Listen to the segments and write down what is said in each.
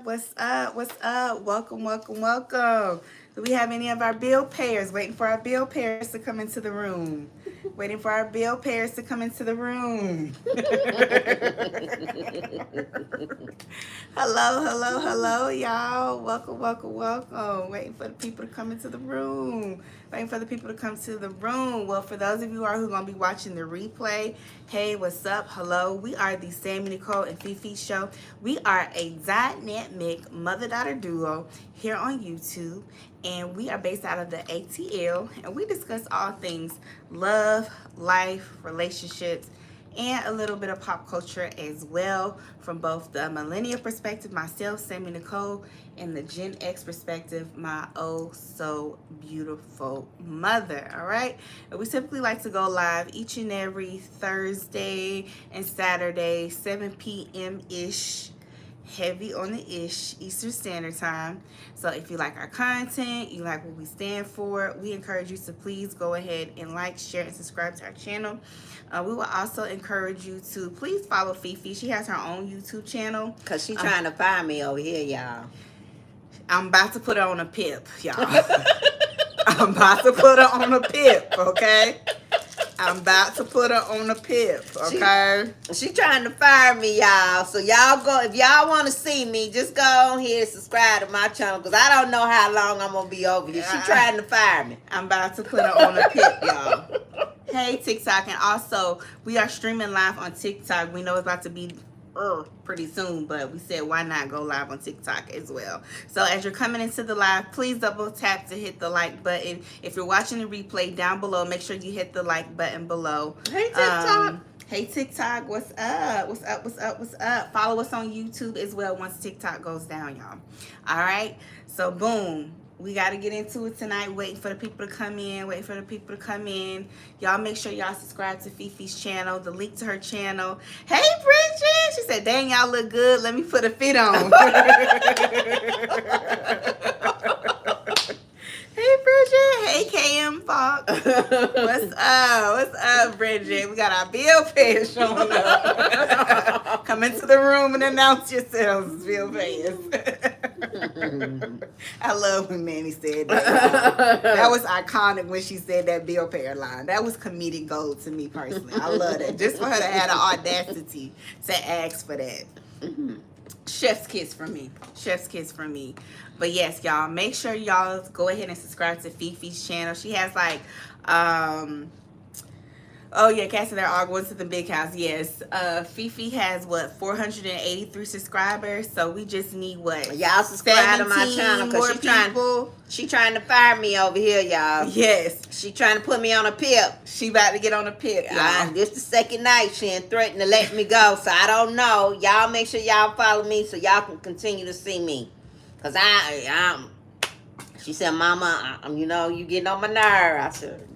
What's up? What's up? Welcome, welcome, welcome. Do we have any of our bill payers waiting for our bill payers to come into the room? Waiting for our bill payers to come into the room. Hello, hello, hello, y'all. Welcome, welcome, welcome. Waiting for the people to come into the room. Waiting for the people to come to the room. Well, for those of you who are going to be watching the replay, hey, what's up? Hello. We are the Sammy Nicole and Fifi Show. We are a dynamic mother-daughter duo here on YouTube, and we are based out of the ATL, and we discuss all things love, life, relationships, and a little bit of pop culture as well from both the millennial perspective, myself, Sammy Nicole, and the Gen X perspective, my oh so beautiful mother. All right, and we typically like to go live each and every Thursday and Saturday, 7 p.m. ish. Heavy on the ish Eastern Standard Time. So if you like our content, you like what we stand for, we encourage you to please go ahead and like, share, and subscribe to our channel. We will also encourage you to please follow Fifi. She has her own YouTube channel. Because she's trying to find me over here, y'all. I'm about to put her on a pip, y'all. I'm about to put her on a pip, okay? I'm about to put her on a pip, okay? She trying to fire me, y'all. So y'all go, if y'all want to see me, just go on here and subscribe to my channel, because I don't know how long I'm going to be over here. She trying to fire me. I'm about to put her on a pip, y'all. Hey, TikTok. And also, we are streaming live on TikTok. We know it's about to be pretty soon, but we said why not go live on TikTok as well. So as you're coming into the live, please double tap to hit the like button. If you're watching the replay down below, make sure you hit the like button below. Hey, TikTok. Hey, TikTok, what's up? What's up? What's up? What's up? Follow us on YouTube as well once TikTok goes down, y'all. All right, so boom. We got to get into it tonight. Waiting for the people to come in. Waiting for the people to come in. Y'all make sure y'all subscribe to Fifi's channel. The link to her channel. Hey, Bridget. She said, dang, y'all look good. Let me put a fit on. Hey, Bridget. Hey, KM Fox. What's up? What's up, Bridget? We got our bill payers showing up. Come into the room and announce yourselves, bill payers. I love when Manny said that. That was iconic when she said that bill payer line. That was comedic gold to me personally. I love that. Just for her to have the audacity to ask for that. Chef's kiss from me. Chef's kiss from me. But yes, y'all, make sure y'all go ahead and subscribe to Fifi's channel. She has like, oh yeah, Cassie, they're all going to the big house. Yes, Fifi has what, 483 subscribers. So we just need what? Y'all subscribe to my channel because she trying to fire me over here, y'all. Yes, she trying to put me on a pip. She about to get on a pip, y'all. This the second night she ain't threatened to let me go. So I don't know. Y'all make sure y'all follow me so y'all can continue to see me. Cause she said, Mama, you know, you getting on my nerve. I said,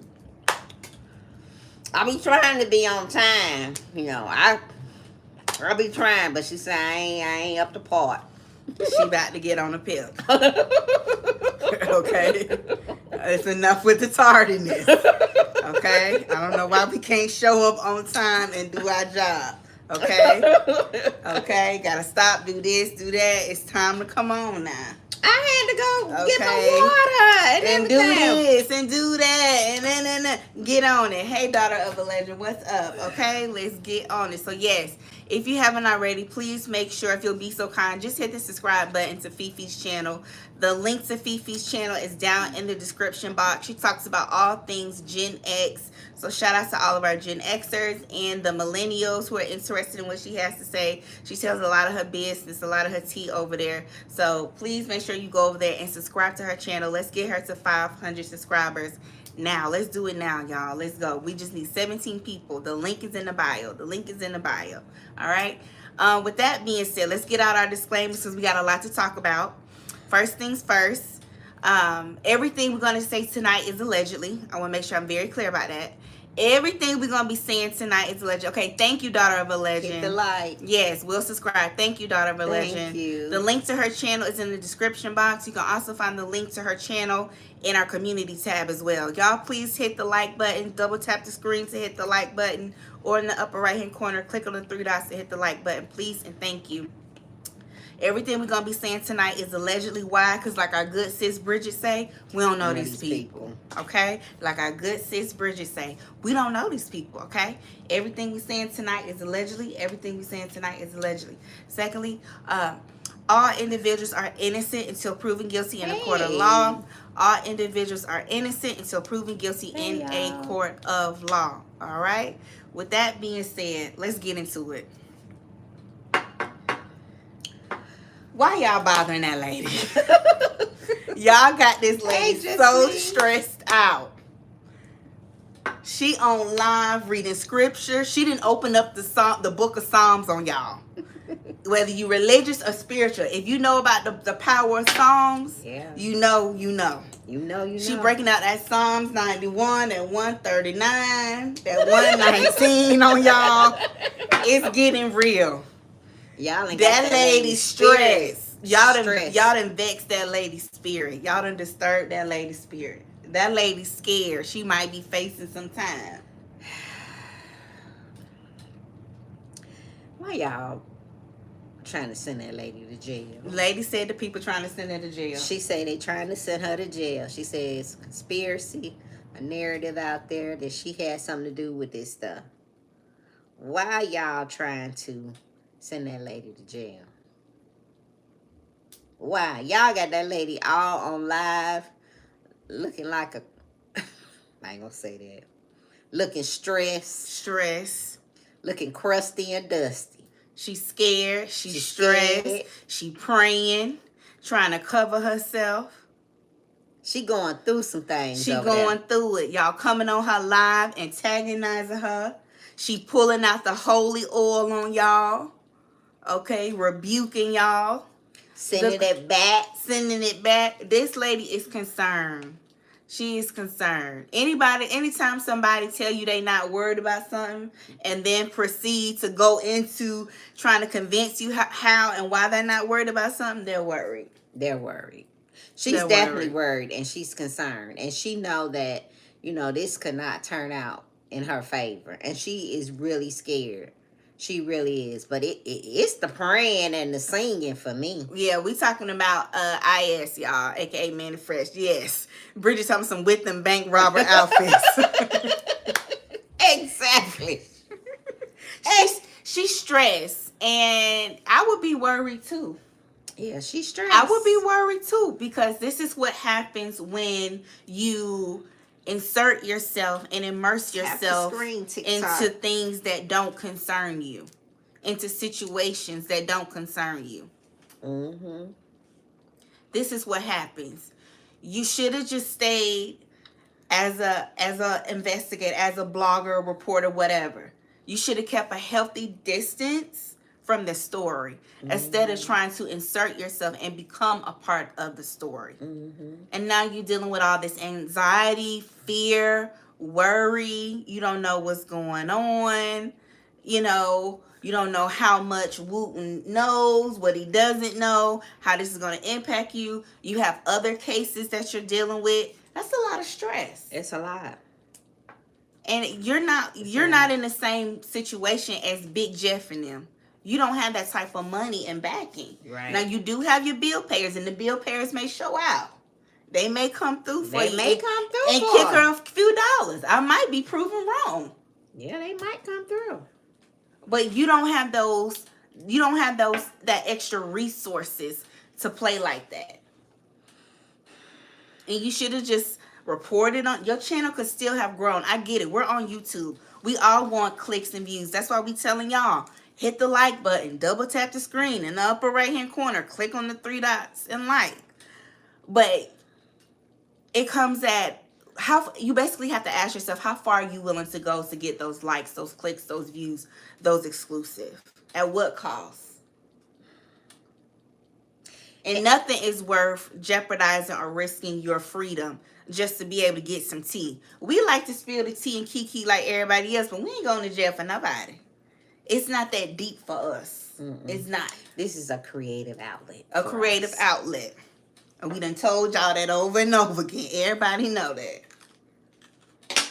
I be trying to be on time, you know. I be trying, but she said I ain't up to part. She about to get on a pip. Okay, it's enough with the tardiness. Okay, I don't know why we can't show up on time and do our job. Okay, okay, gotta stop, do this, do that. It's time to come on now. I had to go get my water and do this and do that and then get on it. Hey, daughter of a legend, what's up? Okay, let's get on it. So yes, if you haven't already, please make sure, if you'll be so kind, just hit the subscribe button to Fifi's channel. The link to Fifi's channel is down in the description box. She talks about all things Gen X. So shout out to all of our Gen Xers and the millennials who are interested in what she has to say. She tells a lot of her business, a lot of her tea over there. So please make sure you go over there and subscribe to her channel. Let's get her to 500 subscribers now. Let's do it now, y'all. Let's go. We just need 17 people. The link is in the bio. The link is in the bio. All right. With that being said, let's get out our disclaimers because we got a lot to talk about. First things first. Everything we're going to say tonight is allegedly. I want to make sure I'm very clear about that. Everything we're going to be saying tonight is a legend. Okay, thank you, daughter of a legend. Hit the like. Yes, we'll subscribe. Thank you, daughter of a legend. Thank you. The link to her channel is in the description box. You can also find the link to her channel in our community tab as well. Y'all, please hit the like button. Double tap the screen to hit the like button. Or in the upper right-hand corner, click on the three dots to hit the like button. Please and thank you. Everything we're going to be saying tonight is allegedly. Why? Because like our good sis Bridget say, we don't know these people. Okay? Like our good sis Bridget say, we don't know these people. Okay? Everything we're saying tonight is allegedly. Everything we're saying tonight is allegedly. Secondly, all individuals are innocent until proven guilty in a court of law. All individuals are innocent until proven guilty in a court of law. All right? With that being said, let's get into it. Why y'all bothering that lady? Y'all got this lady so stressed out. She on live reading scripture. She didn't open up the book of Psalms on y'all. Whether you religious or spiritual, if you know about the power of Psalms, you know. She breaking out that Psalms 91 and 139, that 119 on y'all. It's getting real. Y'all ain't that lady's stressed. Y'all done vexed that lady's spirit. Y'all done disturbed that lady's spirit. That lady's scared. She might be facing some time. Why y'all trying to send that lady to jail? Lady said the people trying to send her to jail. She say they trying to send her to jail. She says conspiracy, a narrative out there that she had something to do with this stuff. Why y'all trying to send that lady to jail? Why? Y'all got that lady all on live looking like a... I ain't gonna say that. Looking stressed. Looking crusty and dusty. She's scared. She's stressed. She praying. Trying to cover herself. She going through some things. She going through it. Y'all coming on her live, antagonizing her. She pulling out the holy oil on y'all. Okay, rebuking y'all. Sending it back. This lady is concerned. She is concerned. Anytime somebody tell you they not worried about something and then proceed to go into trying to convince you how and why they're not worried about something, they're worried. She's definitely worried, and she's concerned. And she know that, this could not turn out in her favor. And she is really scared. She really is. But it's the praying and the singing for me. Yeah, we talking about IS, y'all, a.k.a. Manny Fresh. Yes. Bridget talking some with them bank robber outfits. Exactly. She's stressed. And I would be worried, too. Yeah, she's stressed. I would be worried, too, because this is what happens when you insert yourself and immerse yourself into things that don't concern you, into situations that don't concern you. Mm-hmm. This is what happens. You should have just stayed as a investigator, as a blogger, reporter, whatever. You should have kept a healthy distance from the story instead of trying to insert yourself and become a part of the story. And now you're dealing with all this anxiety, fear, worry. You don't know what's going on. You don't know how much Wooten knows, what he doesn't know, how this is going to impact you. You have other cases that you're dealing with. That's a lot of stress. It's a lot. And you're not in the same situation as Big Jeff and them. You don't have that type of money and backing. Right. Now, you do have your bill payers, and the bill payers may show out. They may come through for you. They may come through and kick her a few dollars. I might be proven wrong. Yeah, they might come through. But you don't have those. You don't have that extra resources to play like that. And you should have just reported on. Your channel could still have grown. I get it. We're on YouTube. We all want clicks and views. That's why we telling y'all. Hit the like button. Double tap the screen in the upper right-hand corner. Click on the 3 dots and like. But it comes at how you basically have to ask yourself, how far are you willing to go to get those likes, those clicks, those views, those exclusive? At what cost? And nothing is worth jeopardizing or risking your freedom just to be able to get some tea. We like to spill the tea and kiki like everybody else, but we ain't going to jail for nobody. It's not that deep for us. It's not. This is a creative outlet. A creative outlet. And we done told y'all that over and over again. Everybody know that.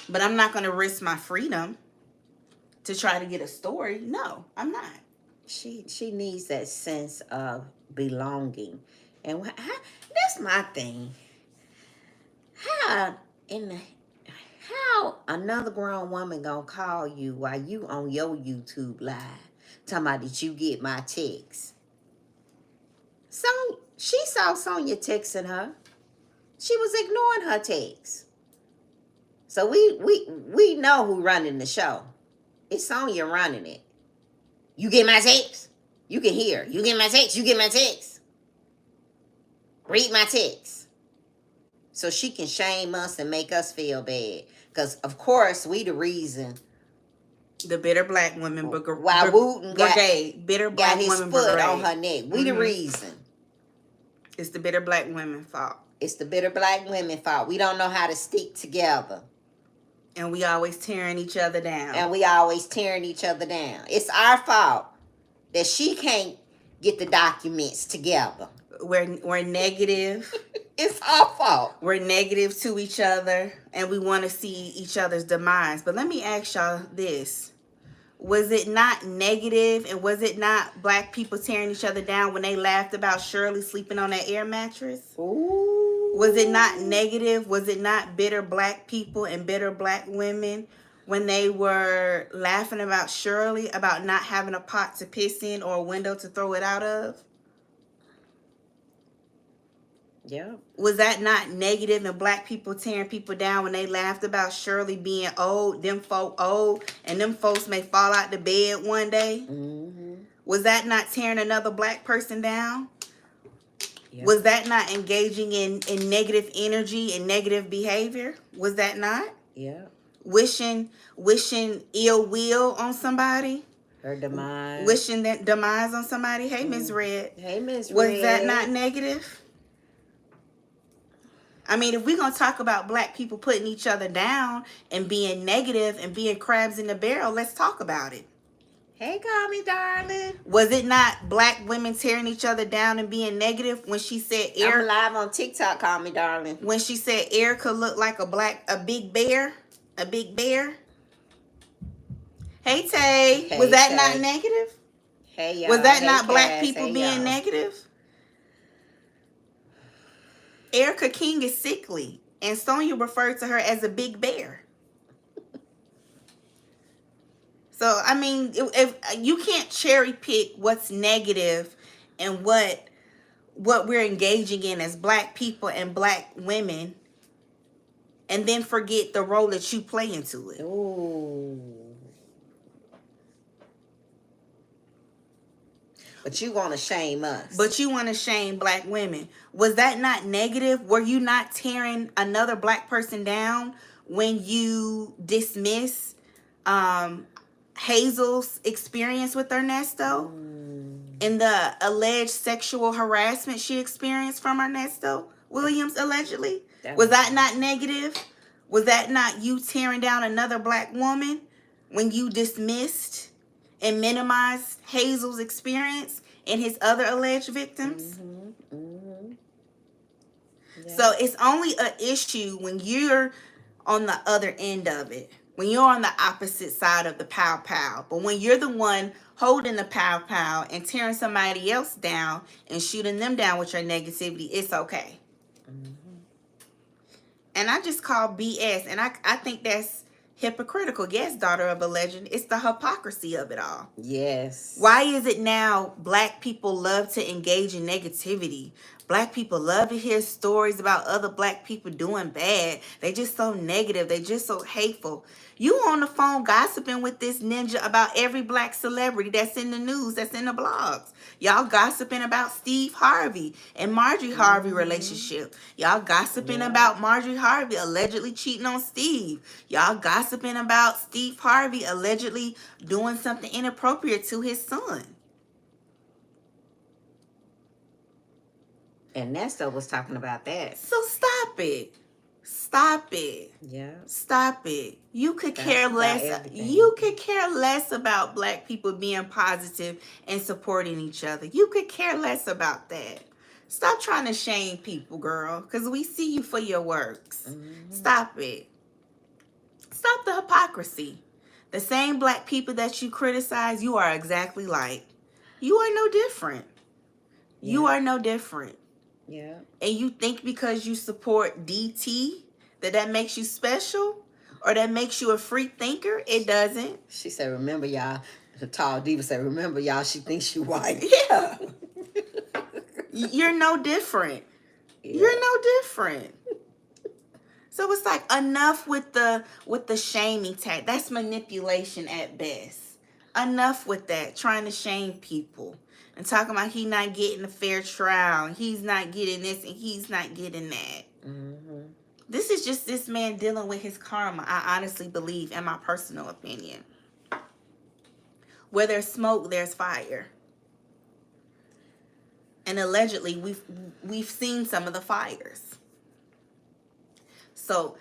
But I'm not going to risk my freedom to try to get a story. No, I'm not. she needs that sense of belonging. And that's my thing. How in the how another grown woman gonna call you while you on your YouTube live talking about that you get my text? So she saw Sonya texting her. She was ignoring her text. So we know who running the show. It's Sonya running it. You get my text? You can hear. You get my text? You get my text? Read my text. So she can shame us and make us feel bad. Because, of course, we the reason. The Bitter Black Women Why Wooten Brigade. Bitter Black got his Women foot Brigade. on her neck. We the reason. It's the Bitter Black Women fault. It's the Bitter Black Women fault. We don't know how to stick together. And we always tearing each other down. It's our fault that she can't get the documents together. We're negative. It's our fault. We're negative to each other, and we want to see each other's demise. But let me ask y'all this. Was it not negative, and was it not black people tearing each other down when they laughed about Shirley sleeping on that air mattress? Ooh. Was it not negative? Was it not bitter black people and bitter black women when they were laughing about Shirley, about not having a pot to piss in or a window to throw it out of? Yeah. Was that not negative and black people tearing people down when they laughed about Shirley being old, them folk old, and them folks may fall out the bed one day? Mm-hmm. Was that not tearing another black person down? Yeah. Was that not engaging in negative energy and negative behavior? Was that not? Yeah. Wishing ill will on somebody? Her demise. Wishing that demise on somebody? Hey, Miss Red. Hey, Miss Red. Was that not negative? I mean, if we're going to talk about black people putting each other down and being negative and being crabs in the barrel, let's talk about it. Hey, call me darling. Was it not black women tearing each other down and being negative when she said I'm live on TikTok, call me darling. When she said air could look like a big bear? A big bear? Hey, Tay. Hey, was that Tay. not negative? Hey, y'all. Was that hey, not black Cass. people hey, being y'all. negative? Erica King is sickly, and Sonya referred to her as a big bear. So, I mean, if you can't cherry pick what's negative and what we're engaging in as black people and black women, and then forget the role that you play into it. Ooh. But you want to shame us. But you want to shame black women. Was that not negative? Were you not tearing another black person down when you dismiss Hazel's experience with Ernesto and the alleged sexual harassment she experienced from Ernesto Williams, allegedly? Was that not negative? Was that not you tearing down another black woman when you dismissed and minimized Hazel's experience and his other alleged victims? Mm-hmm. Mm-hmm. Yeah. So it's only an issue when you're on the other end of it, when you're on the opposite side of the pow-pow. But when you're the one holding the pow-pow and tearing somebody else down and shooting them down with your negativity, it's okay. Mm-hmm. And I just call BS. And I think that's hypocritical. Yes, daughter of a legend. It's the hypocrisy of it all. Yes. Why is it now black people love to engage in negativity? Black people love to hear stories about other black people doing bad. They just so negative. They just so hateful. You on the phone gossiping with this ninja about every black celebrity that's in the news, that's in the blogs. Y'all gossiping about Steve Harvey and Marjorie Harvey relationship. Y'all gossiping about Marjorie Harvey allegedly cheating on Steve. Y'all gossiping about Steve Harvey allegedly doing something inappropriate to his son. And Nesto was talking about that. So stop it. Stop it. Yeah. Stop it. You could That's care about less. everything. You could care less about black people being positive and supporting each other. You could care less about that. Stop trying to shame people, girl, because we see you for your works. Mm-hmm. Stop it. Stop the hypocrisy. The same black people that you criticize, you are exactly like. You are no different. Yeah. You are no different. Yeah. And you think because you support DT that makes you special or that makes you a free thinker? It doesn't. She said, remember, y'all. The tall diva said, remember, y'all, she thinks she white. Yeah. You're no different. Yeah. You're no different. So it's like enough with the shaming tag. That's manipulation at best. Enough with that, trying to shame people and talking about he not getting a fair trial, and he's not getting this and he's not getting that. Mm-hmm. This is just this man dealing with his karma. I honestly believe, in my personal opinion, where there's smoke, there's fire. And allegedly, we've seen some of the fires. So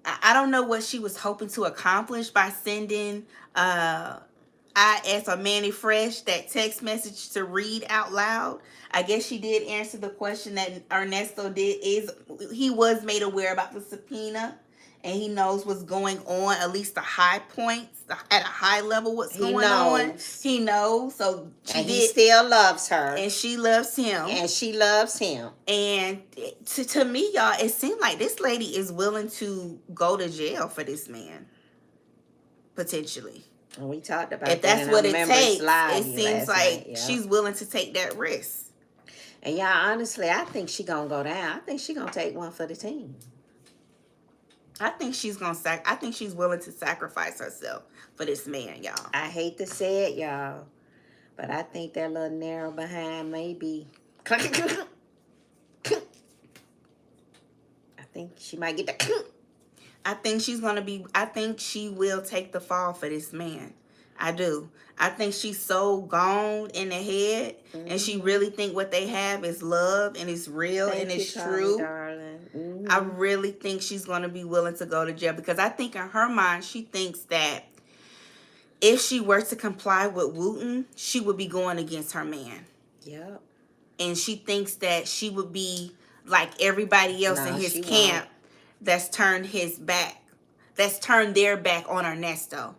I don't know what she was hoping to accomplish by sending IS or Manny Fresh that text message to read out loud. I guess she did answer the question that Ernesto did. He was made aware about the subpoena, and he knows what's going on, at least the high points, at a high level, what's going on. He knows. So he still loves her. And she loves him. And she loves him. And to me, y'all, it seemed like this lady is willing to go to jail for this man. Potentially. And we talked about if that's what it takes, it seems like she's willing to take that risk. And y'all, honestly, I think she's going to go down. I think she's going to take one for the team. I think she's willing to sacrifice herself for this man, y'all. I hate to say it, y'all, but I think that little narrow behind maybe. I think she might get the. I think she will take the fall for this man. I do. I think she's so gone in the head, and she really think what they have is love and it's real and it's true. Darling. Mm-hmm. I really think she's going to be willing to go to jail, because I think in her mind she thinks that if she were to comply with Wooten, she would be going against her man. Yep. And she thinks that she would be like everybody else in his camp that's turned their back on Ernesto.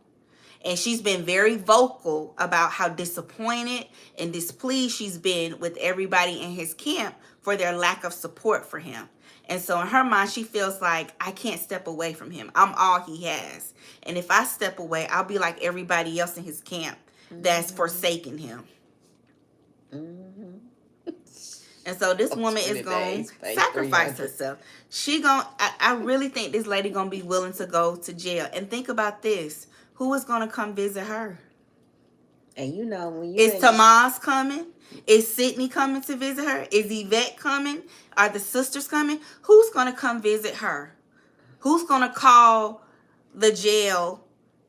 And she's been very vocal about how disappointed and displeased she's been with everybody in his camp for their lack of support for him. And so in her mind, she feels like, I can't step away from him. I'm all he has. And if I step away, I'll be like everybody else in his camp that's forsaken him. Mm-hmm. And so this woman is going to sacrifice herself. I really think this lady going to be willing to go to jail. And think about this. Who is going to come visit her? And you know, when you is Tomas coming? Is Sydney coming to visit her? Is Yvette coming? Are the sisters coming? Who's going to come visit her? Who's going to call the jail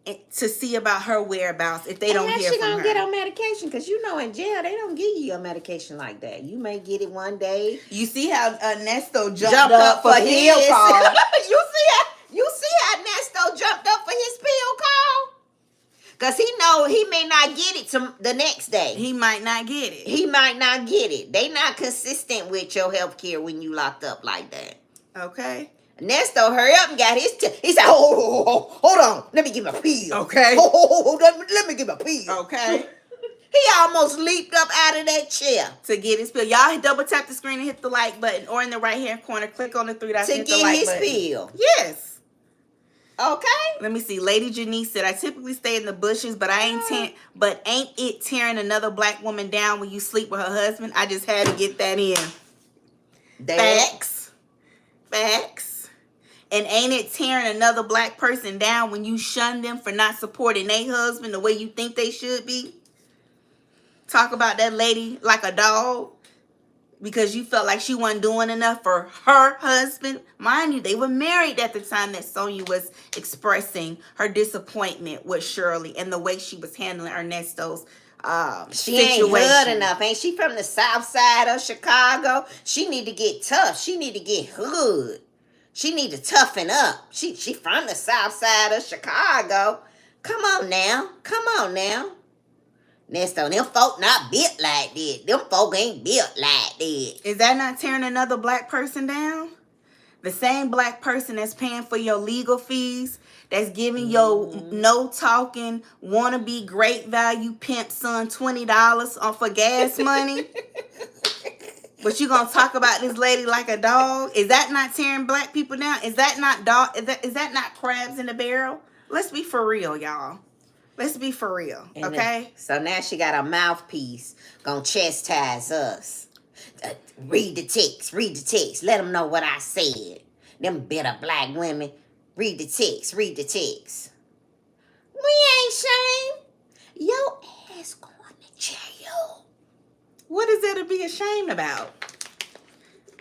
to see about her whereabouts if they don't hear from her? How's she going to get on medication? Because you know in jail, they don't give you a medication like that. You may get it one day. You see how Nesto jumped up for his call. You see how Nesto jumped up for his pill call? Because he know he may not get it to the next day. He might not get it. He might not get it. They not consistent with your health care when you locked up like that. Okay. Nesto hurry up and got his he said, hold on. Let me get my pill. Okay. Hold on. Let me get my pill. Okay. He almost leaped up out of that chair. To get his pill. Y'all double tap the screen and hit the like button. Or in the right hand corner, click on the 3 dots and hit the like button. To get his pill. Yes. Okay. Let me see. Lady Janice said, I typically stay in the bushes, but ain't it tearing another black woman down when you sleep with her husband? I just had to get that in. Facts. And ain't it tearing another black person down when you shun them for not supporting their husband the way you think they should be? Talk about that lady like a dog because you felt like she wasn't doing enough for her husband. Mind you, they were married at the time that Sonia was expressing her disappointment with Shirley and the way she was handling Ernesto's she situation. Ain't hood enough. Ain't she from the south side of Chicago? She need to get tough. She need to get hood. She need to toughen up. She from the south side of Chicago. Come on now. Nesto, them folk not built like that. Them folk ain't built like that. Is that not tearing another black person down? The same black person that's paying for your legal fees, that's giving your no talking, wanna be great value pimp son $20 for gas money. But you gonna talk about this lady like a dog? Is that not tearing black people down? Is that not dog? Is that not crabs in the barrel? Let's be for real, y'all. Let's be for real, okay? So now she got a mouthpiece gonna chastise us. Read the text. Let them know what I said. Them bitter black women. Read the text. We ain't ashamed. Your ass going to jail. What is there to be ashamed about?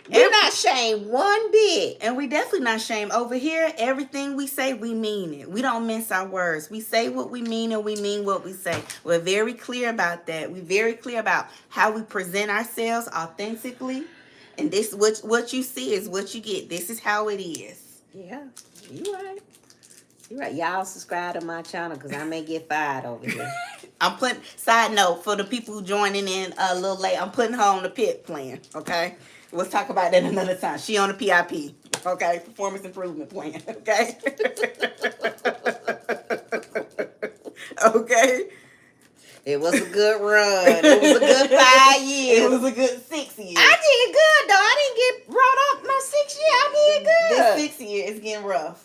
We're not ashamed one bit. And we definitely not ashamed. Over here, everything we say, we mean it. We don't mince our words. We say what we mean and we mean what we say. We're very clear about that. We're very clear about how we present ourselves authentically. And this, what you see is what you get. This is how it is. Yeah, you right. You right. Y'all subscribe to my channel because I may get fired over here. I'm putting, side note, for the people who joining in a little late, I'm putting her on the PIP plan, okay? We'll talk about that another time. She on the PIP, okay? Performance improvement plan, okay? Okay? It was a good run. It was a good 5 years. It was a good 6 years. I did good, though. I didn't get brought up my 6 year. I did good. This 6 year is getting rough.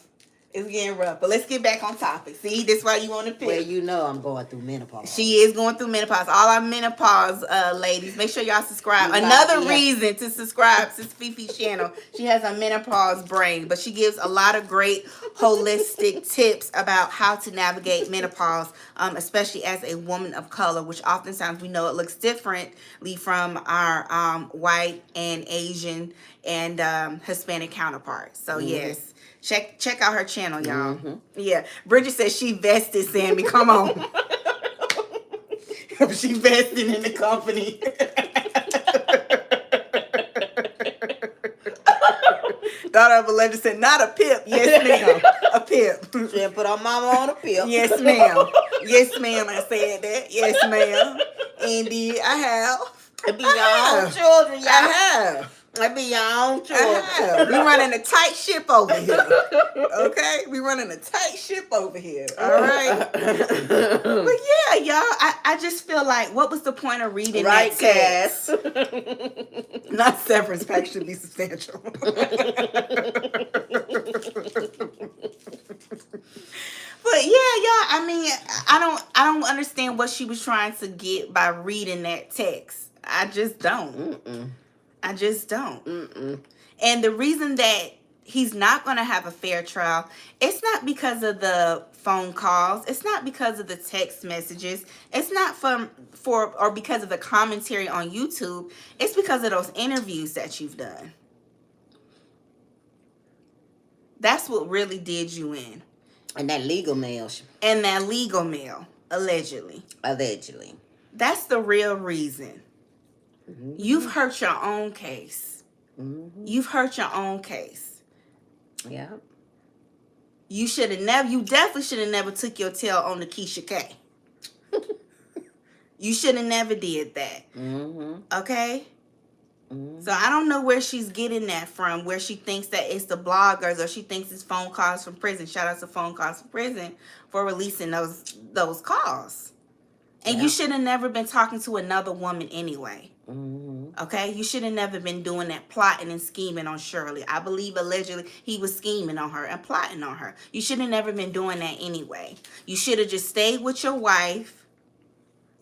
It's getting rough. But let's get back on topic. See, this is why you want to pick. Well, you know I'm going through menopause. She is going through menopause. All our menopause ladies, make sure y'all subscribe. Another reason to subscribe to Fifi's channel. She has a menopause brain, but she gives a lot of great holistic tips about how to navigate menopause, especially as a woman of color, which oftentimes we know it looks differently from our white and Asian and Hispanic counterparts. So yes. Check out her channel, y'all. Yeah. Bridget says she vested, Sammy. Come on. She vested in the company. Daughter of a legend said, not a pip. Yes, ma'am. A pip. She put her mama on a pip. Yes, ma'am. Yes, ma'am. I said that. Yes, ma'am. Indeed, I have. It be your own children, y'all. I have. It be your own children. We running a tight ship over here. Okay? We running a tight ship over here. All right? But yeah, y'all, I just feel like, what was the point of reading that text? Not severance pack should be substantial. But yeah, y'all, I mean, I don't understand what she was trying to get by reading that text. I just don't. I just don't. And the reason that he's not going to have a fair trial, it's not because of the phone calls. It's not because of the text messages. It's not or because of the commentary on YouTube. It's because of those interviews that you've done. That's what really did you in. And that legal mail. And that legal mail, allegedly. Allegedly. That's the real reason. You've hurt your own case. You've hurt your own case. Yeah. You definitely should have never took your tail on the Keisha K. You should have never did that. Okay? So I don't know where she's getting that from, where she thinks that it's the bloggers or she thinks it's phone calls from prison. Shout out to phone calls from prison for releasing those calls. And you should have never been talking to another woman anyway. Okay? You should have never been doing that, plotting and scheming on Shirley. I believe allegedly he was scheming on her and plotting on her. You should have never been doing that anyway. You should have just stayed with your wife.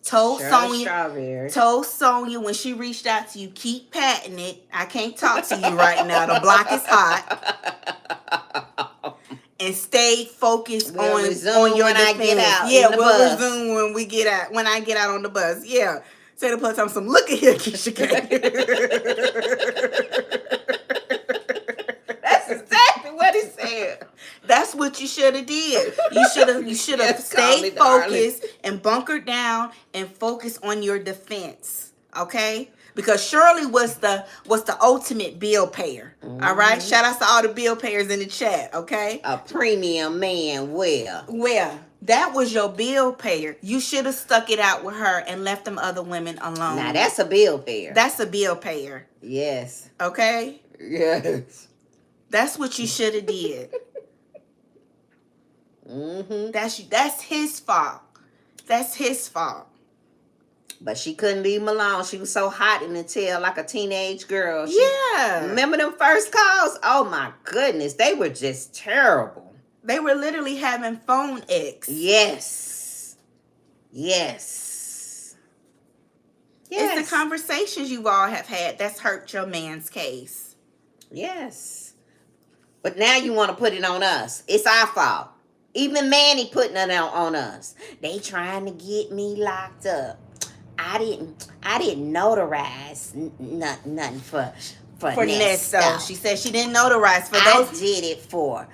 Told Sonya when she reached out to you, keep patting it. I can't talk to you right now. The block is hot. And stay focused on your when I get out. Yeah, we'll resume when I get out on the bus. Yeah. Say the plus time some look at here, Keisha K. That's exactly what he said. That's what you should have did. You should have stayed focused and bunkered down and focused on your defense. Okay? Because Shirley was the ultimate bill payer. All right? Shout out to all the bill payers in the chat, okay? A premium man, where? That was your bill payer. You should have stuck it out with her and left them other women alone. Now, that's a bill payer. That's a bill payer. Yes. Okay? Yes. That's what you should have did. That's his fault. That's his fault. But she couldn't leave him alone. She was so hot in the tail like a teenage girl. Remember them first calls? Oh my goodness. They were just terrible. They were literally having phone ex. Yes. It's the conversations you all have had that's hurt your man's case. Yes. But now you want to put it on us. It's our fault. Even Manny putting it on us. They trying to get me locked up. I didn't notarize nothing for Nesto. She said she didn't notarize for those. I did it for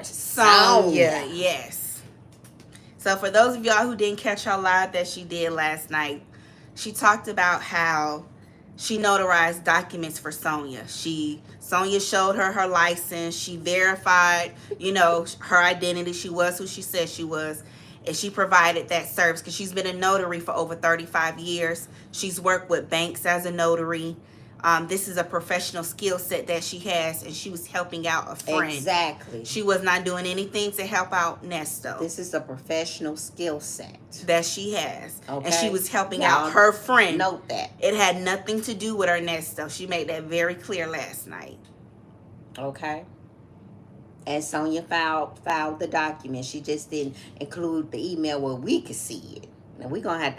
Sonya. Yes. So for those of y'all who didn't catch her live that she did last night, she talked about how she notarized documents for Sonya. Sonya showed her license. She verified, her identity. She was who she said she was. And she provided that service because she's been a notary for over 35 years. She's worked with banks as a notary. This is a professional skill set that she has, and she was helping out a friend. Exactly. She was not doing anything to help out Nesto. This is a professional skill set that she has. Okay. And she was helping out her friend. Note that. It had nothing to do with her Nesto. She made that very clear last night. Okay. And Sonya filed the document. She just didn't include the email where we could see it. Now we're gonna have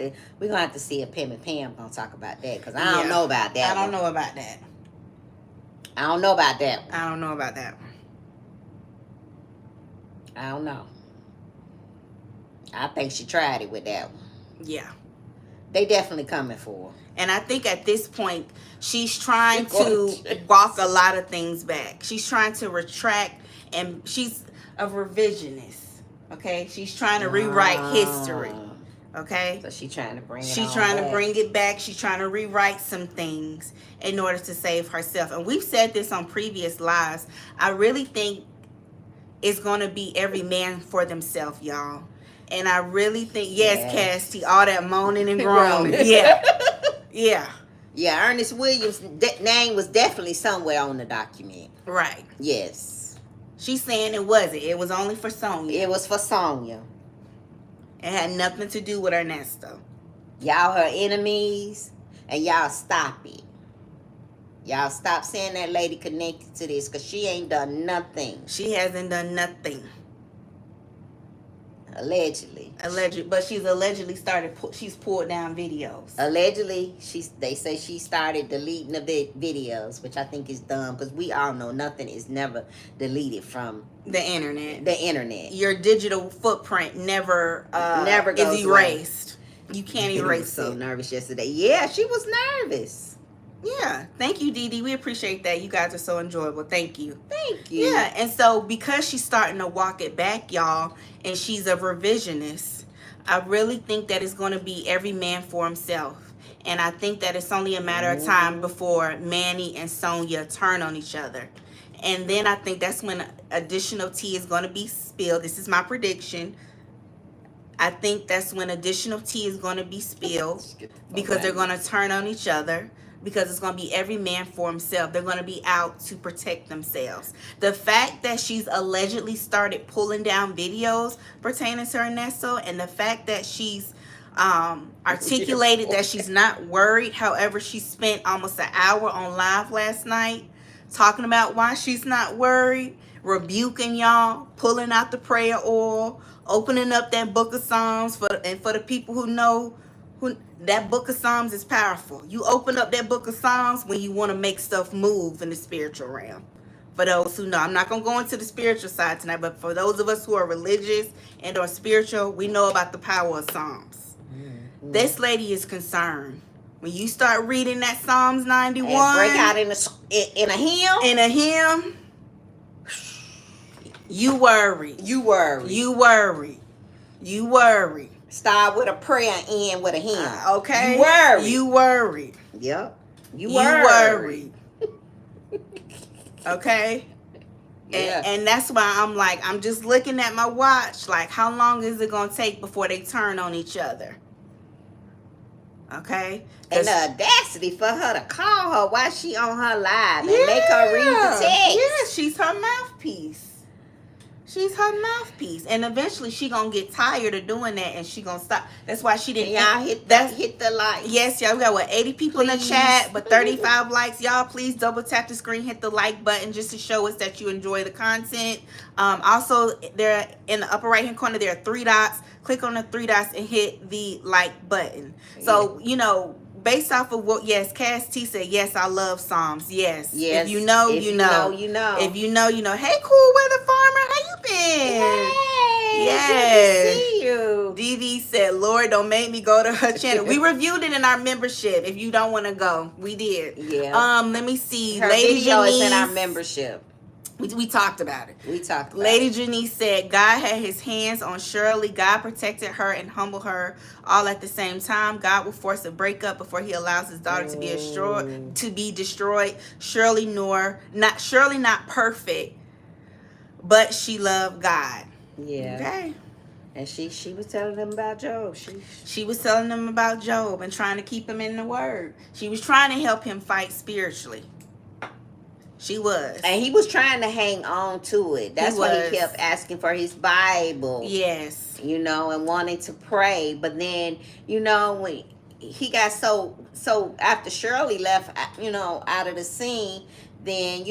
to see if Pam and Pam gonna talk about that, because I don't know about that. I don't know about that. I don't know about that. I don't know about that. I don't know. I think she tried it with that one. Yeah. They definitely coming for her. And I think at this point, she's trying to walk a lot of things back. She's trying to retract, and she's a revisionist. Okay? She's trying to rewrite history. Okay? So she's trying to bring it She's trying to bring it back. She's trying to rewrite some things in order to save herself. And we've said this on previous lives. I really think it's going to be every man for themselves, y'all. And I really think, yes, Casty, all that moaning and groaning. Yeah. Yeah, Ernest Williams' name was definitely somewhere on the document. Right. Yes. She's saying it wasn't. It was only for Sonya. It was for Sonya. It had nothing to do with Ernesto. Y'all her enemies, and y'all stop it. Y'all stop saying that lady connected to this, because she ain't done nothing. She hasn't done nothing. Allegedly. But she's allegedly she's pulled down videos. Allegedly, they say she started deleting the videos, which I think is dumb, because we all know nothing is never deleted from the internet. Your digital footprint never goes is erased. Away. You can't erase it. So nervous yesterday. Yeah, she was nervous. Yeah. Thank you, Dee Dee. We appreciate that. You guys are so enjoyable. Thank you. Thank you. Yeah. And so because she's starting to walk it back, y'all, and she's a revisionist, I really think that it's going to be every man for himself. And I think that it's only a matter of time before Manny and Sonya turn on each other. And then I think that's when additional tea is going to be spilled. This is my prediction. I think that's when additional tea is going to be spilled because they're going to turn on each other. Because it's going to be every man for himself. They're going to be out to protect themselves. The fact that she's allegedly started pulling down videos pertaining to Ernesto, and the fact that she's articulated that she's not worried. However, she spent almost an hour on live last night talking about why she's not worried, rebuking y'all, pulling out the prayer oil, opening up that book of Psalms for the people who know. That book of Psalms is powerful. You open up that book of Psalms when you want to make stuff move in the spiritual realm. For those who know, I'm not going to go into the spiritual side tonight, but for those of us who are religious and or spiritual, we know about the power of Psalms. Mm-hmm. This lady is concerned. When you start reading that Psalms 91, and break out in a hymn, you worry. Start with a prayer and end with a hymn. Okay. You worry. Yep. You worry. Okay. Yeah. And that's why I'm just looking at my watch. Like, how long is it going to take before they turn on each other? Okay? And the audacity for her to call her while she on her live and make her read the text. Yeah, she's her mouthpiece. She's her mouthpiece, and eventually she gonna get tired of doing that, and she gonna stop. That's why she didn't. Y'all hit the like. Yes, y'all. We got 80 people in the chat, but 35 likes. Y'all, please double tap the screen, hit the like button just to show us that you enjoy the content. Also, there in the upper right hand corner there are 3 dots. Click on the 3 dots and hit the like button. So based off of what, yes, Cass T said, yes, I love Psalms. Yes. If you know, you know. You know. If you know, you know. Hey, cool weather farmer, how you been? Hey, yes. good to see you. DV said, Lord, don't make me go to her channel. We reviewed it in our membership. If you don't want to go, we did. Yeah. Let me see. Her Lady video Janice, is in our membership. We talked about it. Lady Janice said, God had his hands on Shirley. God protected her and humbled her all at the same time. God will force a breakup before he allows his daughter to be destroyed. Shirley not perfect, but she loved God. Yeah. Okay. And she was telling them about Job. She was telling them about Job and trying to keep him in the word. She was trying to help him fight spiritually. She was. And he was trying to hang on to it. That's why he kept asking for his Bible. Yes. And wanting to pray. But then, when he got so after Shirley left, out of the scene, then,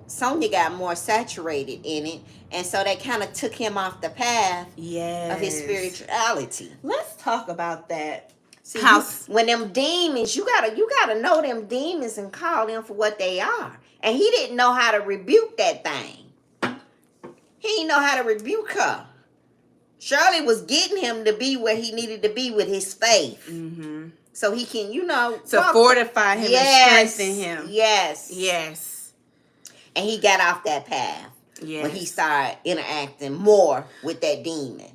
Sonia got more saturated in it. And so that kind of took him off the path of his spirituality. Let's talk about that. See, when them demons, you gotta know them demons and call them for what they are. And he didn't know how to rebuke that thing. He didn't know how to rebuke her. Shirley was getting him to be where he needed to be with his faith. Mm-hmm. So he can, to fortify him and strengthen him. Yes. And he got off that path. Yes. When he started interacting more with that demon.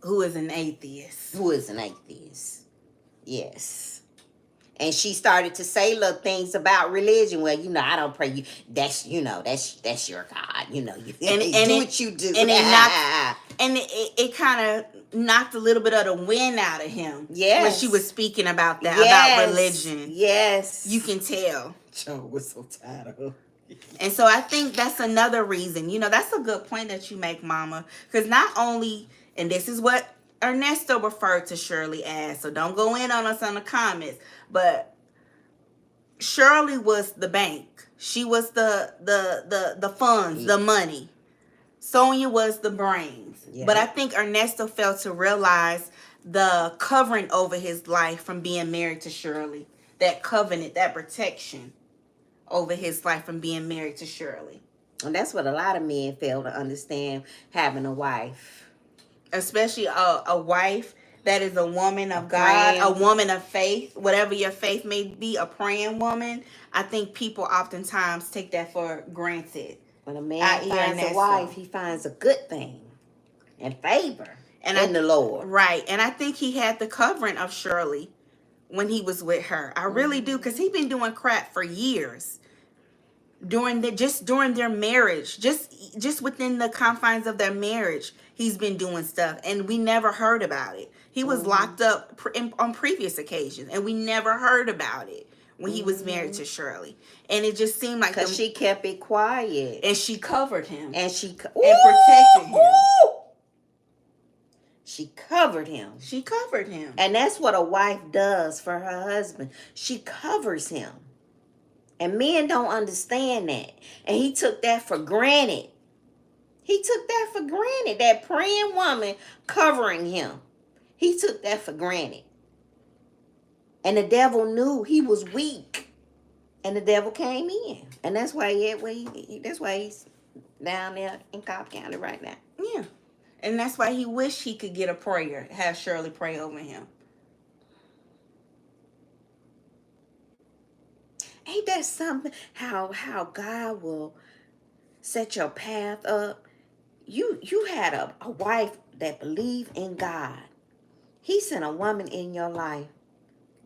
Who is an atheist. Yes. And she started to say little things about religion. Well, I don't pray. That's your God. You do what you do. And it kind of knocked a little bit of the wind out of him. Yes. When she was speaking about that, about religion. Yes. You can tell. Joe was so tired of her. And so I think that's another reason. That's a good point that you make, Mama. Because not only, and this is what Ernesto referred to Shirley as, so don't go in on us on the comments, but Shirley was the bank. She was the funds, the money. Sonia was the brains. Yeah. But I think Ernesto failed to realize the covering over his life from being married to Shirley. That covenant, that protection over his life from being married to Shirley. And that's what a lot of men fail to understand, having a wife. Especially a wife that is a woman of God, a woman of faith, whatever your faith may be, a praying woman. I think people oftentimes take that for granted. When a man finds a wife, he finds a good thing and favor in the Lord. Right. And I think he had the covering of Shirley when he was with her. I really do, because he's been doing crap for years. During their marriage, just within the confines of their marriage, he's been doing stuff, and we never heard about it. He was locked up on previous occasions, and we never heard about it when he was married to Shirley. And it just seemed like because she kept it quiet, and she covered him, and protected him. She covered him. And that's what a wife does for her husband. She covers him. And men don't understand that. And he took that for granted. That praying woman covering him. He took that for granted. And the devil knew he was weak. And the devil came in. And that's why that's why he's down there in Cobb County right now. Yeah. And that's why he wished he could get a prayer, have Shirley pray over him. Ain't that something? How God will set your path up. You had a wife that believed in God. He sent a woman in your life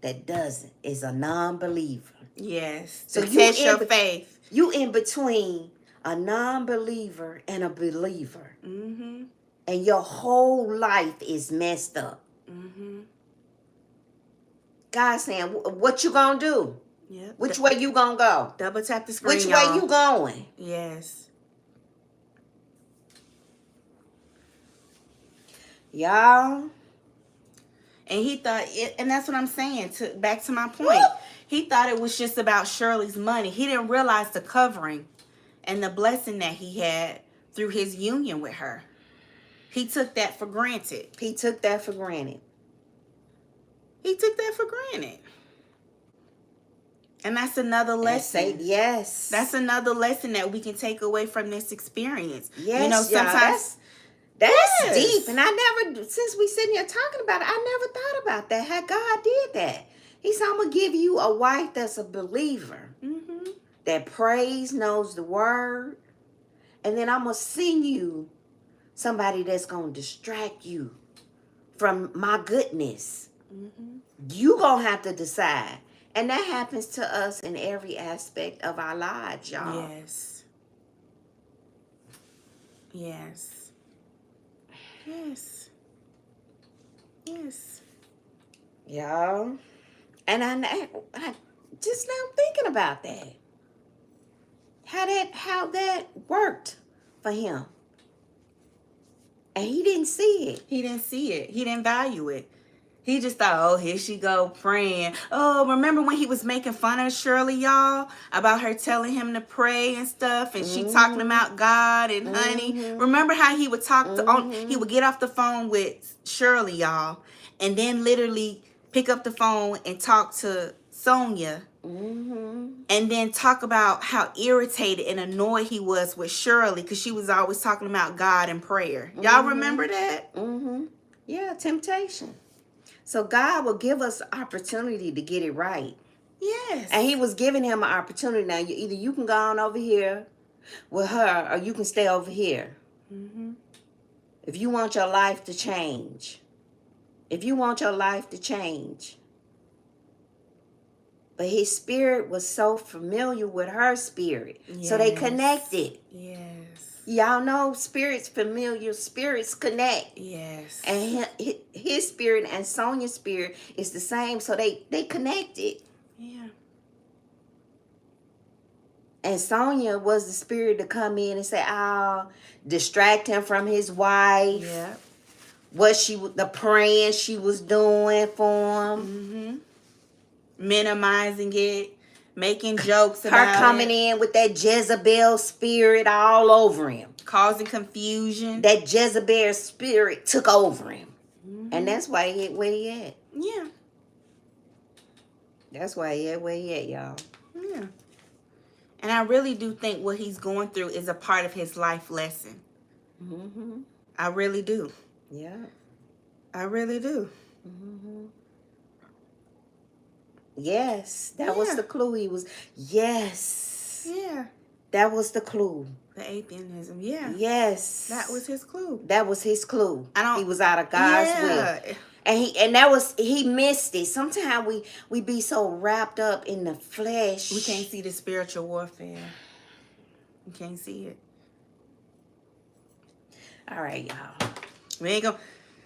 that doesn't, is a non-believer. Yes. So test your faith. You in between a non-believer and a believer. Mm-hmm. And your whole life is messed up. Mm-hmm. God's saying, what you gonna do? Yep. Which way you gonna go? Double tap the screen, Which way y'all. you going? Yes. Y'all. And he thought, and that's what I'm saying, back to my point. He thought it was just about Shirley's money. He didn't realize the covering and the blessing that he had through his union with her. He took that for granted. He took that for granted. He took that for granted. And that's another lesson. Yes. That's another lesson that we can take away from this experience. Yes, you know, sometimes that's deep. And since we sitting here talking about it, I never thought about that. How God did that. He said, I'm going to give you a wife that's a believer. Mm-hmm. That prays, knows the word. And then I'm going to send you somebody that's going to distract you from my goodness. Mm-hmm. You going to have to decide. And that happens to us in every aspect of our lives, y'all. Yes. Yes. Yes. Yes. Y'all. And I just now thinking about that. How that worked for him. And he didn't see it. He didn't see it. He didn't value it. He just thought, oh, here she go praying. Oh, remember when he was making fun of Shirley, y'all? About her telling him to pray and stuff, and she talking about God and honey. Remember how he would talk he would get off the phone with Shirley, y'all, and then literally pick up the phone and talk to Sonia. And then talk about how irritated and annoyed he was with Shirley because she was always talking about God and prayer. Y'all remember that? Yeah, temptation. So God will give us opportunity to get it right. Yes. And he was giving him an opportunity. Now, either you can go on over here with her or you can stay over here. If you want your life to change. If you want your life to change. But his spirit was so familiar with her spirit. Yes. So they connected. Yes. Y'all know spirits familiar. Spirits connect. Yes. And his spirit and Sonia's spirit is the same. So they connected. Yeah. And Sonia was the spirit to come in and say, oh, distract him from his wife. Yeah. The praying she was doing for him. Minimizing it, making jokes about her coming in with that Jezebel spirit all over him, causing confusion. That Jezebel spirit took over him, and that's why he where he at. Yeah, that's why he at where he at, y'all. Yeah, and I really do think what he's going through is a part of his life lesson. I really do. Yeah, I really do. Yes, that was the clue. He was, yes. Yeah. That was the clue. The atheism, yeah. Yes. That was his clue. That was his clue. He was out of God's will. And he missed it. Sometimes we be so wrapped up in the flesh. We can't see the spiritual warfare. We can't see it. All right, y'all. We ain't gonna...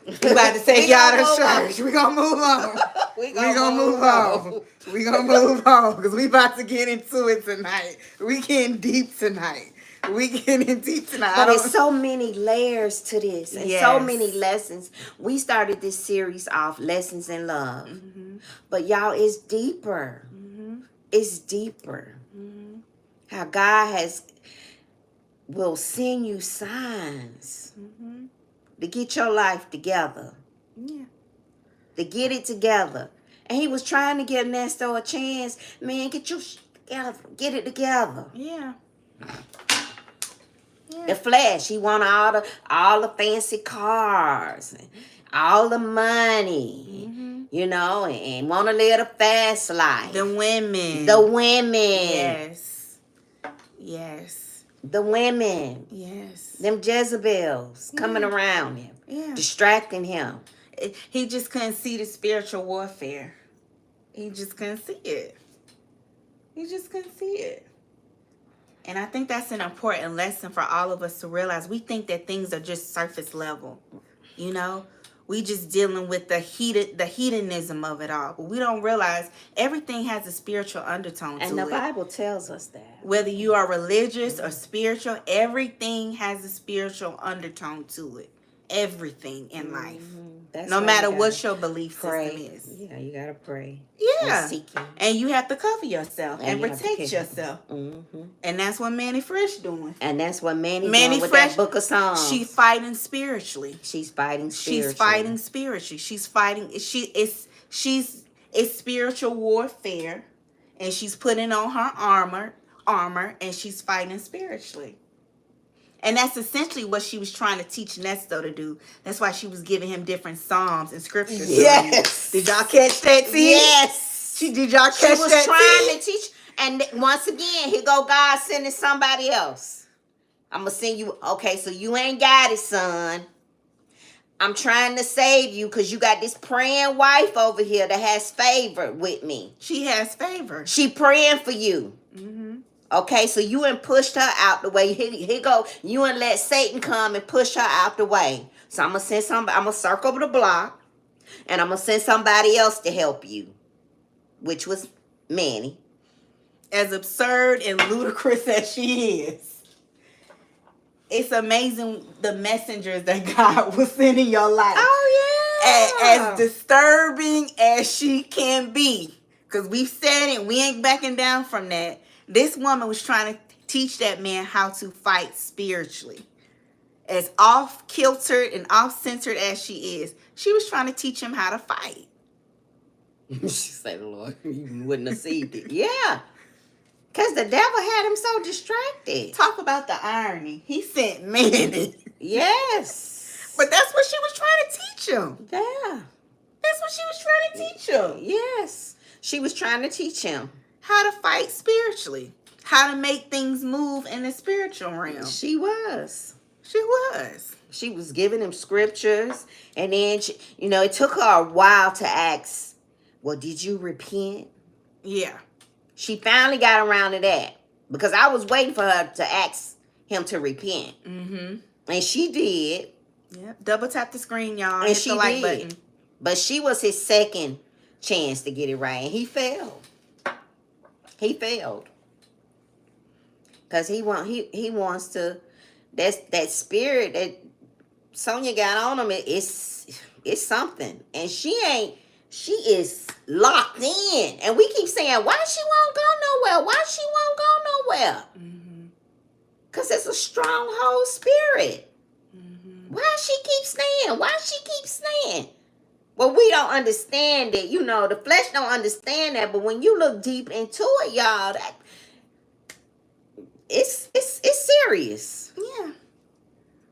We about to take y'all to church. We gonna move on. We gonna move on. We gonna move on because we about to get into it tonight. We getting deep tonight. But there's so many layers to this and so many lessons. We started this series off Lessons in Love. But y'all, it's deeper. It's deeper. How God will send you signs. To get your life together. Yeah. To get it together. And he was trying to give Nesto a chance. Man, get your shit together. Get it together. Yeah. The flesh. He wanted all the fancy cars. And all the money. You know, and want to live a fast life. The women. Yes. The women. Yes. Them Jezebels coming around him. Yeah. Distracting him. He just couldn't see the spiritual warfare. He just couldn't see it. And I think that's an important lesson for all of us to realize. We think that things are just surface level. You know? We just dealing with the hedonism of it all. But we don't realize everything has a spiritual undertone to it. And the Bible tells us that. Whether you are religious or spiritual, everything has a spiritual undertone to it. Everything in life. No matter what your belief system is. Yeah, you gotta pray. Yeah. And you have to cover yourself and protect yourself. And that's what Manny Fresh doing. And that's what Manny doing with that book of songs. She's fighting spiritually. She's fighting spiritually. She's fighting. It's spiritual warfare, and she's putting on her armor, and she's fighting spiritually. And that's essentially what she was trying to teach Nesto to do. That's why she was giving him different psalms and scriptures. Yes. Did y'all catch that? Yes. Did y'all catch that? She was trying to teach. And once again, here go God sending somebody else. I'm going to send you. Okay, so you ain't got it, son. I'm trying to save you because you got this praying wife over here that has favor with me. She has favor. She praying for you. Okay, so you ain't pushed her out the way. Here go. You ain't let Satan come and push her out the way. So I'm going to send somebody. I'm going to circle the block. And I'm going to send somebody else to help you. Which was Manny. As absurd and ludicrous as she is, it's amazing the messengers that God will send in your life. Oh, yeah. As disturbing as she can be. Because we've said it. We ain't backing down from that. This woman was trying to teach that man how to fight spiritually. As off-kiltered and off-centered as she is, she was trying to teach him how to fight. She said, Lord, you wouldn't have seen it. Yeah. Because the devil had him so distracted. Talk about the irony. He sent Manny. Yes. But that's what she was trying to teach him. Yeah. That's what she was trying to teach him. Yes. She was trying to teach him. How to fight spiritually. How to make things move in the spiritual realm. She was. She was giving him scriptures. And then, it took her a while to ask, well, did you repent? Yeah. She finally got around to that. Because I was waiting for her to ask him to repent. And she did. Yep. Double tap the screen, y'all. And hit she the like did. button. But she was his second chance to get it right. And he failed. Because he wants to, that spirit that Sonia got on him, it's something. And she is locked in. And we keep saying, why she won't go nowhere? Because it's a stronghold spirit. Why she keep staying? Well, we don't understand it. The flesh don't understand that. But when you look deep into it, y'all, that it's serious. Yeah.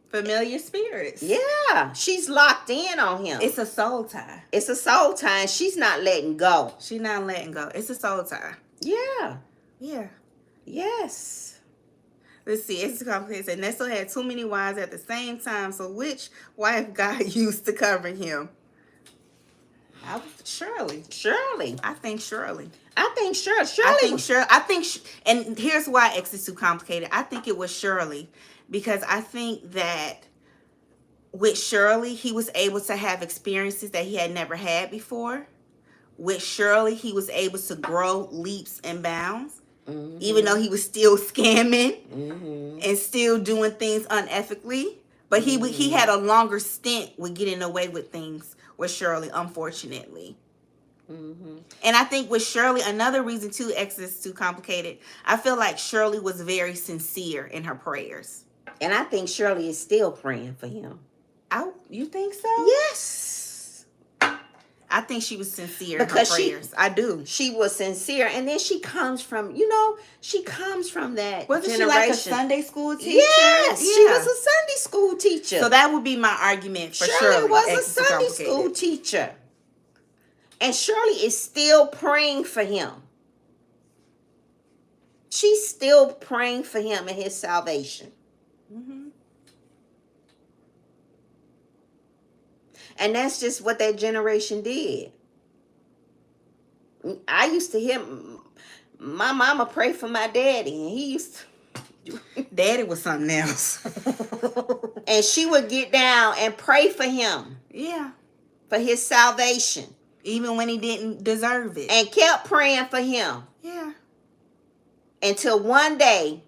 Familiar spirits. Yeah. She's locked in on him. It's a soul tie. And she's not letting go. She's not letting go. It's a soul tie. Yeah. Yeah. Yes. Let's see. It's complicated. It said Nesto had too many wives at the same time. So which wife God used to cover him? Shirley. I think Shirley. And here's why X is too complicated. I think it was Shirley because I think that with Shirley, he was able to have experiences that he had never had before. With Shirley, he was able to grow leaps and bounds, even though he was still scamming and still doing things unethically. But he had a longer stint with getting away with things with Shirley, unfortunately. And I think with Shirley, another reason too, X is too complicated. I feel like Shirley was very sincere in her prayers. And I think Shirley is still praying for him. You think so? Yes. I think she was sincere in her prayers. I do. She was sincere. And then she comes from that Wasn't generation. She like a Sunday school teacher? Yes, she was a Sunday school teacher. So that would be my argument for Shirley. Shirley was a Sunday school teacher. And Shirley is still praying for him. She's still praying for him and his salvation. And that's just what that generation did. I used to hear my mama pray for my daddy, and he used to... Daddy was something else. And she would get down and pray for him. Yeah. for his salvation. Even when he didn't deserve it. And kept praying for him. Yeah. Until one day,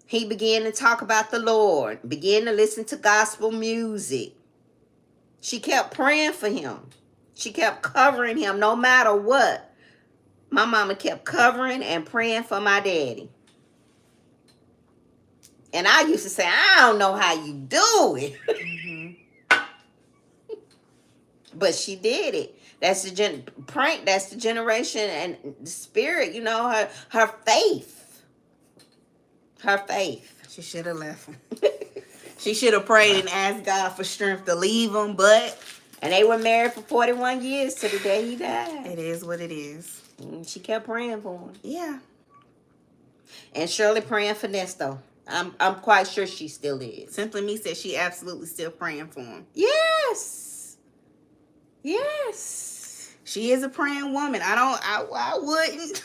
he began to talk about the Lord, began to listen to gospel music. She kept praying for him. She kept covering him no matter what. My mama kept covering and praying for my daddy. And I used to say, I don't know how you do it. But she did it. That's the that's the generation and the spirit, you know, her faith. Her faith. She should have left him. She should have prayed and asked God for strength to leave him, but... And they were married for 41 years to the day he died. It is what it is. And she kept praying for him. Yeah. And Shirley praying for Nesto. I'm quite sure she still is. Simply Me said she absolutely still praying for him. Yes. Yes. She is a praying woman. I wouldn't.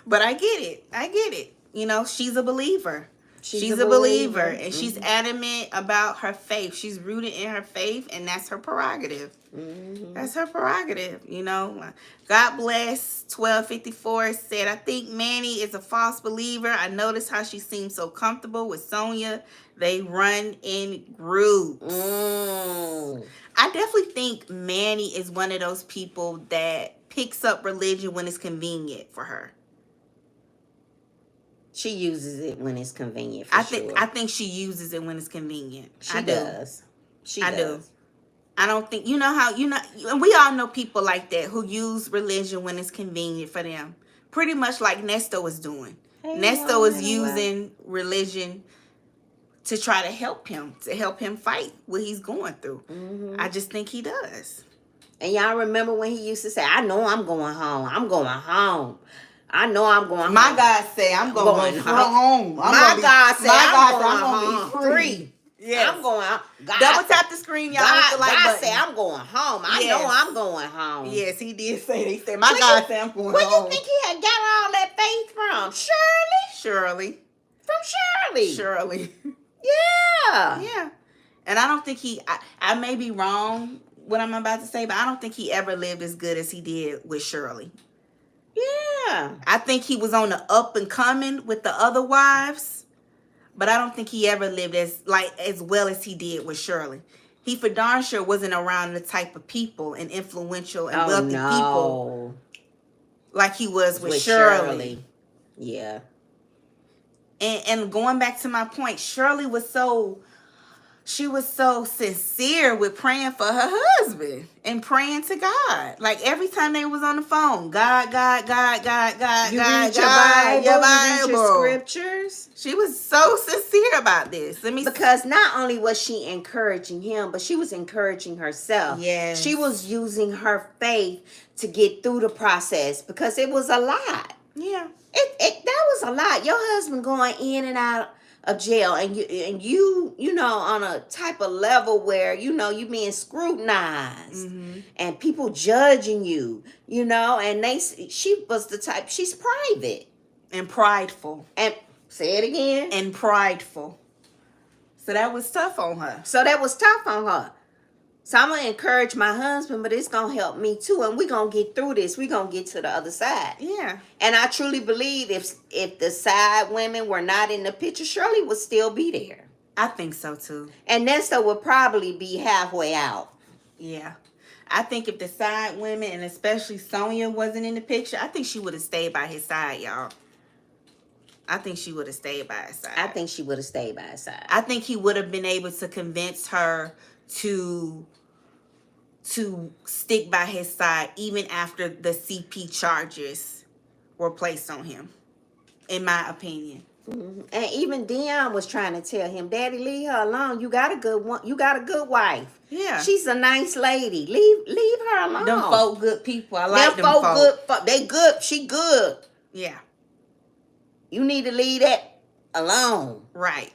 But I get it. You know, she's a believer. She's a believer. And she's adamant about her faith. She's rooted in her faith, and that's her prerogative. That's her prerogative, you know. God bless 1254 said, I think Manny is a false believer. I noticed how she seems so comfortable with Sonia. They run in groups. I definitely think Manny is one of those people that picks up religion when it's convenient for her. She uses it when it's convenient. I think she uses it when it's convenient. She does. I do. I don't think, we all know people like that who use religion when it's convenient for them. Pretty much like Nesto is doing. Nesto is using religion to try to help him fight what he's going through. I just think he does. And y'all remember when he used to say, I know I'm going home. I'm going home. I know I'm going home. My God say I'm going home. My God say I'm going home free. Yes. I'm going home. Double tap the screen, y'all. God say I'm going home. I know I'm going home. Yes, he did say that. He said, my God say I'm going home. Where you think he had got all that faith from? Shirley. From Shirley. Shirley. Yeah. Yeah. And I don't think I may be wrong what I'm about to say, but I don't think he ever lived as good as he did with Shirley. Yeah. I think he was on the up and coming with the other wives, but I don't think he ever lived as well as he did with Shirley. He for darn sure wasn't around the type of people and influential and wealthy people like he was with Shirley. Yeah. And going back to my point, Shirley was so sincere with praying for her husband and praying to God. Like every time they was on the phone, God. You read your Bible, your scriptures. She was so sincere about this. Because not only was she encouraging him, but she was encouraging herself. Yes. She was using her faith to get through the process because it was a lot. Yeah. That was a lot. Your husband going in and out of jail, and you on a type of level where you being scrutinized and people judging you, and she was the type, she's private and prideful, and say it again, and prideful. So that was tough on her. So I'm going to encourage my husband, but it's going to help me too. And we're going to get through this. We're going to get to the other side. Yeah. And I truly believe if the side women were not in the picture, Shirley would still be there. I think so too. And Nesto would probably be halfway out. Yeah. I think if the side women, and especially Sonia, wasn't in the picture, I think she would have stayed by his side, y'all. I think she would have stayed by his side. I think she would have stayed by his side. I think he would have been able to convince her to stick by his side even after the CP charges were placed on him, in my opinion. And even Dion was trying to tell him, Daddy, leave her alone. You got a good one. You got a good wife. Yeah. She's a nice lady. Leave her alone. Them folk good people. I like them folk. Good. They good. She good. Yeah. You need to leave that alone. Right.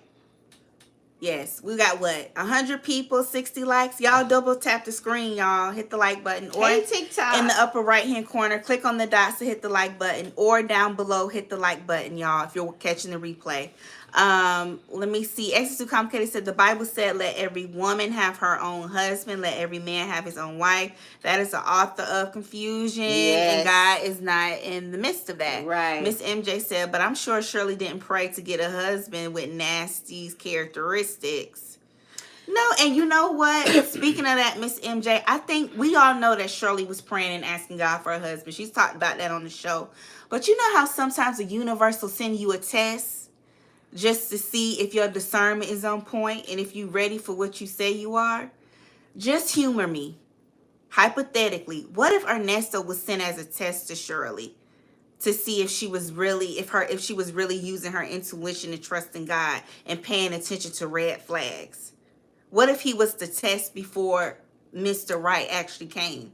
Yes, we got 100 people, 60 likes. Y'all double tap the screen, y'all. Hit the like button. Or TikTok. In the upper right hand corner, click on the dots to hit the like button. Or down below, hit the like button, y'all, if you're catching the replay. Let me see. Exodus Too Complicated said the Bible said, "Let every woman have her own husband. Let every man have his own wife." That is the author of confusion, and God is not in the midst of that. Right. Miss MJ said, "But I'm sure Shirley didn't pray to get a husband with nasty characteristics." No, and you know what? Speaking of that, Miss MJ, I think we all know that Shirley was praying and asking God for a husband. She's talked about that on the show. But you know how sometimes the universe will send you a test just to see if your discernment is on point and if you're ready for what you say you are? Just humor me. Hypothetically, what if Ernesto was sent as a test to Shirley to see if she was really using her intuition and trusting God and paying attention to red flags? What if he was the test before Mr. Right actually came?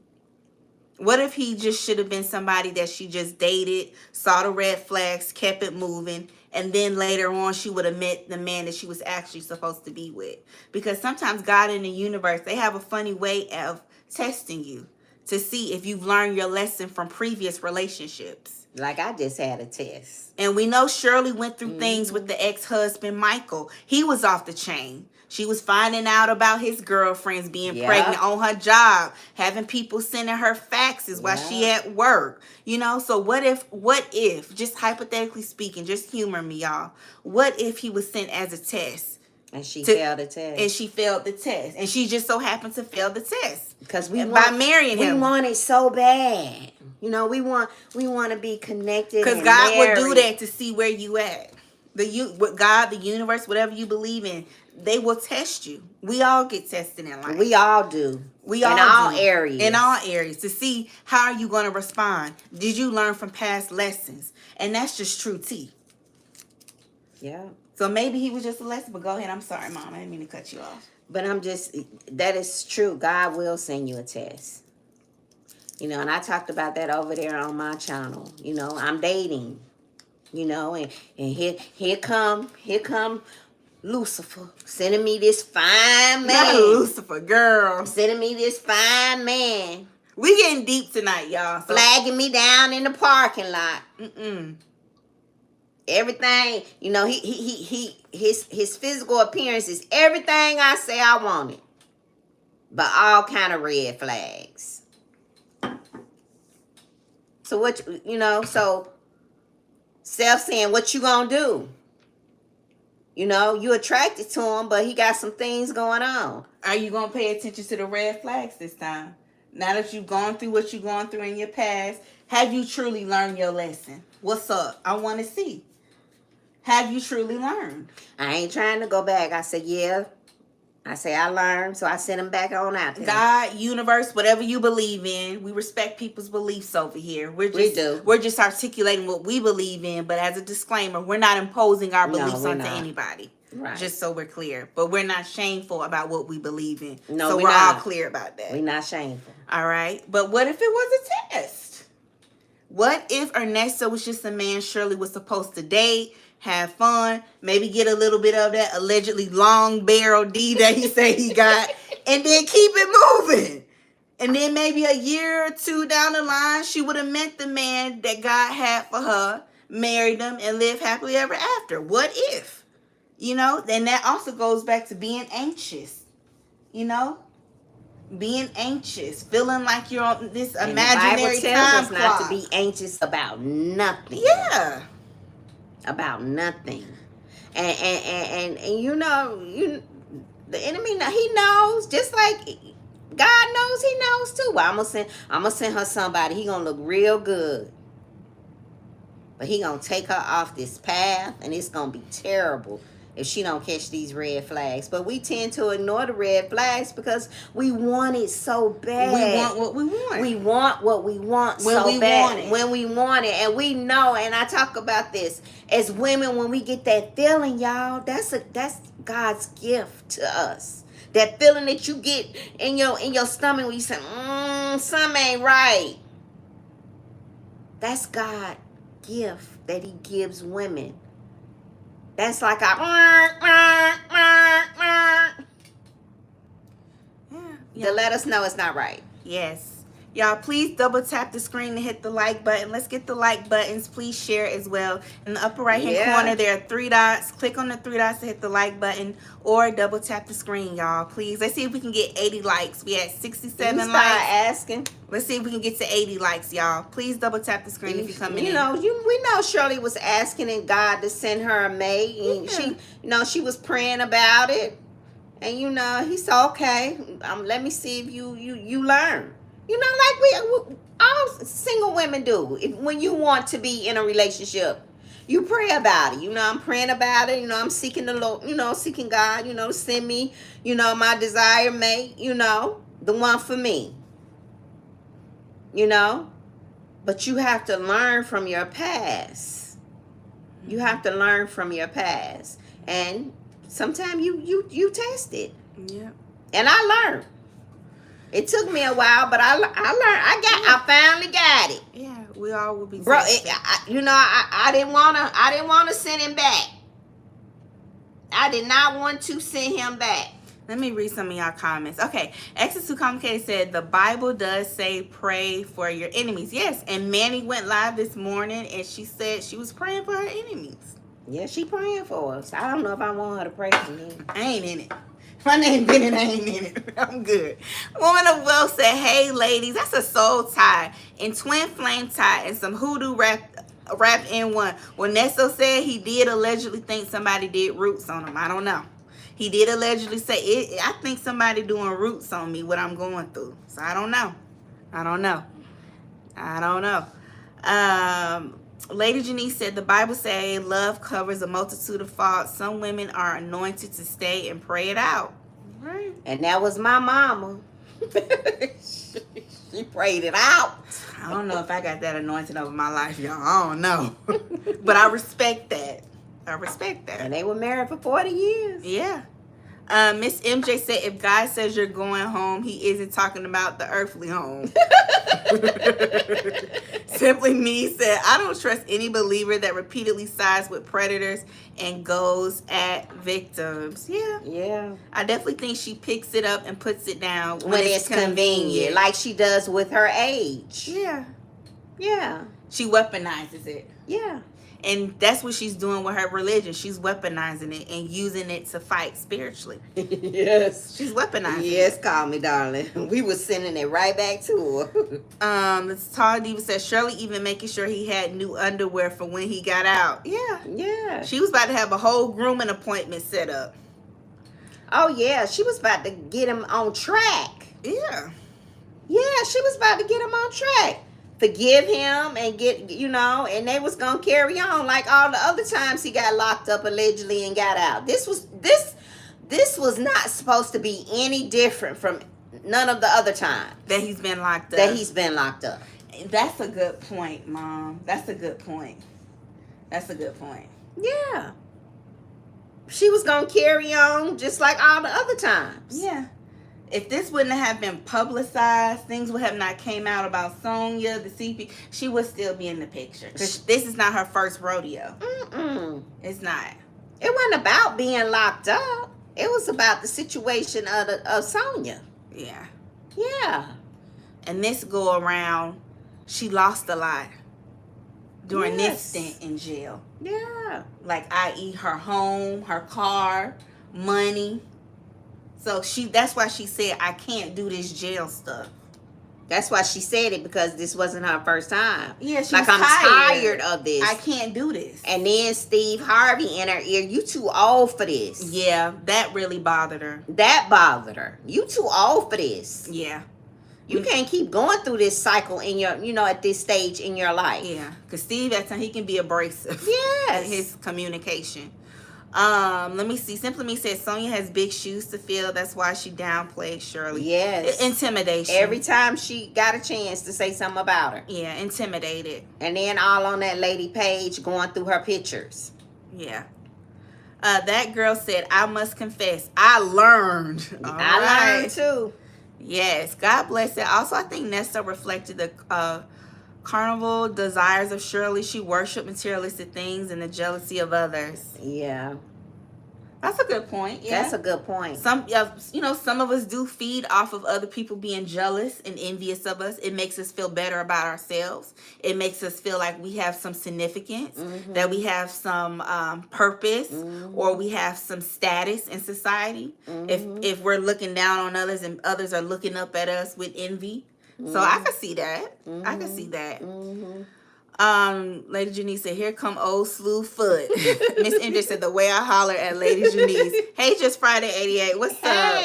What if he just should have been somebody that she just dated, saw the red flags, kept it moving, and then later on she would have met the man that she was actually supposed to be with? Because sometimes God and the universe, they have a funny way of testing you to see if you've learned your lesson from previous relationships. Like I just had a test. And we know Shirley went through things with the ex-husband, Michael. He was off the chain. She was finding out about his girlfriends being pregnant on her job, having people sending her faxes while she at work. You know, so what if, just hypothetically speaking, just humor me, y'all. What if he was sent as a test? And she failed the test. And she failed the test. And she just so happened to fail the test. Because by marrying him. We want it so bad. You know, we want to be connected. Because God will do that to see where you at. God, the universe, whatever you believe in, they will test you. We all get tested in life. We all do. In all areas. In all areas. To see how are you going to respond. Did you learn from past lessons? And that's just true tea. Yeah. So maybe he was just a lesson. But go ahead. I'm sorry, Mom. I didn't mean to cut you off. But that is true. God will send you a test. You know, and I talked about that over there on my channel. You know, I'm dating. You know, and here come Lucifer sending me this fine man. Not Lucifer, girl. Sending me this fine man. We getting deep tonight, y'all. So. Flagging me down in the parking lot. Everything, you know, his physical appearance is everything I say I wanted. But all kind of red flags. So what, you know, so self saying, what you gonna do? You know, you attracted to him, but he got some things going on. Are you going to pay attention to the red flags this time? Now that you've gone through what you've gone through in your past, have you truly learned your lesson? What's up? I want to see. Have you truly learned? I ain't trying to go back. I said, yeah. I say I learned, so I sent him back on out there. God, universe, whatever you believe in, we respect people's beliefs over here. We do. We're just articulating what we believe in, but as a disclaimer, we're not imposing our beliefs onto anybody. Right. Just so we're clear. But we're not shameful about what we believe in. No, so we're all clear about that. We're not shameful. All right. But what if it was a test? What if Ernesto was just a man Shirley was supposed to date, have fun, maybe get a little bit of that allegedly long barrel D that he said he got, and then keep it moving. And then maybe a year or two down the line, she would have met the man that God had for her, married him, and lived happily ever after. What if? You know, then that also goes back to being anxious. You know? Being anxious, feeling like you're on this imaginary time clock. Not to be anxious about nothing. Yeah. About nothing. And you know, the enemy, he knows, just like God knows, he knows too. Well, I'm gonna send her somebody. He gonna look real good. But he gonna take her off this path, and it's gonna be terrible if she don't catch these red flags. But we tend to ignore the red flags because we want it so bad. We want what we want. We want what we want when so we bad. Want it. When we want it. And we know, and I talk about this, as women, when we get that feeling, y'all, that's God's gift to us. That feeling that you get in your stomach when you say, something ain't right. That's God's gift that he gives women. That's like to let us know it's not right. Yes. Y'all, please double tap the screen to hit the like button. Let's get the like buttons. Please share as well. In the upper right hand corner, there are 3 dots. Click on the 3 dots to hit the like button or double tap the screen, y'all. Please. Let's see if we can get 80 likes. We had 67 likes. Asking. Let's see if we can get to 80 likes, y'all. Please double tap the screen if you're coming in. We know Shirley was asking God to send her a mate. And she was praying about it. And he said, okay, let me see if you learn. Like we all single women do. When you want to be in a relationship, you pray about it. I'm praying about it. I'm seeking the Lord, seeking God, to send me, my desired mate, the one for me. But you have to learn from your past. You have to learn from your past. And sometimes you test it. Yeah. And I learned. It took me a while, but I learned. I finally got it. Yeah, we all will be. Bro, I didn't wanna send him back. I did not want to send him back. Let me read some of y'all comments. Okay, X is Too Complicated said the Bible does say pray for your enemies. Yes, and Manny went live this morning and she said she was praying for her enemies. Yeah, she praying for us. I don't know if I want her to pray for me. I ain't in it. My name Bennett, I ain't in it. I'm good. Woman of Wealth said, hey ladies, that's a soul tie and twin flame tie and some hoodoo wrapped in one. Well, Nesto said he did allegedly think somebody did roots on him. I don't know. He did allegedly say, I think somebody doing roots on me, what I'm going through. So I don't know. Lady Janice said, the Bible say love covers a multitude of faults. Some women are anointed to stay and pray it out. Right. And that was my mama. She prayed it out. I don't know if I got that anointing over my life, y'all. I don't know. But I respect that. And they were married for 40 years. Yeah. Miss MJ said, if God says you're going home, he isn't talking about the earthly home. Simply Me said, I don't trust any believer that repeatedly sides with predators and goes at victims. Yeah. I definitely think she picks it up and puts it down when it's convenient. Like she does with her age. Yeah. She weaponizes it. Yeah. And that's what she's doing with her religion. She's weaponizing it and using it to fight spiritually. Yes. She's weaponizing it. Yes, call me, darling. We were sending it right back to her. This Tall Diva says, Shirley even making sure he had new underwear for when he got out. Yeah. She was about to have a whole grooming appointment set up. Oh, yeah. She was about to get him on track. Yeah. Yeah, she was about to get him on track. Forgive him and get, and they was gonna carry on like all the other times he got locked up allegedly and got out. This was not supposed to be any different from none of the other times that he's been locked up. That's a good point, Mom. That's a good point. Yeah. She was gonna carry on just like all the other times. Yeah. If this wouldn't have been publicized, things would have not came out about Sonya, the CP. She would still be in the picture. This is not her first rodeo. It's not. It wasn't about being locked up. It was about the situation of Sonya. Yeah. And this go around, she lost a lot during this stint in jail. Yeah. Like, i.e. her home, her car, money. So that's why she said, I can't do this jail stuff. That's why she said it, because this wasn't her first time. Yeah, I'm tired of this. I can't do this. And then Steve Harvey in her ear, you too old for this. Yeah, that really bothered her. You too old for this. Yeah. You can't keep going through this cycle in your, at this stage in your life. Yeah, because Steve, at times, he can be abrasive. Yes. In his communication. Let me see. Simply Me said Sonya has big shoes to fill. That's why she downplayed Shirley. Yes. Intimidation. Every time she got a chance to say something about her. Yeah, intimidated. And then all on that lady page going through her pictures. Yeah. That girl said, I must confess, I learned. I learned too. Yes. God bless it. Also, I think Nesto reflected the carnival desires of Shirley. She worshiped materialistic things and the jealousy of others. Yeah. That's a good point. Yeah. That's a good point. Some of us do feed off of other people being jealous and envious of us. It makes us feel better about ourselves. It makes us feel like we have some significance, that we have some purpose, or we have some status in society. If we're looking down on others and others are looking up at us with envy. So I can see that. I can see that. Lady Janice said, "Here come old slew foot." Miss Indra said, "The way I holler at Lady Janice." Hey, just Friday 88. What's up?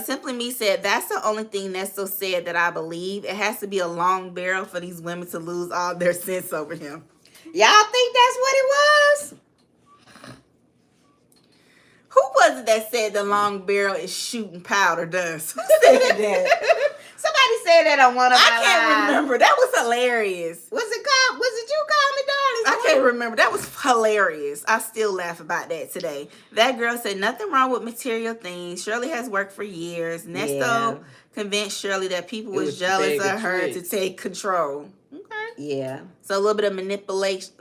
Simply Me said, "That's the only thing Nesto said that I believe. It has to be a long barrel for these women to lose all their sense over him." Y'all think that's what it was? Who was it that said the long barrel is shooting powder dust? Who said that? Somebody said that on one of I can't remember. That was hilarious. Was it you call me, darling? I can't remember. That was hilarious. I still laugh about that today. That girl said nothing wrong with material things. Shirley has worked for years. Nesto convinced Shirley that people was jealous of her to take control. Okay. Yeah. So a little bit of manipulation.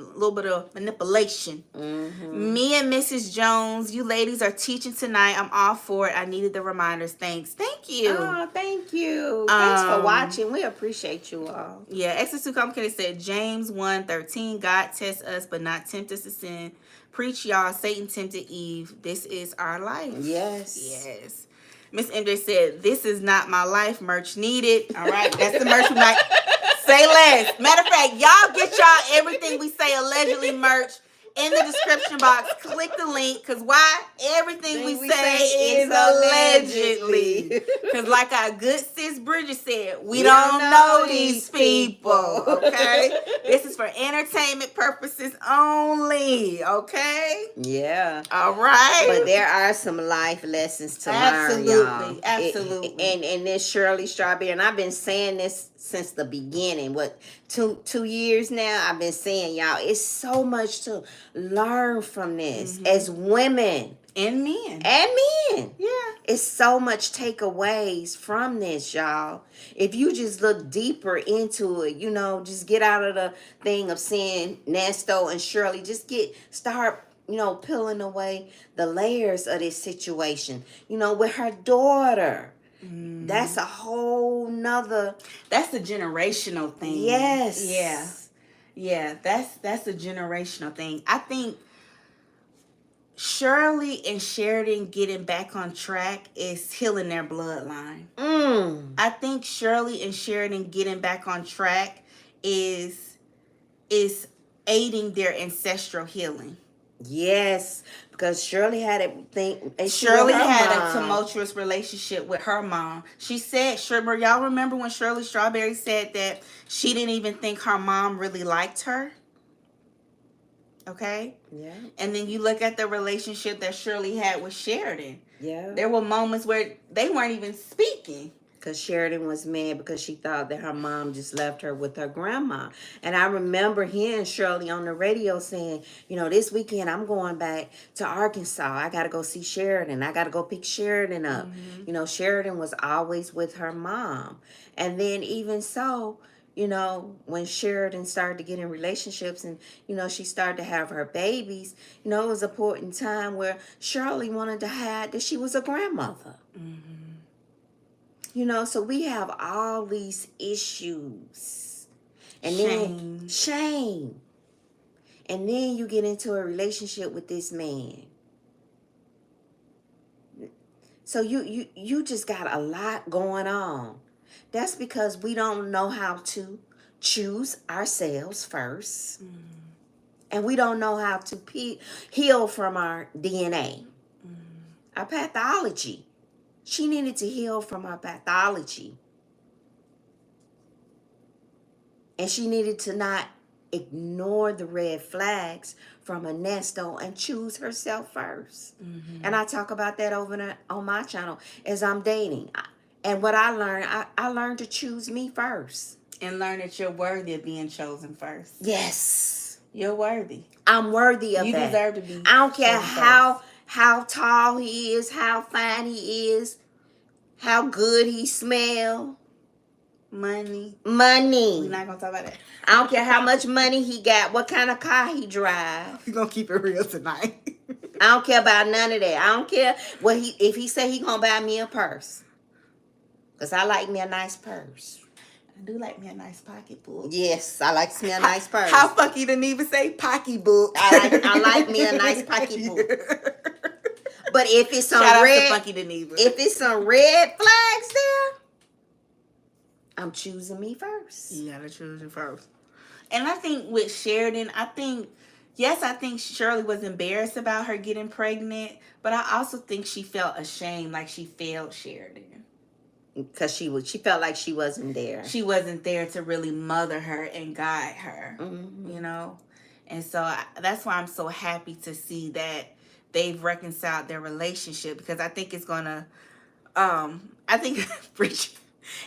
Me and Mrs. Jones, you ladies are teaching tonight. I'm all for it. I needed the reminders. Thanks. Thank you. Oh, thank you. Thanks for watching. We appreciate you all. Yeah. Exodus 2 Complicated said, James 1:13, God tests us but not tempt us to sin. Preach, y'all. Satan tempted Eve. This is our life. Yes. Yes. Miss MJ said, "This is not my life. Merch needed." All right. That's the merch we like. Say less. Matter of fact, y'all get y'all everything we say allegedly merch in the description box. Click the link, because why? Everything we say is allegedly. Because like our good sis Bridget said, we don't know these people. Okay? This is for entertainment purposes only. Okay? Yeah. All right. But there are some life lessons to learn, y'all. Absolutely. And this Shirley Strawberry, and I've been saying this since the beginning. What, two years now? I've been saying, y'all, it's so much to learn from this as women. And men. Yeah. It's so much takeaways from this, y'all. If you just look deeper into it, just get out of the thing of seeing Nesto and Shirley. Just start peeling away the layers of this situation. With her daughter. That's a whole nother. That's a generational thing. Yes. Yeah. That's a generational thing. I think Shirley and Sheridan getting back on track is healing their bloodline. I think Shirley and Sheridan getting back on track is aiding their ancestral healing. Yes, because Shirley had Shirley had a tumultuous relationship with her mom. She said, y'all remember when Shirley Strawberry said that she didn't even think her mom really liked her? Okay? Yeah. And then you look at the relationship that Shirley had with Sheridan. Yeah. There were moments where they weren't even speaking. Because Sheridan was mad because she thought that her mom just left her with her grandma. And I remember hearing Shirley on the radio saying, this weekend I'm going back to Arkansas. I got to go see Sheridan. I got to go pick Sheridan up. Sheridan was always with her mom. And then even so, when Sheridan started to get in relationships and, she started to have her babies, it was a point in time where Shirley wanted to hide that she was a grandmother. So we have all these issues. And then shame. And then you get into a relationship with this man. So you just got a lot going on. That's because we don't know how to choose ourselves first. And we don't know how to heal from our DNA. Our pathology. She needed to heal from her pathology. And she needed to not ignore the red flags from a Nesto and choose herself first. And I talk about that over on my channel as I'm dating. And what I learned, I learned to choose me first. And learn that you're worthy of being chosen first. Yes. You're worthy. I'm worthy of that. You deserve to be. I don't care how tall he is, how fine he is, how good he smell. Money. We're not going to talk about that. I don't care how much money he got, what kind of car he drive. We're going to keep it real tonight. I don't care about none of that. I don't care what if he say he gonna buy me a purse. Because I like me a nice purse. I do like me a nice pocketbook. Yes, I like me a nice purse. How fuck you didn't even say pocketbook? I like me a nice pocketbook. But if it's some Shout red, out to Funky Deneva. if it's some red flags there, I'm choosing me first. You gotta choose you first. And I think with Sheridan, I think Shirley was embarrassed about her getting pregnant, but I also think she felt ashamed, like she failed Sheridan. Because she felt like she wasn't there. She wasn't there to really mother her and guide her, you know? And so that's why I'm so happy to see that they've reconciled their relationship, because I think it's gonna, I think, Bridget,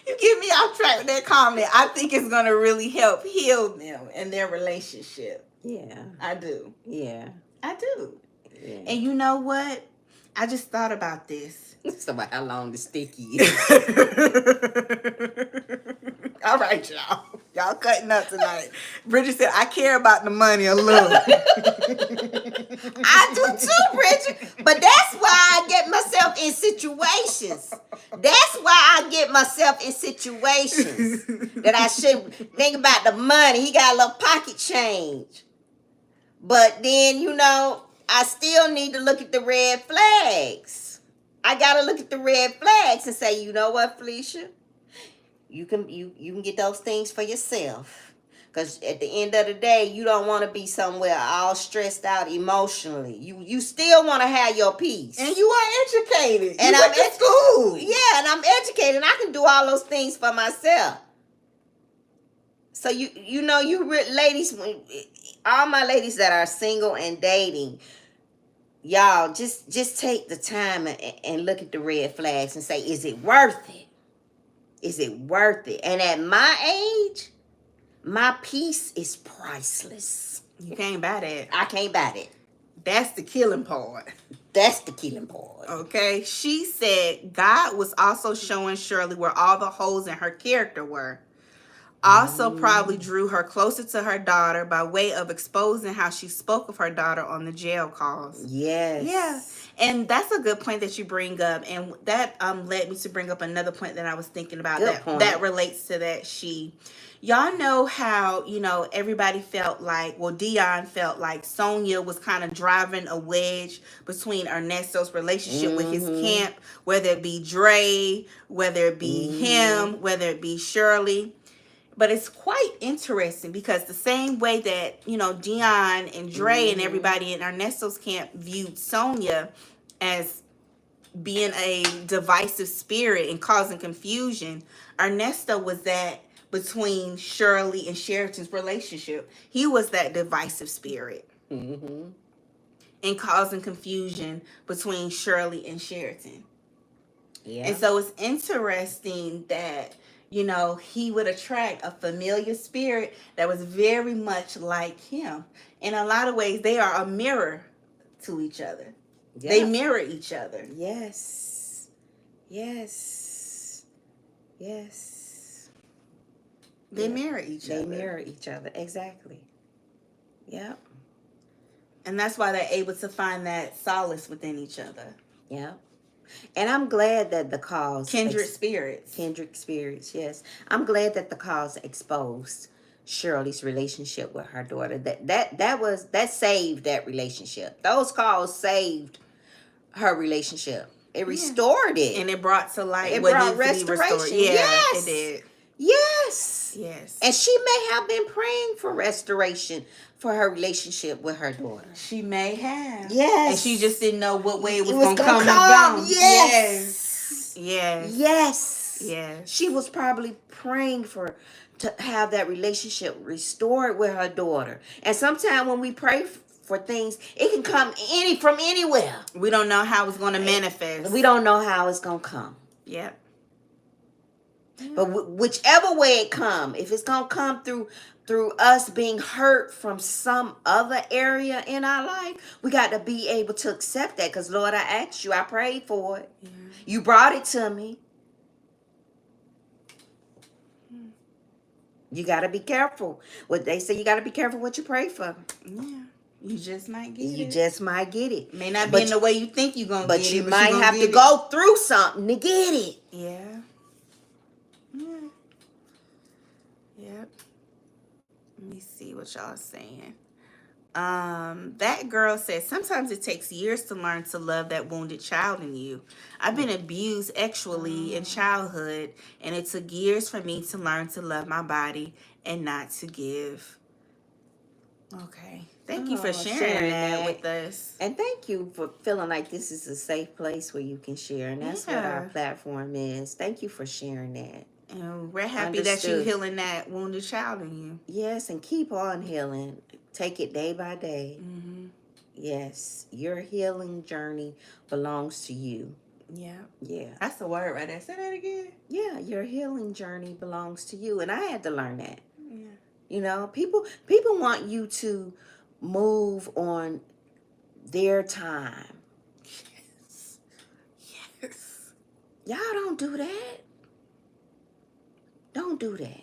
you get me off track with that comment. I think it's gonna really help heal them and their relationship. Yeah. I do. Yeah. I do. Yeah. And you know what? I just thought about this. It's about how long the sticky is. All right, y'all. Y'all cutting up tonight. Bridget said, I care about the money a little. I do too, Bridget. But that's why I get myself in situations. That's why I get myself in situations that I shouldn't think about the money. He got a little pocket change. But then, you know, I still need to look at the red flags. I gotta look at the red flags and say, you know what, Felicia? You can get those things for yourself. Because at the end of the day, you don't want to be somewhere all stressed out emotionally. You still want to have your peace. And you are educated. And you went to school. Yeah, and I'm educated. And I can do all those things for myself. So ladies, all my ladies that are single and dating, y'all just take the time and look at the red flags and say, is it worth it? Is it worth it? And at my age, my peace is priceless. You can't buy that. I can't buy that. That's the killing part. That's the killing part. Okay. She said God was also showing Shirley where all the holes in her character were. Also probably drew her closer to her daughter by way of exposing how she spoke of her daughter on the jail calls. Yes. Yeah. And that's a good point that you bring up. And that led me to bring up another point that I was thinking about that relates to that. Y'all know how, everybody felt like, Dion felt like Sonia was kind of driving a wedge between Ernesto's relationship with his camp, whether it be Dre, whether it be him, whether it be Shirley. But it's quite interesting because the same way that, Dion and Dre and everybody in Ernesto's camp viewed Sonia as being a divisive spirit and causing confusion, Ernesto was that between Shirley and Sheraton's relationship. He was that divisive spirit and causing confusion between Shirley and Sheraton. Yeah. And so it's interesting that he would attract a familiar spirit that was very much like him. In a lot of ways, they are a mirror to each other. Yeah. They mirror each other. Yes. Yes. Yes. They mirror each other. They mirror each other. Exactly. Yep. And that's why they're able to find that solace within each other. Yeah. And I'm glad that the cause... Kindred spirits, yes. I'm glad that the cause exposed Shirley's relationship with her daughter. That saved that relationship. Those calls saved her relationship. It restored it. And it brought to light it what brought needs restoration. To be restored. Yeah, yes. It did. Yes. Yes. And she may have been praying for restoration for her relationship with her daughter. She may have. Yes. And she just didn't know what way it was going to come about. Yes. Yes. Yes. Yes. She was probably praying to have that relationship restored with her daughter. And sometimes when we pray for things, it can come from anywhere. We don't know how it's going to manifest. We don't know how it's going to come. Yep. But whichever way it come, if it's going to come through us being hurt from some other area in our life, we got to be able to accept that. Because, Lord, I asked you. I prayed for it. Yeah. You brought it to me. You got to be careful. What they say, you got to be careful what you pray for. Yeah. You just might get You it. just might get it. May not be in the way you think you're going to get it. But you might have to go through something to get it. Yeah. Yeah. Yep. Let me see what y'all saying. That girl said sometimes it takes years to learn to love that wounded child in you. I've been abused sexually in childhood, and it took years for me to learn to love my body and not to give. Okay. Thank you for sharing that with us. And thank you for feeling like this is a safe place where you can share. And that's what our platform is. Thank you for sharing that. And we're happy that you're healing that wounded child in you. Yes, and keep on healing. Take it day by day. Mm-hmm. Yes, your healing journey belongs to you. Yeah. Yeah. That's the word right there. Say that again. Yeah, your healing journey belongs to you. And I had to learn that. Yeah. You know, people want you to move on their time. Yes. Yes. Y'all don't do that. Don't do that.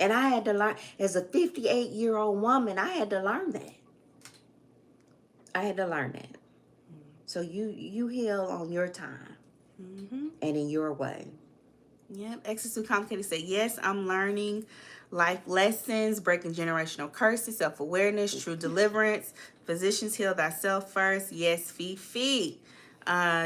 And I had to learn, as a 58-year-old woman, I had to learn that. I had to learn that. So you heal on your time. Mm-hmm. And in your way. Yep. Exes Too Complicated say, yes, I'm learning life lessons, breaking generational curses, self-awareness, true deliverance. Physicians, heal thyself first. Yes, Fifi.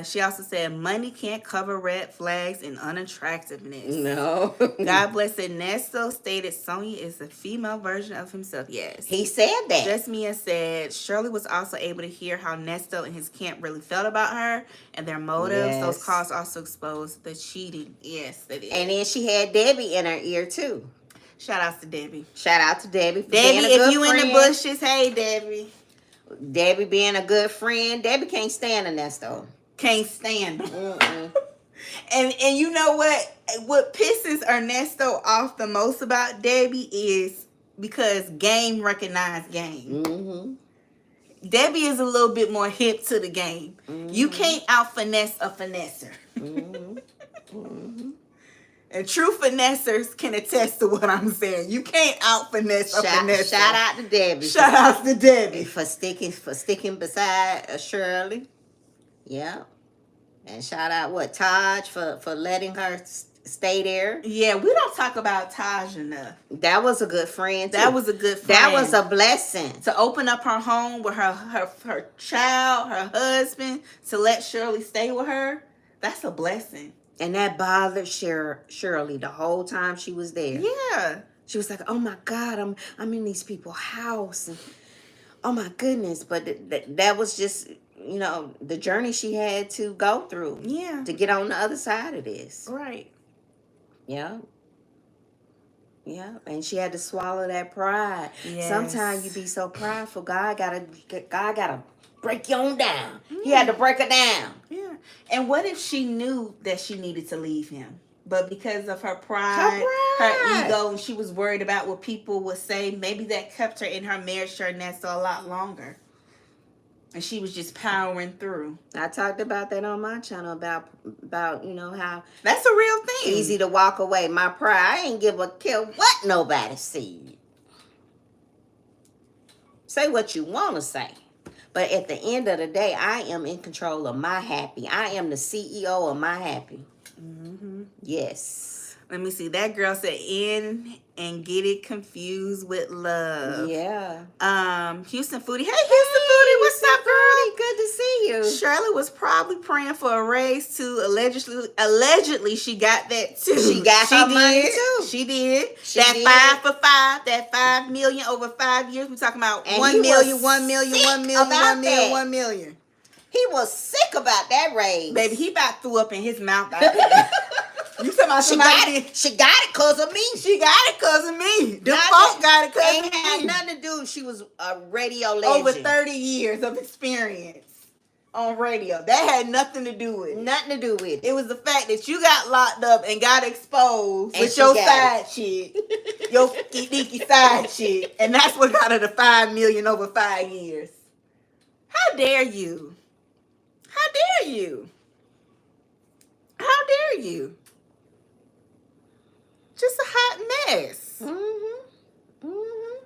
She also said, money can't cover red flags and unattractiveness. No. God bless it. Nesto stated Sonya is the female version of himself. Yes. He said that. Just Mia said, Shirley was also able to hear how Nesto and his camp really felt about her and their motives. Yes. Those calls also exposed the cheating. Yes, they did. And then she had Debbie in her ear, too. Shout out to Debbie. Shout out to Debbie for Debbie, being a good if you friend. in the bushes, hey, Debbie. Debbie being a good friend. Debbie can't stand Nesto. Can't stand him. And you know what? What pisses Ernesto off the most about Debbie is because game recognized game. Mm-hmm. Debbie is a little bit more hip to the game. Mm-hmm. You can't out finesse a finesser. Mm-hmm. Mm-hmm. And true finessers can attest to what I'm saying. You can't out finesse a finesser. Shout out to Debbie. Shout out to Debbie for sticking beside Shirley. Yeah. And shout out Taj for letting her stay there. Yeah, we don't talk about Taj enough. That was a good friend too. That was a good friend. That was a blessing. To open up her home with her child, her husband, to let Shirley stay with her. That's a blessing. And that bothered Shirley the whole time she was there. Yeah. She was like, oh my God, I'm in these people's house. And oh my goodness. But that was just, you know, the journey she had to go through. Yeah. To get on the other side of this. Right. Yeah. Yeah. And she had to swallow that pride. Yes. Sometimes you be so prideful. God gotta break you on down. He had to break her down. Yeah. And what if she knew that she needed to leave him? But because of her pride, her ego, and she was worried about what people would say, maybe that kept her in her marriage to Nesto a lot longer. And she was just powering through. I talked about that on my channel about you know how that's a real thing. Easy to walk away. My pride, I ain't give a care what nobody said. Say what you want to say. But at the end of the day, I am in control of my happy. I am the CEO of my happy. Mm-hmm. Yes. Let me see. That girl said in and get it confused with love. Yeah. Houston Foodie. Hey, Houston Foodie. What's up, girl? Good to see you. Shirley was probably praying for a raise too. Allegedly, she got that too. She got her money too. She did. That 5 for 5. That $5 million over 5 years. We're talking about and 1 million, 1 million, 1 million, 1 million, 1 million. He was sick about that raise. Baby, he about threw up in his mouth out there. You talking about she got it because of me. She got it because of me. The folk got it because of me. Ain't had nothing to do. She was a radio legend. Over 30 years of experience on radio. That had nothing to do with it. Nothing to do with it. It was the fact that you got locked up and got exposed with your side chick. Your deaky side chick. And that's what got her to $5 million over 5 years. How dare you? How dare you? How dare you? Just a hot mess. Mm-hmm. Mm-hmm.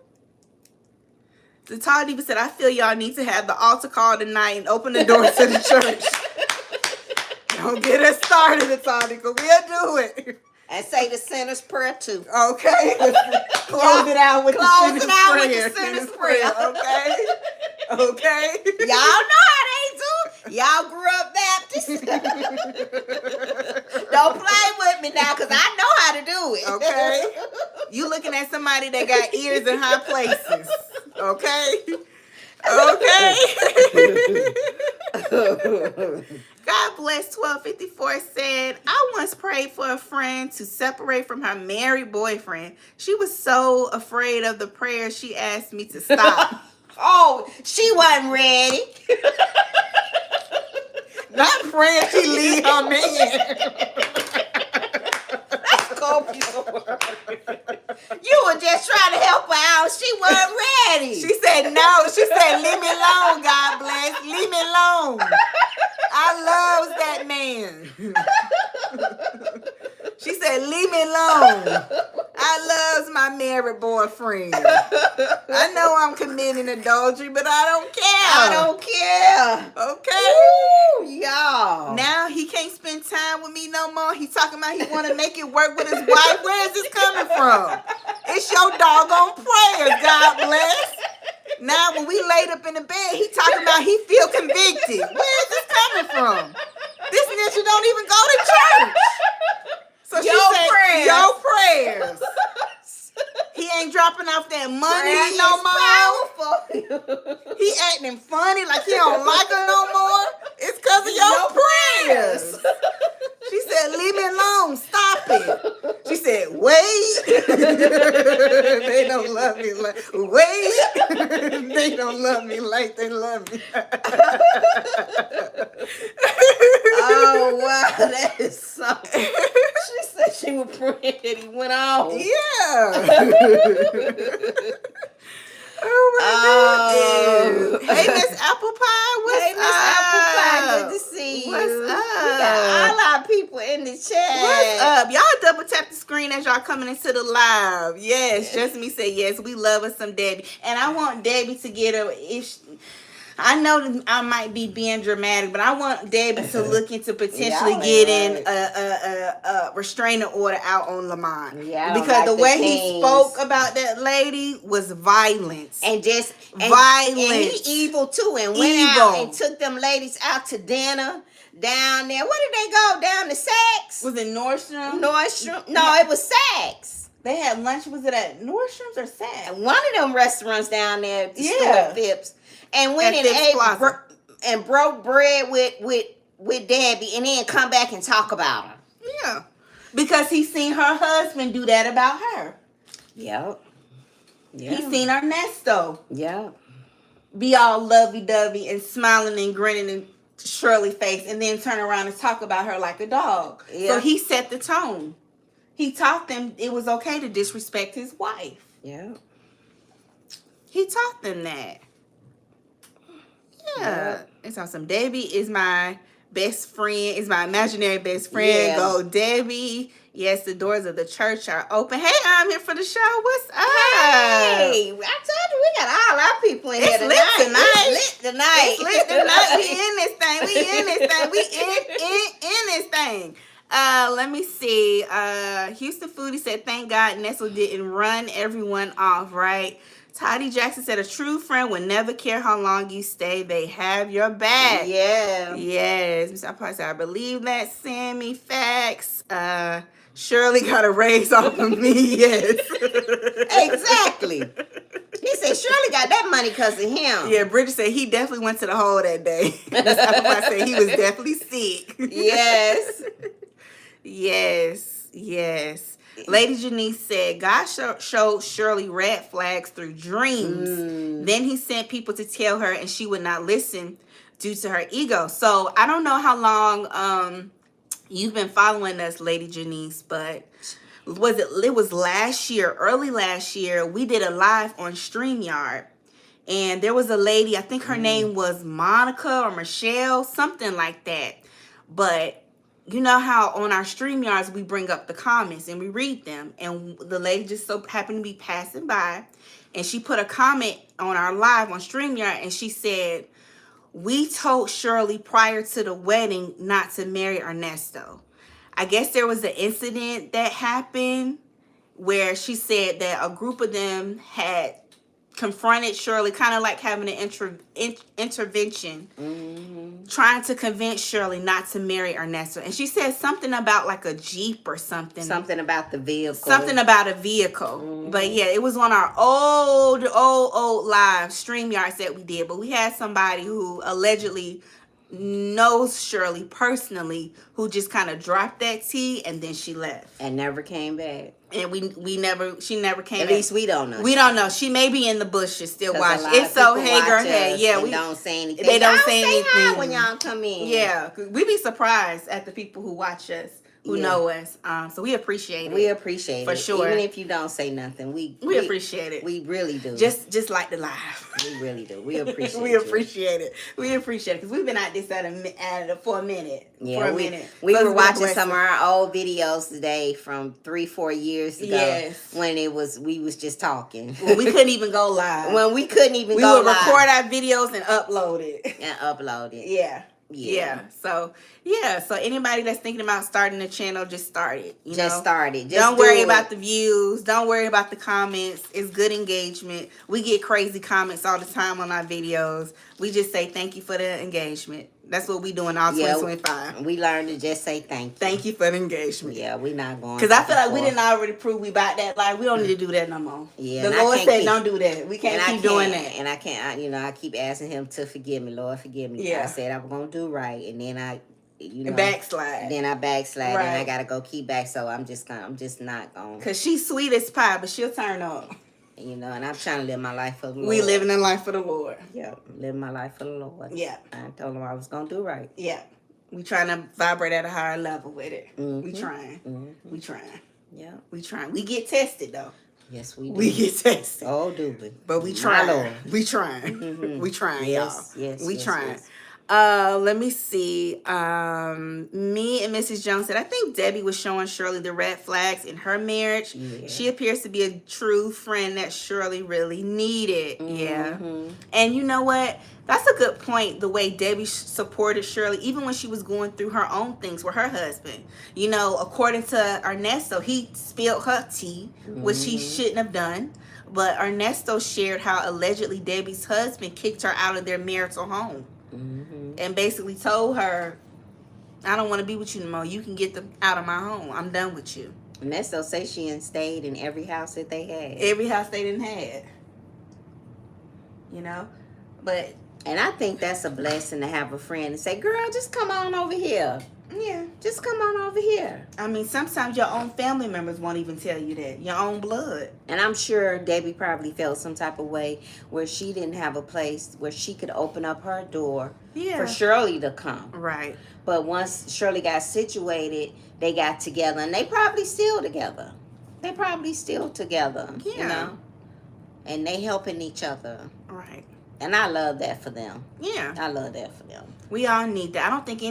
The Todd even said, I feel y'all need to have the altar call tonight and open the doors to the church. Don't get us started, Todd, because we'll do it. And say the sinner's prayer too. Okay. Close it out with the sinner's prayer. Okay. Okay. Y'all know how they do. Y'all grew up Baptist. Don't play with me now, because I know how to do it. Okay. You looking at somebody that got ears in high places. Okay. Okay. God bless 1254 said, I once prayed for a friend to separate from her married boyfriend. She was so afraid of the prayer she asked me to stop. Oh, she wasn't ready. Not praying she leave her man. You were just trying to help her out. She wasn't ready. She said no. She said, leave me alone, God bless. Leave me alone. I loves that man. She said, leave me alone. I loves my married boyfriend. I know I'm committing adultery, but I don't care. I don't care. Okay. Ooh, y'all. Now he can't spend time with me no more. He talking about he want to make it work with his wife. Where is this coming from? It's your doggone prayers, God bless. Now when we laid up in the bed, he talking about he feel convicted. Where is this coming from? This ninja don't even go to church. So she said, your prayers. He ain't dropping off that money no more. He acting funny like he don't like her no more. It's because of your prayers. She said, leave me alone. Stop it. She said, wait. They don't love me like, wait. They don't love me like they love me. Oh, wow. That is so. She said she was praying that he went on. Yeah. Oh my goodness. Hey, Miss Apple Pie. What's up? Apple Pie. Good to see you. What's up? We got all our people in the chat. What's up? Y'all double tap the screen as y'all coming into the live. Yes, just me say yes. We love us some Debbie. And I want Debbie to get a... I know that I might be being dramatic, but I want Debbie to look into potentially getting a restraining order out on Lamont. Yeah, because the way he spoke about that lady was violence. And just violence. And he evil too. And went out and took them ladies out to dinner down there. Where did they go? Down to Saks? Was it Nordstrom? Nordstrom? No, it was Saks. They had lunch. Was it at Nordstrom's or Saks? One of them restaurants down there. Yeah. Phipps. And went and ate and broke bread with Debbie, and then come back and talk about her. Yeah, because he seen her husband do that about her. Yep. Yeah. He seen her Nesto. Yeah. Be all lovey-dovey and smiling and grinning in Shirley face, and then turn around and talk about her like a dog. Yeah. So he set the tone. He taught them it was okay to disrespect his wife. Yeah. He taught them that. Yeah. It's awesome. Debbie is my best friend, is my imaginary best friend. Yeah. Go, Debbie. Yes, the doors of the church are open. Hey, I'm here for the show. What's up? Hey, I told you we got all our people in here tonight. It's lit tonight. It's lit tonight. We in this thing. We in this thing. We in this thing. Let me see. Houston Foodie said, thank God Nesto didn't run everyone off, right? Toddy Jackson said, a true friend would never care how long you stay. They have your back. Yeah. Yes. Mr. Apple said, I believe that, Sammy. Facts. Shirley got a raise off of me. Yes. Exactly. He said, Shirley got that money because of him. Yeah, Bridget said he definitely went to the hole that day. Mr. Apple said he was definitely sick. Yes. Yes. Yes. Lady Janice said, God showed Shirley red flags through dreams. Then he sent people to tell her, and she would not listen due to her ego. So I don't know how long you've been following us, Lady Janice, but it was last year, early last year, we did a live on StreamYard. And there was a lady, I think her name was Monica or Michelle, something like that. But you know how on our StreamYards we bring up the comments and we read them, and the lady just so happened to be passing by, and she put a comment on our live on StreamYard, and she said, "We told Shirley prior to the wedding not to marry Ernesto." I guess there was an incident that happened where she said that a group of them had confronted Shirley, kind of like having an intervention, trying to convince Shirley not to marry Ernesto. And she said something about like a Jeep or something. Something about the vehicle. Something about a vehicle. But yeah, it was on our old live StreamYards that we did. But we had somebody who allegedly knows Shirley personally who just kind of dropped that tea and then she left. And never came back. And she never came At back. least we don't know. We don't know. She may be in the bushes still watching. It's so hey girl, hey. Yeah, we don't say anything. They don't say anything hi when y'all come in. Yeah, we be surprised at the people who watch us, who know us. So we appreciate it. We appreciate it. For sure. Even if you don't say nothing, we appreciate it. We really do. Just like the live. We really do. We appreciate We appreciate it. We appreciate it because we've been at this for a minute. Yeah, we were watching some of our old videos today from 3-4 years ago. Yes. When we was just talking. When we couldn't even go live. When we couldn't even we go live. We would record our videos and upload it. Yeah. So anybody that's thinking about starting a channel, just start it. Start it. Don't worry about the views. Don't worry about the comments. It's good engagement. We get crazy comments all the time on our videos. We just say thank you for the engagement. That's what we doing all 2025. We learned to just say thank you. Thank you for the engagement. Yeah, we not going. Because I feel like we didn't already prove we about that. Like, we don't need to do that no more. Yeah, the Lord said don't do that. We can't keep doing that. And I can't, I keep asking him to forgive me. Lord, forgive me. Yeah. I said I'm going to do right. And then backslide. Then I backslide. Right. And I got to go keep back. So I'm just not going. Because she's sweet as pie, but she'll turn up. And I'm trying to live my life for the Lord. We living a life for the Lord. Yeah, living my life for the Lord. Yeah. I told him I was going to do right. Yeah. We trying to vibrate at a higher level with it. Mm-hmm. We trying. Mm-hmm. We trying. Yeah. We trying. We get tested, though. Yes, we do. We get tested. Oh, do we? But we trying. We trying. Mm-hmm. We trying, yes, y'all. Yes, we trying. Yes. Let me see. Me and Mrs. Jones said, I think Debbie was showing Shirley the red flags in her marriage. Yeah. She appears to be a true friend that Shirley really needed. Mm-hmm. Yeah. And you know what? That's a good point, the way Debbie supported Shirley, even when she was going through her own things with her husband. According to Ernesto, he spilled her tea, which he shouldn't have done. But Ernesto shared how allegedly Debbie's husband kicked her out of their marital home. And basically told her, I don't want to be with you no more. You can get them out of my home. I'm done with you. Nesto say she and stayed in every house that they had. Every house they didn't have. But... And I think that's a blessing to have a friend and say, girl, just come on over here. Yeah. Just come on over here. I mean, sometimes your own family members won't even tell you that. Your own blood. And I'm sure Debbie probably felt some type of way where she didn't have a place where she could open up her door for Shirley to come. Right. But once Shirley got situated, they got together. And they probably still together. Yeah. And they helping each other. Right. And I love that for them. Yeah. I love that for them. We all need that. I don't think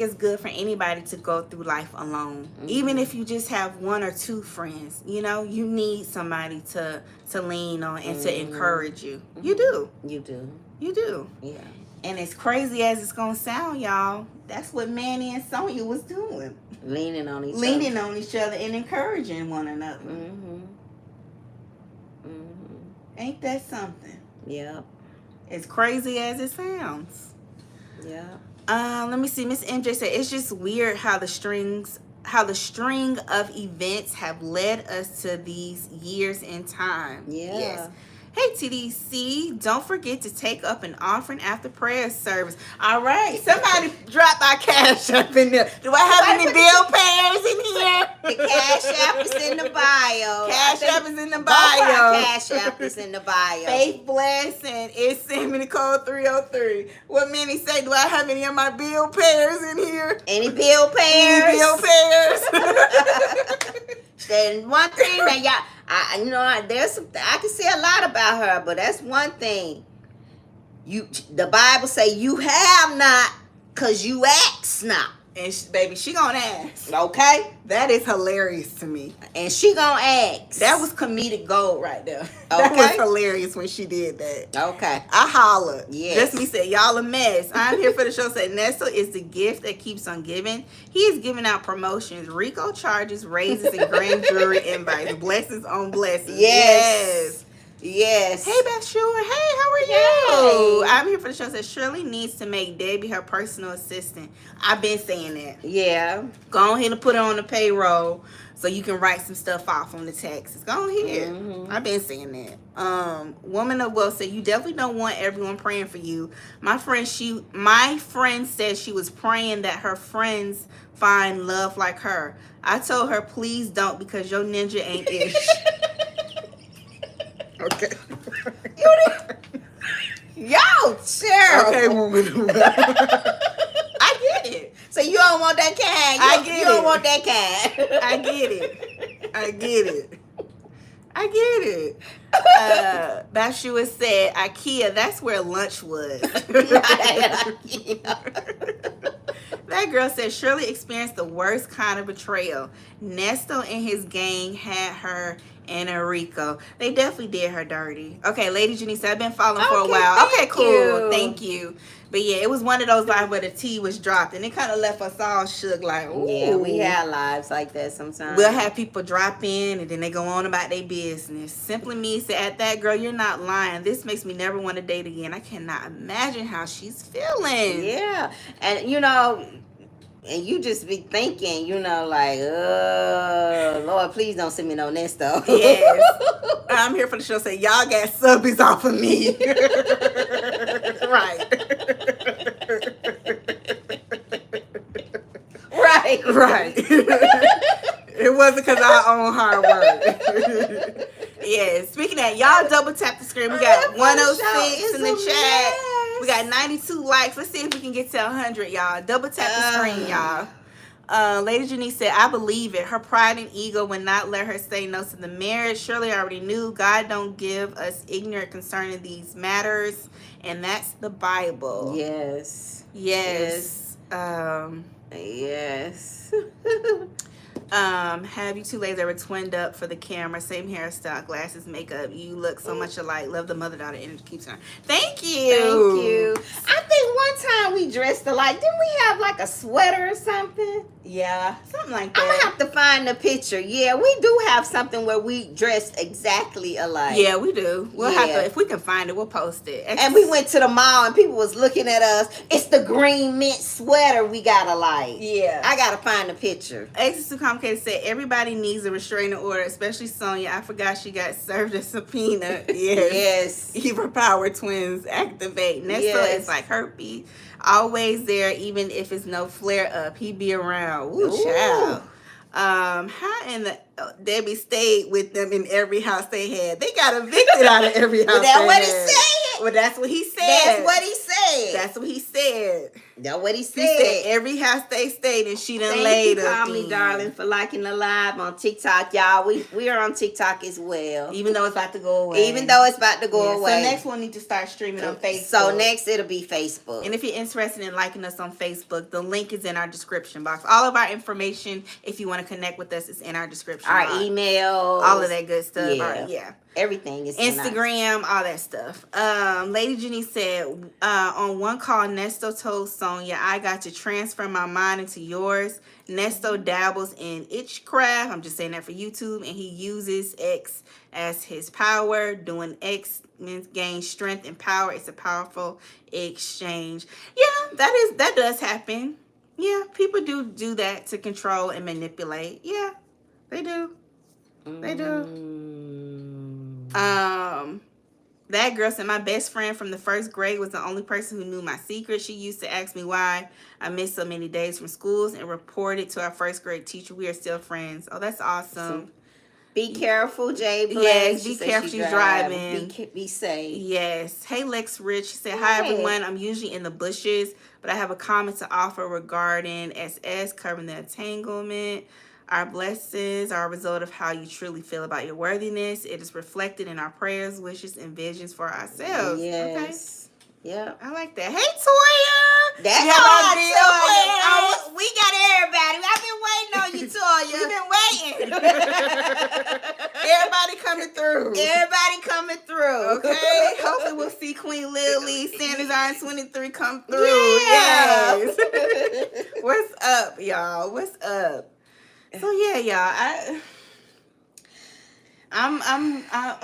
it's good for anybody to go through life alone. Even if you just have 1 or 2 friends, you need somebody to lean on and to encourage you. You do. You do. You do. Yeah. And as crazy as it's gonna sound, y'all, that's what Manny and Sonya was doing. Leaning on each other and encouraging one another. Ain't that something? Yeah. As crazy as it sounds. Yeah. Let me see. Miss MJ said it's just weird how the string of events have led us to these years in time. Yeah. Yes. Hey TDC, don't forget to take up an offering after prayer service. All right, somebody drop our cash up in there. Do I have any bill payers in here? The cash app is in the bio. Cash app is in the Both bio. our cash app is in the bio. faithbless, and it's send me the code 303. What Minnie say? Do I have any of my bill payers in here? Any bill payers? Any bill payers? Then one thing that y'all, I can say a lot about her, but that's one thing. The Bible say you have not, cause you ask not. And baby, she gonna ask. Okay? That is hilarious to me. And she gonna ask. That was comedic gold right there. Okay. That was hilarious when she did that. Okay. I hollered. Yes. Just me said, y'all a mess. I'm here for the show. Said Nesto is the gift that keeps on giving. He is giving out promotions, RICO charges, raises, and grand jury invites. Blessings on blessings. Yes. Yes. Hey, Beth Sure. Hey, how are you? I'm here for the show. Said Shirley needs to make Debbie her personal assistant. I've been saying that. Yeah. Go ahead and put her on the payroll so you can write some stuff off on the taxes. Go ahead. Mm-hmm. I've been saying that. Woman of Wealth said you definitely don't want everyone praying for you. My friend said she was praying that her friends find love like her. I told her please don't because your ninja ain't ish. Okay. Yo, Cheryl. Okay, woman. I get it. So you don't want that kind. I get You don't it. want that kind. I get it. I get it. I get it. Bashua said, IKEA, that's where lunch was. That girl said Shirley experienced the worst kind of betrayal. Nesto and his gang had her in a RICO. They definitely did her dirty. Okay, Lady Janice, I've been following for a while. Okay, cool. You. Thank you. But yeah, it was one of those lives where the T was dropped and it kind of left us all shook like, ooh. Yeah, we have lives like that sometimes. We'll have people drop in and then they go on about their business. Simply Me said, at that girl, you're not lying. This makes me never want to date again. I cannot imagine how she's feeling. Yeah. And you know, and you just be thinking, you know, like, oh, Lord, please don't send me no Nesto. Yes. I'm here for the show. Say, y'all got subbies off of me. Right. Right. Right. It wasn't because I own hard work. Yeah. Speaking of that, y'all double tap the screen. We got 106 in the chat. We got 92 likes. Let's see if we can get to 100, y'all. Double tap the screen, y'all. Lady Janice said, I believe it. Her pride and ego would not let her say no to the marriage. Shirley already knew God don't give us ignorant concerning these matters. And that's the Bible. Yes. Yes. Yes. Have you two ladies ever twinned up for the camera? Same hairstyle, glasses, makeup. You look so much alike. Love the mother-daughter energy keeps on. Thank you. Thank you. I think one time we dressed alike. Didn't we have like a sweater or something? Yeah, something like I'm that. gonna have to find the picture. Yeah, we do have something where we dressed exactly alike. Yeah, we do. We'll have Yeah. to, if we can find it, we'll post it. And we went to the mall and people was looking at us. It's the green mint sweater we got alike. Yeah. I gotta find the picture. X is too complicated said everybody needs a restraining order, especially Sonya. I forgot she got served a subpoena. Yes. Yes. Eva Power Twins activate. Nesto Yes. is like herpes. Always there, even if it's no flare up. He be around. Ooh, child. How in the Debbie stayed with them in every house they had. They got evicted out of every house. Well, that's they what had. he said. Well, that's what he said. That's what he said. That's what he said. That's what he He said. said every house they stayed and she done Thank laid you, up. Call Me Darling, for liking the live on TikTok, y'all. We are on TikTok as well. Even though it's about to go away. Even though it's about to go away. So next we'll need to start streaming on Facebook. So next it'll be Facebook. And if you're interested in liking us on Facebook, the link is in our description box. All of our information, if you want to connect with us, is in our description box. Our email. All of that good stuff. Yeah. Yeah. Everything is in Instagram, all that stuff. Lady Jenny said, on one call, Nesto told Sonya, I got to transfer my mind into yours. Nesto dabbles in itchcraft. I'm just saying that for YouTube. And he uses X as his power. Doing X means gain strength and power. It's a powerful exchange. Yeah, that does happen. Yeah, people do that to control and manipulate. Yeah, they do. They do. That girl said my best friend from the first grade was the only person who knew my secret. She used to ask me why I missed so many days from schools and reported to our first grade teacher. We are still friends. Oh, that's awesome. Be careful, Jay Blaze. Yes, She be said careful. She's driving. Be safe. Yes. Hey, Lex Rich. She said, hi, everyone. I'm usually in the bushes, but I have a comment to offer regarding SS covering the entanglement. Our blessings are a result of how you truly feel about your worthiness. It is reflected in our prayers, wishes, and visions for ourselves. Yes. Okay. Yeah. I like that. Hey, Toya. That's you have our our Oh, we got everybody. I've been waiting on you, Toya. You've been waiting. Everybody coming through. Everybody coming through. Okay. Hopefully we'll see Queen Lily, Santa's Iron 23 come through. Yeah. Yes. What's up, y'all? What's up? So yeah, y'all.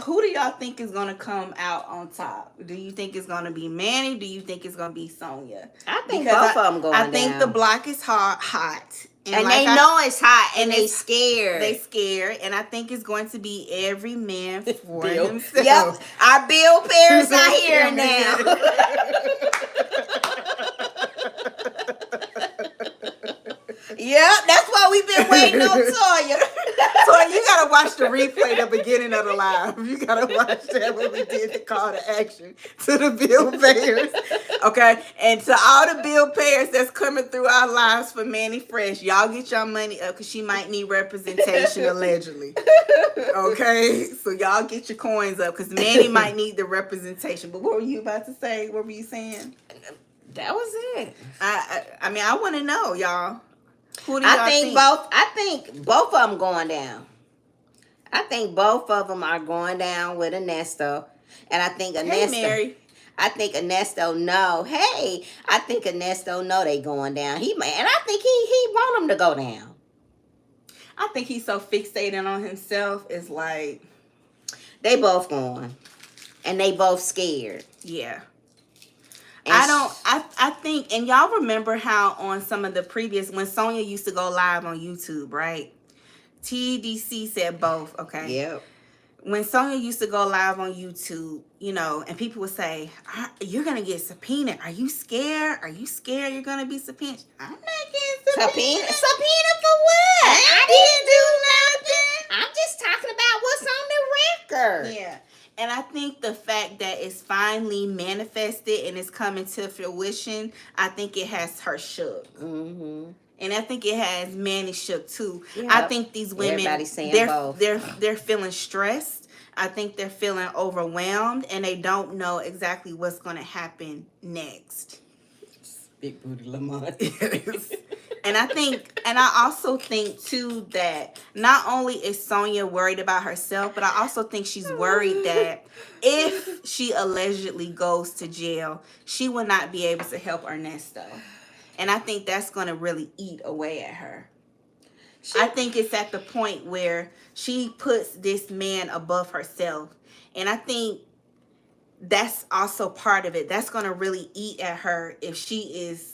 Who do y'all think is gonna come out on top? Do you think it's gonna be Manny? Do you think it's gonna be Sonya? I think both of them going down. I think the block is hot. And like they know it's hot, and they scared. They scared, and I think it's going to be every man for Bill. himself. Yep, our Bill Parents are here now. Yep, that's why we've been waiting on Toya. So you gotta watch the replay, the beginning of the live. You gotta watch that when we did the call to action to the bill payers. Okay, and to all the bill payers that's coming through our lives for Manny Fresh, y'all get your money up because she might need representation allegedly. Okay, so y'all get your coins up because Manny might need the representation. But what were you about to say? What were you saying? That was it. I mean, I want to know, y'all. Who do y'all think? I think both of them going down. I think both of them are going down with a Nesto, and I think a Hey, Nesto. Mary. I think a Nesto know. Hey, I think a Nesto know they going down. And I think he want them to go down. I think he's so fixated on himself. It's like they both going, and they both scared. Yeah. And I think, and y'all remember how on some of the previous, when Sonya used to go live on YouTube, right? TDC said both, okay? Yep. When Sonya used to go live on YouTube, you know, and people would say, you're going to get subpoenaed. Are you scared? Are you scared you're going to be subpoenaed? I'm not getting subpoenaed. Subpoena for what? I didn't do nothing. I'm just talking about what's on the record. Yeah. And I think the fact that it's finally manifested and it's coming to fruition, I think it has her shook. Mm-hmm. And I think it has Manny shook too. Yep. I think these women, both. they're feeling stressed. I think they're feeling overwhelmed, and they don't know exactly what's going to happen next. Big booty Lamont. And I also think too that not only is Sonya worried about herself, but I also think she's worried that if she allegedly goes to jail, she will not be able to help Ernesto. And I think that's going to really eat away at her. I think it's at the point where she puts this man above herself. And I think that's also part of it. That's going to really eat at her if she is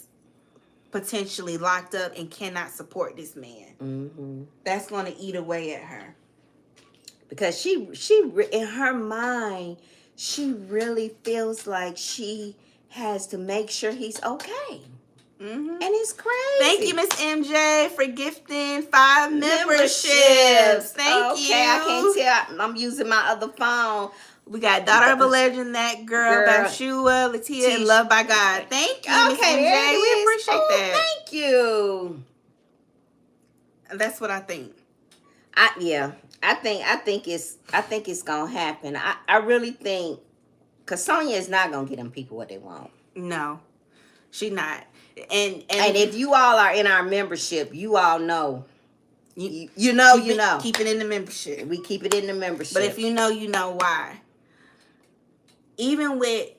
potentially locked up and cannot support this man. Mm-hmm. That's going to eat away at her. Because she in her mind, she really feels like she has to make sure he's okay. Mm-hmm. And it's crazy. Thank you, Miss MJ, for gifting 5 memberships. Thank you. Okay, I can't tell. I'm using my other phone. We got Daughter of a Legend, That Girl, Bathsheba, Latia, and Loved by God. Thank you, Miss MJ. We appreciate that. Thank you. That's what I think. I think it's gonna happen. I really think, cause Sonya is not gonna get them people what they want. No, she not. And if you all are in our membership, you all know. You know. Keep it in the membership. We keep it in the membership. But if you know why. Even with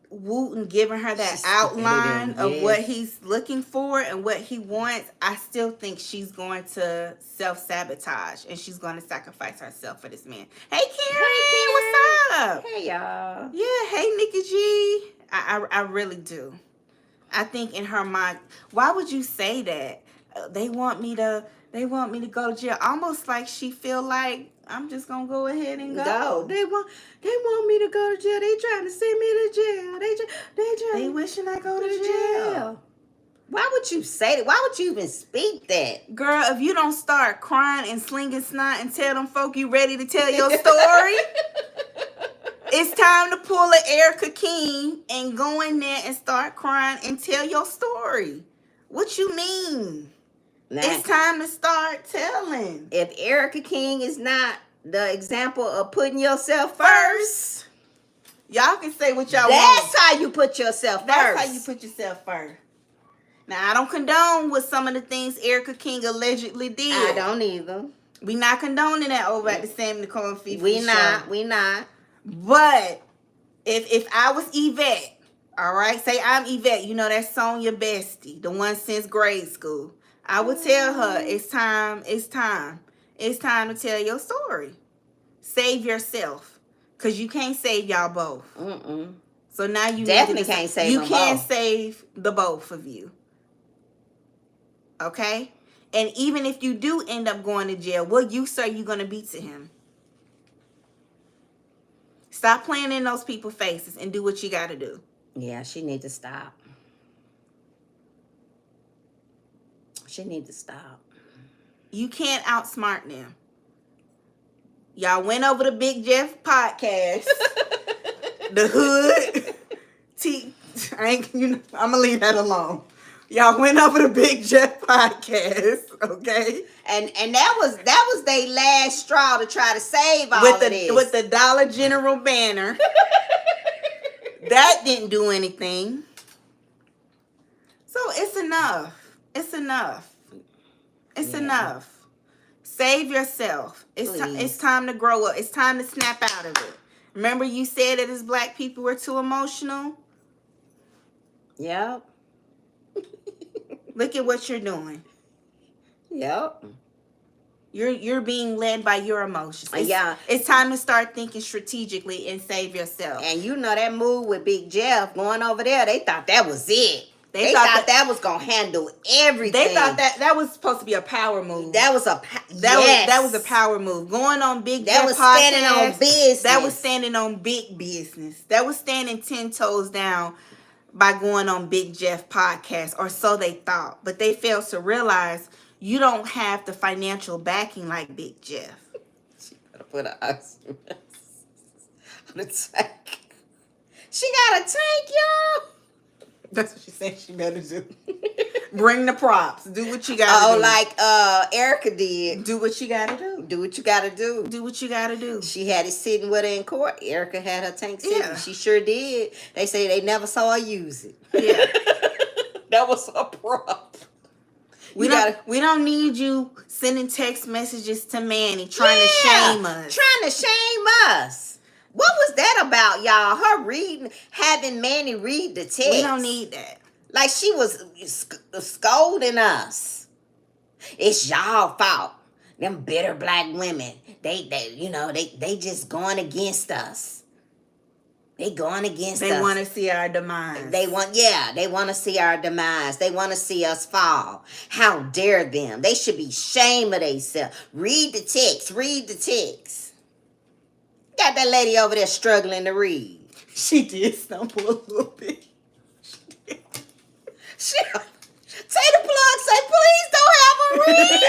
Wooten giving her that outline of what he's looking for and what he wants, I still think she's going to self-sabotage and she's going to sacrifice herself for this man. Hey, Karen, what's up? Hey, y'all. Yeah, hey, Nikki G. I really do. I think in her mind, why would you say that? They want me to go to jail. Almost like she feel like I'm just gonna go ahead and go. They want me to go to jail. They trying to send me to jail. They wishing I go to jail. Why would you say that? Why would you even speak that? Girl, if you don't start crying and slinging snot and tell them folk you ready to tell your story, it's time to pull an Erica King and go in there and start crying and tell your story. What you mean? It's time to start telling. If Erica King is not the example of putting yourself first, y'all can say what y'all want. That's how you put yourself first. That's how you put yourself first. Now, I don't condone what some of the things Erica King allegedly did. I don't either. We not condoning that over at the Sam Nicole and Fifi We show. not. But if I was Yvette, all right, say I'm Yvette, you know that's Sonya Bestie, the one since grade school. I would tell her it's time to tell your story. Save yourself, cause you can't save y'all both. So now you definitely can't save. You can't save the both of you. Okay, and even if you do end up going to jail, what use are you gonna be to him? Stop playing in those people's faces and do what you got to do. Yeah, she need to stop. You can't outsmart them. Y'all went over the Big Jeff podcast. The hood. I'm going to leave that alone. Y'all went over the Big Jeff podcast, okay? And that was their last straw to try to save all of this. With the Dollar General banner. That didn't do anything. So it's enough. It's enough. Save yourself. It's time to grow up. It's time to snap out of it. Remember you said that as black people we're too emotional? Yep. Look at what you're doing. Yep. You're being led by your emotions. It's time to start thinking strategically and save yourself. And you know that move with Big Jeff going over there, they thought that was it. They thought that was gonna handle everything. They thought that was supposed to be a power move. That was a power move. Going on Big Jeff was standing on business. That was standing on big business. That was standing 10 toes down by going on Big Jeff podcast, or so they thought. But they failed to realize you don't have the financial backing like Big Jeff. She gotta put an oxygen on the tank. She got a tank, y'all. That's what she said she better do. Bring the props. Do what you gotta do. Like Erica did. Do what you gotta do. Do what you gotta do. Do what you gotta do. She had it sitting with her in court. Erica had her tank sitting. Yeah. She sure did. They say they never saw her use it. Yeah. That was a prop. We don't need you sending text messages to Manny trying to shame us. Trying to shame us. What was that about, y'all? Her having Manny read the text. We don't need that. Like she was scolding us. It's y'all fault. Them bitter black women. They just going against us. They going against us. They want to see our demise. They want to see our demise. They want to see us fall. How dare them? They should be ashamed of themselves. Read the text. Got that lady over there struggling to read. She did stumble a little bit. She take the plug, say, please don't have her read.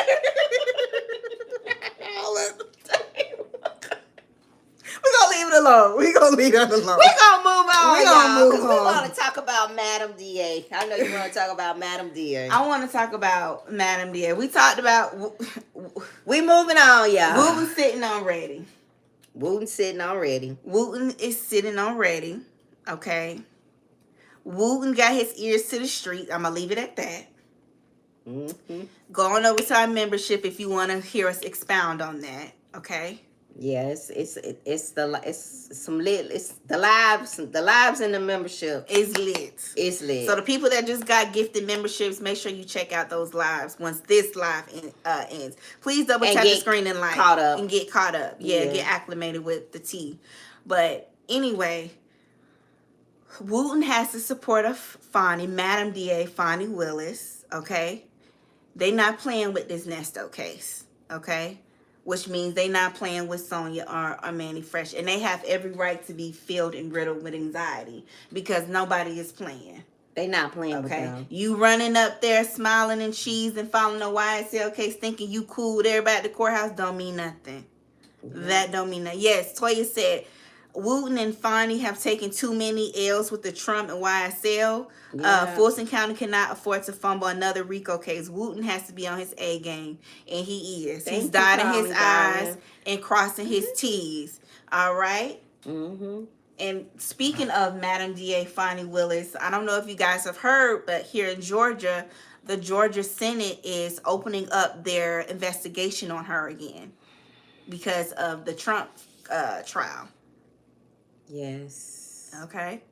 We're going to leave it alone. We're going to leave it alone. We're going to move on, We're going to move on. We want to talk about Madam DA. I know you want to talk about Madam DA. I want to talk about Madam DA. We talked about... We moving on, y'all. Wooten sitting on ready. Wooten sitting on ready. Wooten is sitting on ready. Okay. Wooten got his ears to the street. I'm going to leave it at that. Mm-hmm. Go on over to our membership if you want to hear us expound on that. Okay. Yeah, it's the lives in the membership. It's lit. It's lit. So the people that just got gifted memberships, make sure you check out those lives once this live ends. Please double tap the screen and like and get caught up. Yeah, get acclimated with the tea. But anyway, Wooten has the support of Fonnie, Madam DA, Fonnie Willis. Okay, they not playing with this Nesto case. Okay. Which means they not playing with Sonya or Manny Fresh. And they have every right to be filled and riddled with anxiety because nobody is playing. They not playing with them. You running up there smiling and cheese and following the YSL case thinking you cool with everybody at the courthouse don't mean nothing. Mm-hmm. That don't mean nothing. Yes, Toya said Wooten and Fonnie have taken too many L's with the Trump and YSL. Yeah. Fulton County cannot afford to fumble another RICO case. Wooten has to be on his A game, and he is. He's dotting his I's and crossing his T's. All right? Mm-hmm. And speaking of Madam DA Fonnie Willis, I don't know if you guys have heard, but here in Georgia, the Georgia Senate is opening up their investigation on her again because of the Trump trial. Yes. Okay.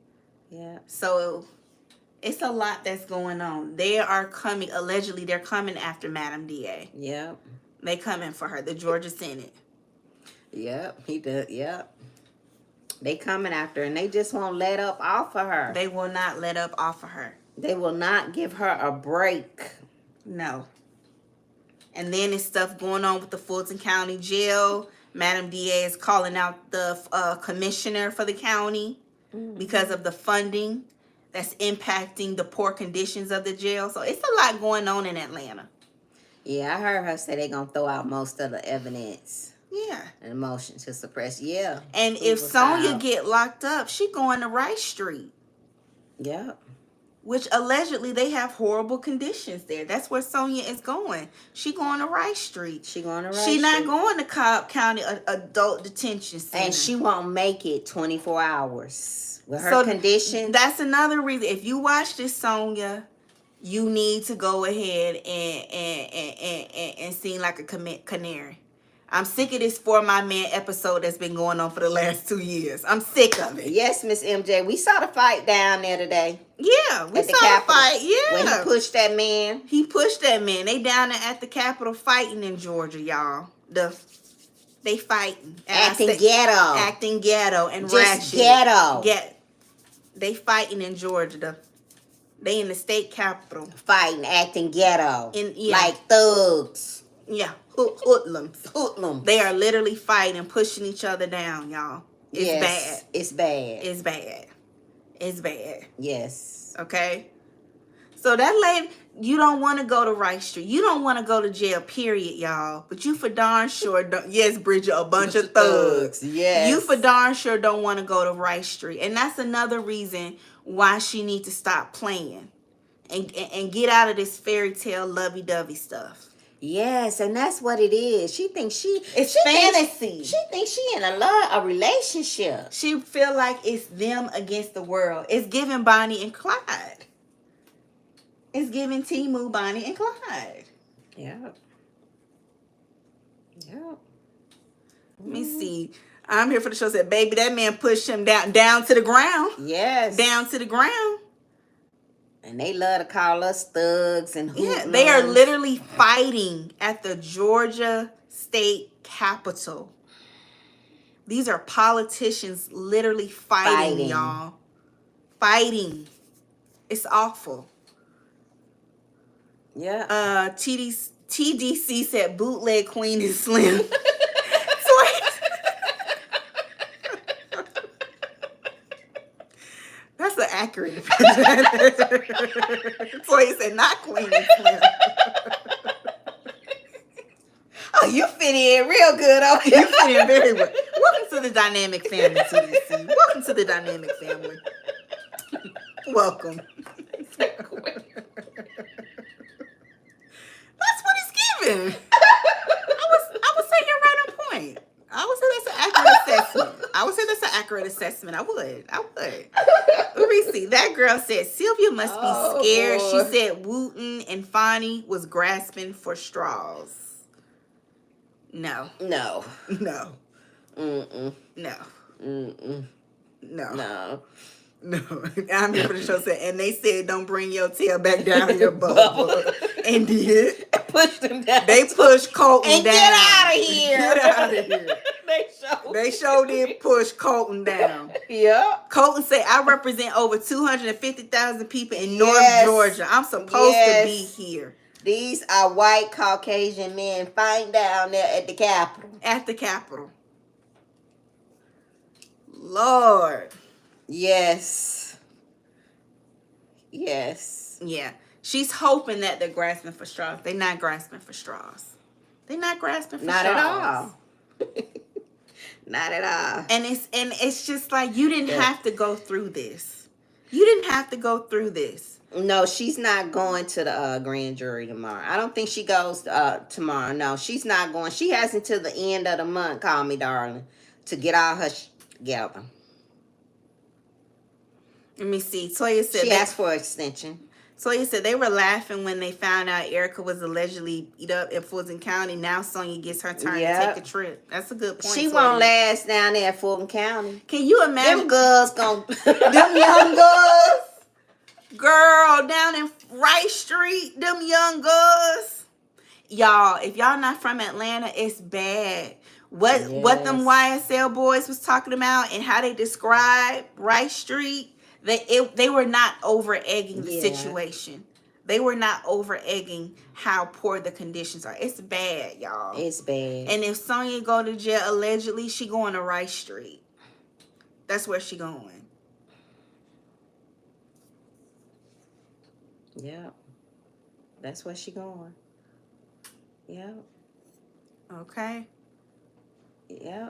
Yeah. So it's a lot that's going on. They are coming, allegedly, they're coming after Madam DA. Yep. They coming for her, the Georgia Senate. Yep. He does. Yep. They coming after her, and they just won't let up off of her. They will not let up off of her. They will not give her a break. No. And then there's stuff going on with the Fulton County Jail. Madam DA is calling out the commissioner for the county because of the funding that's impacting the poor conditions of the jail. So it's a lot going on in Atlanta. Yeah, I heard her say they're going to throw out most of the evidence. Yeah. And motion to suppress. Yeah. And if Sonya get locked up, she going to Rice Street. Yep. Which allegedly they have horrible conditions there. That's where Sonya is going. She going to Rice Street. She going to Rice She Street. not going to Cobb County Adult Detention Center. And she won't make it 24 hours with her condition. That's another reason. If you watch this, Sonya, you need to go ahead and sing like a canary. I'm sick of this For My Man episode that's been going on for the last 2 years. I'm sick of it. Yes, Miss MJ. We saw the fight down there today. Yeah, we saw the fight. Yeah. When he pushed that man. He pushed that man. They down there at the Capitol fighting in Georgia, y'all. They fighting. Acting ghetto. Acting ghetto and just ratchet. Ghetto. They fighting in Georgia. They in the state capitol. Fighting, acting ghetto. Yeah. Like thugs. Yeah, hoodlums. Hoodlums. They are literally fighting, pushing each other down, y'all. It's bad. It's bad. It's bad. It's bad. Yes. Okay? So that lady, you don't want to go to Rice Street. You don't want to go to jail, period, y'all. But you for darn sure don't. Yes, Bridget, a bunch of thugs. Yes. You for darn sure don't want to go to Rice Street. And that's another reason why she needs to stop playing and get out of this fairy tale lovey-dovey stuff. Yes, and that's what it is. She thinks it's fantasy. She thinks she in a relationship. She feel like it's them against the world. It's giving Bonnie and Clyde. It's giving Timu, Bonnie and Clyde. Yeah. Yeah. Let me see. I'm here for the show. Said, baby, that man pushed him down to the ground. Yes. Down to the ground. And they love to call us thugs and hoodlums. Yeah, they are literally fighting at the Georgia State Capitol. These are politicians literally fighting, y'all. Fighting. It's awful. Yeah. TDC said bootleg queen is slim. That's an accurate. So he said not queen is slim. Oh, you fit in real good. Okay. You fit in very well. Welcome to the dynamic family, TDC. Welcome to the dynamic family. Welcome. That's what it's giving. I was saying you're right on point. I would say that's an accurate assessment. I would. Let me see. That girl said Sylvia must be scared. Boy. She said Wooten and Fonnie was grasping for straws. No. No. No. Mm-mm. No. Mm-mm. No. No. No. I'm here for the show. And they said don't bring your tail back down your butt. And did. Pushed him down. They pushed Colton and down. Get out of here. Get out of here. They sure did push Colton down. Yeah. Colton said, I represent over 250,000 people in North Georgia. I'm supposed to be here. These are white Caucasian men fighting down there at the Capitol. At the Capitol. Lord. Yes. Yes. Yeah. She's hoping that they're grasping for straws. They're not grasping for straws. They're not grasping for straws. Not at all. Not at all. And it's just like you didn't have to go through this. You didn't have to go through this. No, she's not going to the grand jury tomorrow. I don't think she goes tomorrow. No, she's not going. She has until the end of the month, call me darling, to get all her together. Let me see. Toya said She asked for an extension. Toya said they were laughing when they found out Erica was allegedly beat up in Fulton County. Now Sonya gets her turn to take a trip. That's a good point. She Toya. won't last down there at Fulton County. Can you imagine? Them girls gon' them young girls. Girl, down in Rice Street, them young girls. Y'all, if y'all not from Atlanta, it's bad. What them YSL boys was talking about and how they describe Rice Street, they were not over egging the situation. They were not over egging how poor the conditions are. It's bad, y'all. It's bad. And if Sonya go to jail, allegedly, she going to Rice Street. That's where she going. Yeah. That's where she going. Yeah. Okay. Yeah.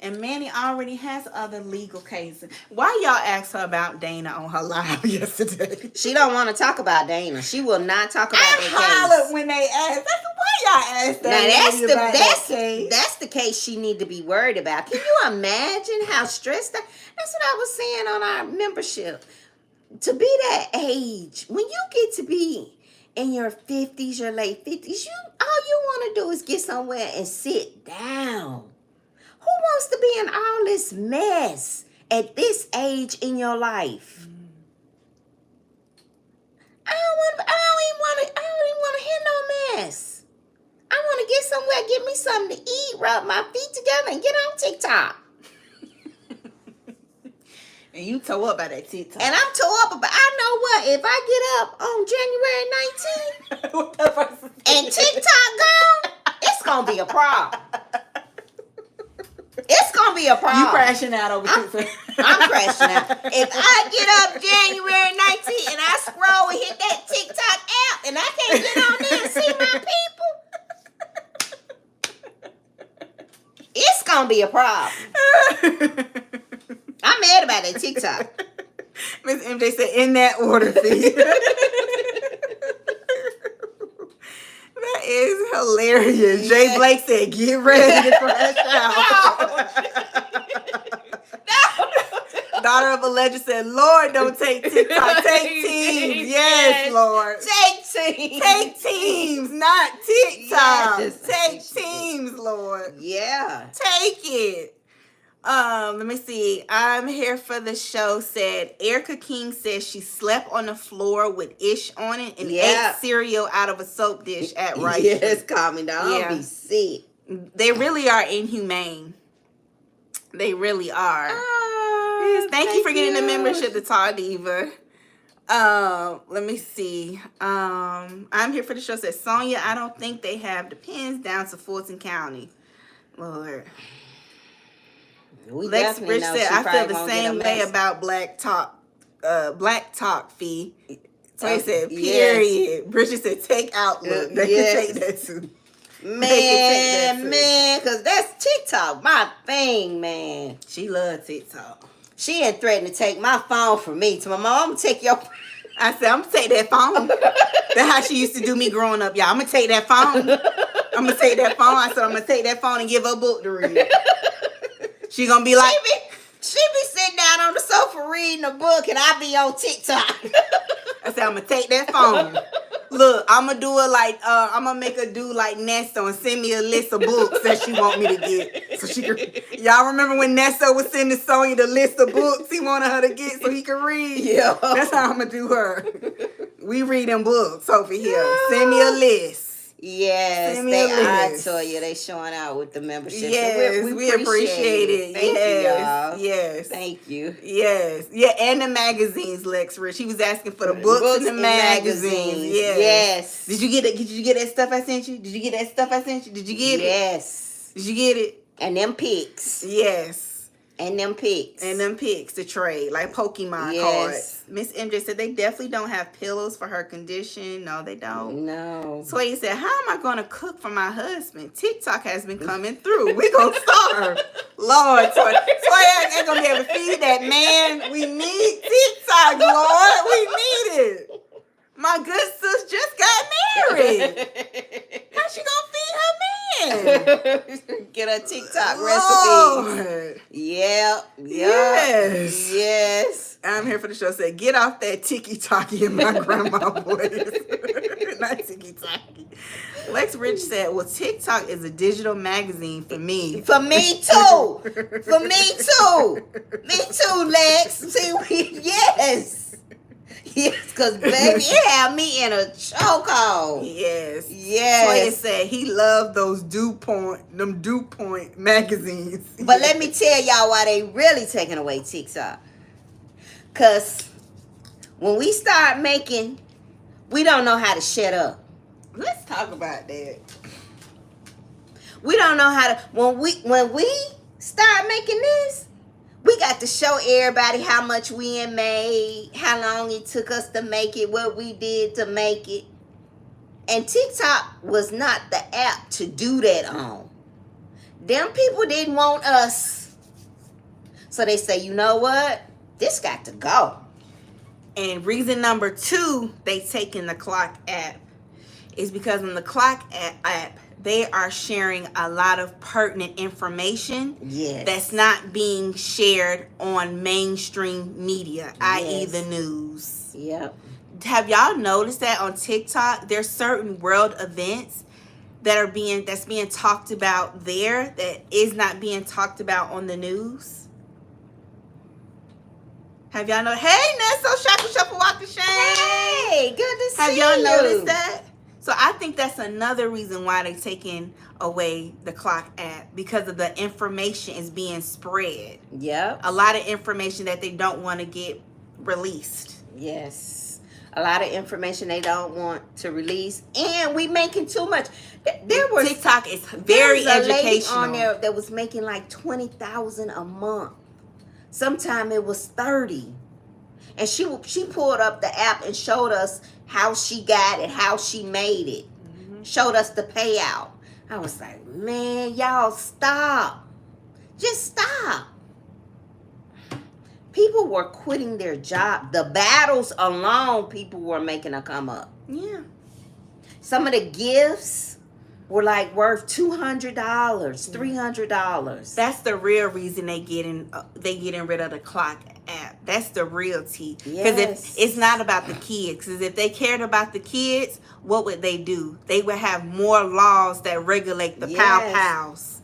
And Manny already has other legal cases. Why y'all asked her about Dana on her live yesterday? She don't want to talk about Dana. She will not talk about that case. I hollered when they asked. Why y'all asked that? That's the case she need to be worried about. Can you imagine how stressed out? That's what I was saying on our membership. To be that age, when you get to be in your 50s, your late 50s, all you want to do is get somewhere and sit down. Who wants to be in all this mess at this age in your life? I don't even want to hear no mess. I want to get somewhere, get me something to eat, rub my feet together, and get on TikTok. And you tore up by that TikTok. And I'm tore up about. I know what. If I get up on January 19th and TikTok gone, it's gonna be a problem. It's gonna be a problem. You crashing out over TikTok. I'm crashing out. If I get up January 19th and I scroll and hit that TikTok app and I can't get on there and see my people, it's gonna be a problem. I'm mad about that TikTok. Miss MJ said, in that order, please. That is hilarious. Jay Blake said, get ready to crash out. No. Daughter of a legend said, Lord, don't take TikTok. Take teams. Yes, Lord. Take teams. Take teams, not TikTok. Yes. Take teams, Lord. Yeah. Take it. Let me see. I'm here for the show said Erica King says she slept on the floor with ish on it and ate cereal out of a soap dish at Rice. Yes, calm me down. I'll be sick. They really are inhumane. They really are. Yes, thank you for getting the membership to Tall Diva. Let me see. I'm here for the show says Sonya, I don't think they have the pins down to Fulton County. Lord. Lex Rich said, I feel the same way about Black Talk fee. So he said, period. Yes. Bridget said, take Outlook. They can take that too. Man, because that's TikTok, my thing, man. She loves TikTok. She had threatened to take my phone from me. To my mom, I'm going to take your... I said, I'm going to take that phone. That's how she used to do me growing up, y'all. I'm going to take that phone. I'm going to take that phone. I said, I'm going to take that phone and give her a book to read. She gonna be like, she be sitting down on the sofa reading a book, and I be on TikTok. I said, I'm gonna take that phone. Look, I'm gonna do it like I'm gonna make her do like Nesto and send me a list of books that she want me to get, so she can. Y'all remember when Nesto was sending Sonya the list of books he wanted her to get so he could read? Yeah, that's how I'm gonna do her. We reading books over here. Send me a list. Yes, I told you they showing out with the membership. Yes, we appreciate it. Thank you, y'all. Yes, thank you. Yes, yeah, and the magazines, Lex Rich. He was asking for the books and the magazines. Yes. Did you get it? Did you get that stuff I sent you? Did you get that stuff I sent you? Did you get it? Yes. Did you get it? And them pics. Yes. And them pics. And them pics to trade, like Pokemon cards. Miss MJ said they definitely don't have pillows for her condition. No, they don't. No. So he said, how am I going to cook for my husband? TikTok has been coming through. We going to starve. Lord, Toy ain't going to be able to feed that man. We need TikTok, Lord. We need it. My good sis just got married. How she going to feed her man? Get a TikTok Lord. recipe. Yep. Yes. Yes. I'm here the show said, "Get off that tiki-talkie in my grandma voice." Not tiki-talkie. Lex Rich said, "Well, TikTok is a digital magazine for me." For me too. For me too. Me too, Lex. See, yes. Yes, because baby, it had me in a chokehold. Yes. Yes. Toya said he loved those DuPont magazines. But let me tell y'all why they really taking away TikTok. Because when we start making, we don't know how to shut up. Let's talk about that. We don't know how to, when we start making this, we got to show everybody how much we made, how long it took us to make it, what we did to make it. And TikTok was not the app to do that on. Them people didn't want us. So they say, you know what? This got to go. And reason number 2, they taking the Clock app is because in the Clock app, they are sharing a lot of pertinent information that's not being shared on mainstream media, i.e. the news. Yep. Have y'all noticed that on TikTok, there's certain world events that's being talked about there that is not being talked about on the news? Have y'all know? Hey, Nesto, Shackle, Shuffle, Walk, Shane. Hey, good to see you. Have y'all noticed that? So I think that's another reason why they're taking away the Clock app, because of the information is being spread. Yep. A lot of information that they don't want to get released. Yes. A lot of information they don't want to release. And we making too much. TikTok is very educational. A lady on there that was making like $20,000 a month. Sometime it was 30. And she pulled up the app and showed us how she got it, how she made it. Mm-hmm. Showed us the payout. I was like, man, y'all stop. Just stop. People were quitting their job. The battles alone, people were making a come up. Yeah. Some of the gifts were like worth $200, $300. That's the real reason they getting rid of the Clock app. That's the real tea. Because if it's not about the kids. Because if they cared about the kids, what would they do? They would have more laws that regulate the pow-pows.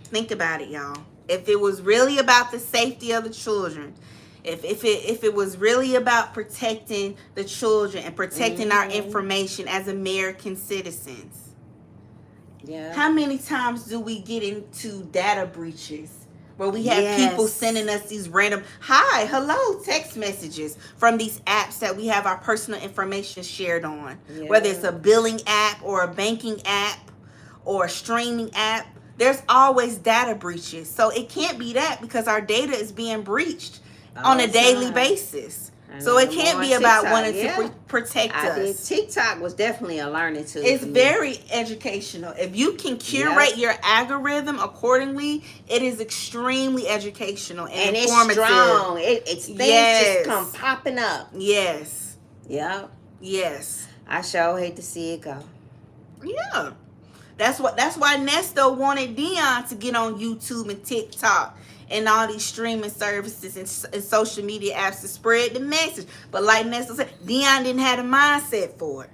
Think about it, y'all. If it was really about the safety of the children, if it was really about protecting the children and protecting our information as American citizens. Yeah. How many times do we get into data breaches where we have people sending us these random hi, hello text messages from these apps that we have our personal information shared on? Yeah. Whether it's a billing app or a banking app or a streaming app, there's always data breaches. So it can't be that, because our data is being breached on a daily basis. So it can't be about wanting to protect us. TikTok was definitely a learning tool. It's very educational. If you can curate your algorithm accordingly, it is extremely educational and informative. It's strong. It's things just come popping up. Yes. Yep. Yes. I sure hate to see it go. Yeah. That's why Nesto wanted Dion to get on YouTube and TikTok and all these streaming services and social media apps to spread the message. But like Nesto said, Dion didn't have a mindset for it.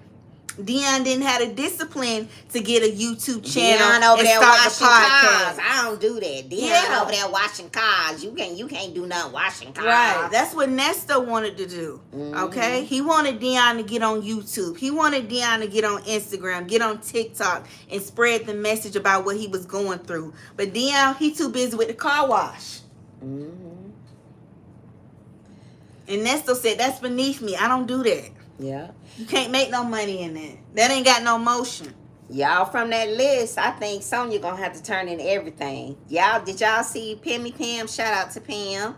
Dion didn't have a discipline to get a YouTube channel Dion over and there start washing the podcast. cars. I don't do that. Dion over there washing cars. You can't do nothing washing cars. Right. That's what Nesto wanted to do. Okay? He wanted Dion to get on YouTube. He wanted Dion to get on Instagram, get on TikTok, and spread the message about what he was going through. But Dion, he too busy with the car wash. And Nesto said, that's beneath me. I don't do that. Yeah. You can't make no money in that. That ain't got no motion. Y'all from that list, I think Sonya gonna have to turn in everything. Did y'all see Pammy Pam? Shout out to Pam.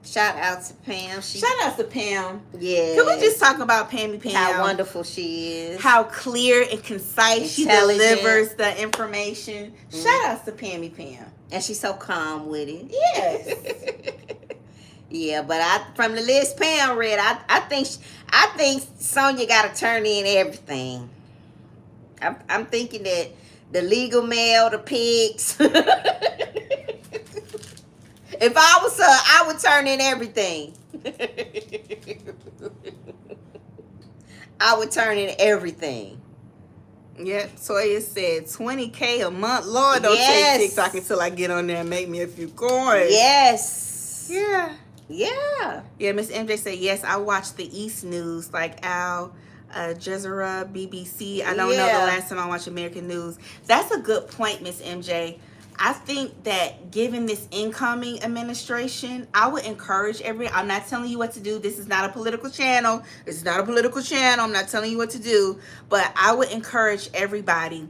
Shout out to Pam. Shout out to Pam. Yeah. Can we just talk about Pammy Pam? How wonderful she is. How clear and concise she delivers the information. Shout out to Pammy Pam. And she's so calm with it. Yes. Yeah, but from the list Pam read, I think Sonya got to turn in everything. I'm thinking that the legal mail, the pigs. If I was her, I would turn in everything. I would turn in everything. Yeah, Toya said 20K a month. Lord, don't Yes. take TikTok until I get on there and make me a few coins. Yes. Yeah. Yeah. Yeah, Miss MJ said, yes, I watch the East News, like Al Jazeera, BBC. I don't know the last time I watched American News. That's a good point, Miss MJ. I think that given this incoming administration, I would encourage I'm not telling you what to do. This is not a political channel. This is not a political channel. I'm not telling you what to do. But I would encourage everybody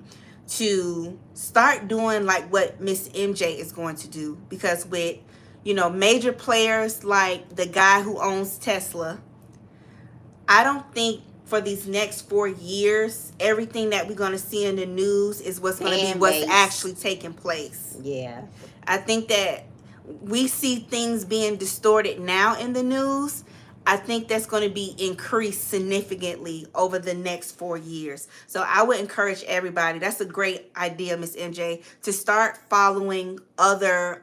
to start doing like what Miss MJ is going to do. Because with, major players like the guy who owns Tesla, I don't think for these next 4 years, everything that we're going to see in the news is what's going to be what's actually taking place. Yeah. I think that we see things being distorted now in the news. I think that's going to be increased significantly over the next 4 years. So I would encourage everybody. That's a great idea, Miss MJ, to start following other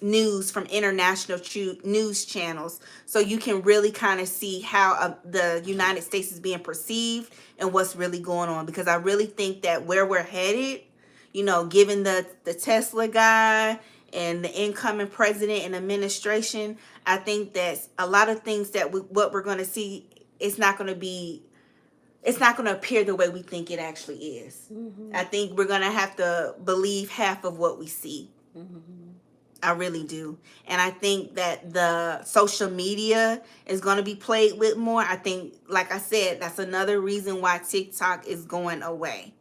news from international news channels, so you can really kind of see how the United States is being perceived and what's really going on. Because I really think that where we're headed, given the Tesla guy and the incoming president and administration, I think that a lot of things that what we're going to see, it's not going to appear the way we think it actually is. Mm-hmm. I think we're going to have to believe half of what we see. Mm-hmm. I really do. And I think that the social media is going to be played with more. I think, like I said, that's another reason why TikTok is going away.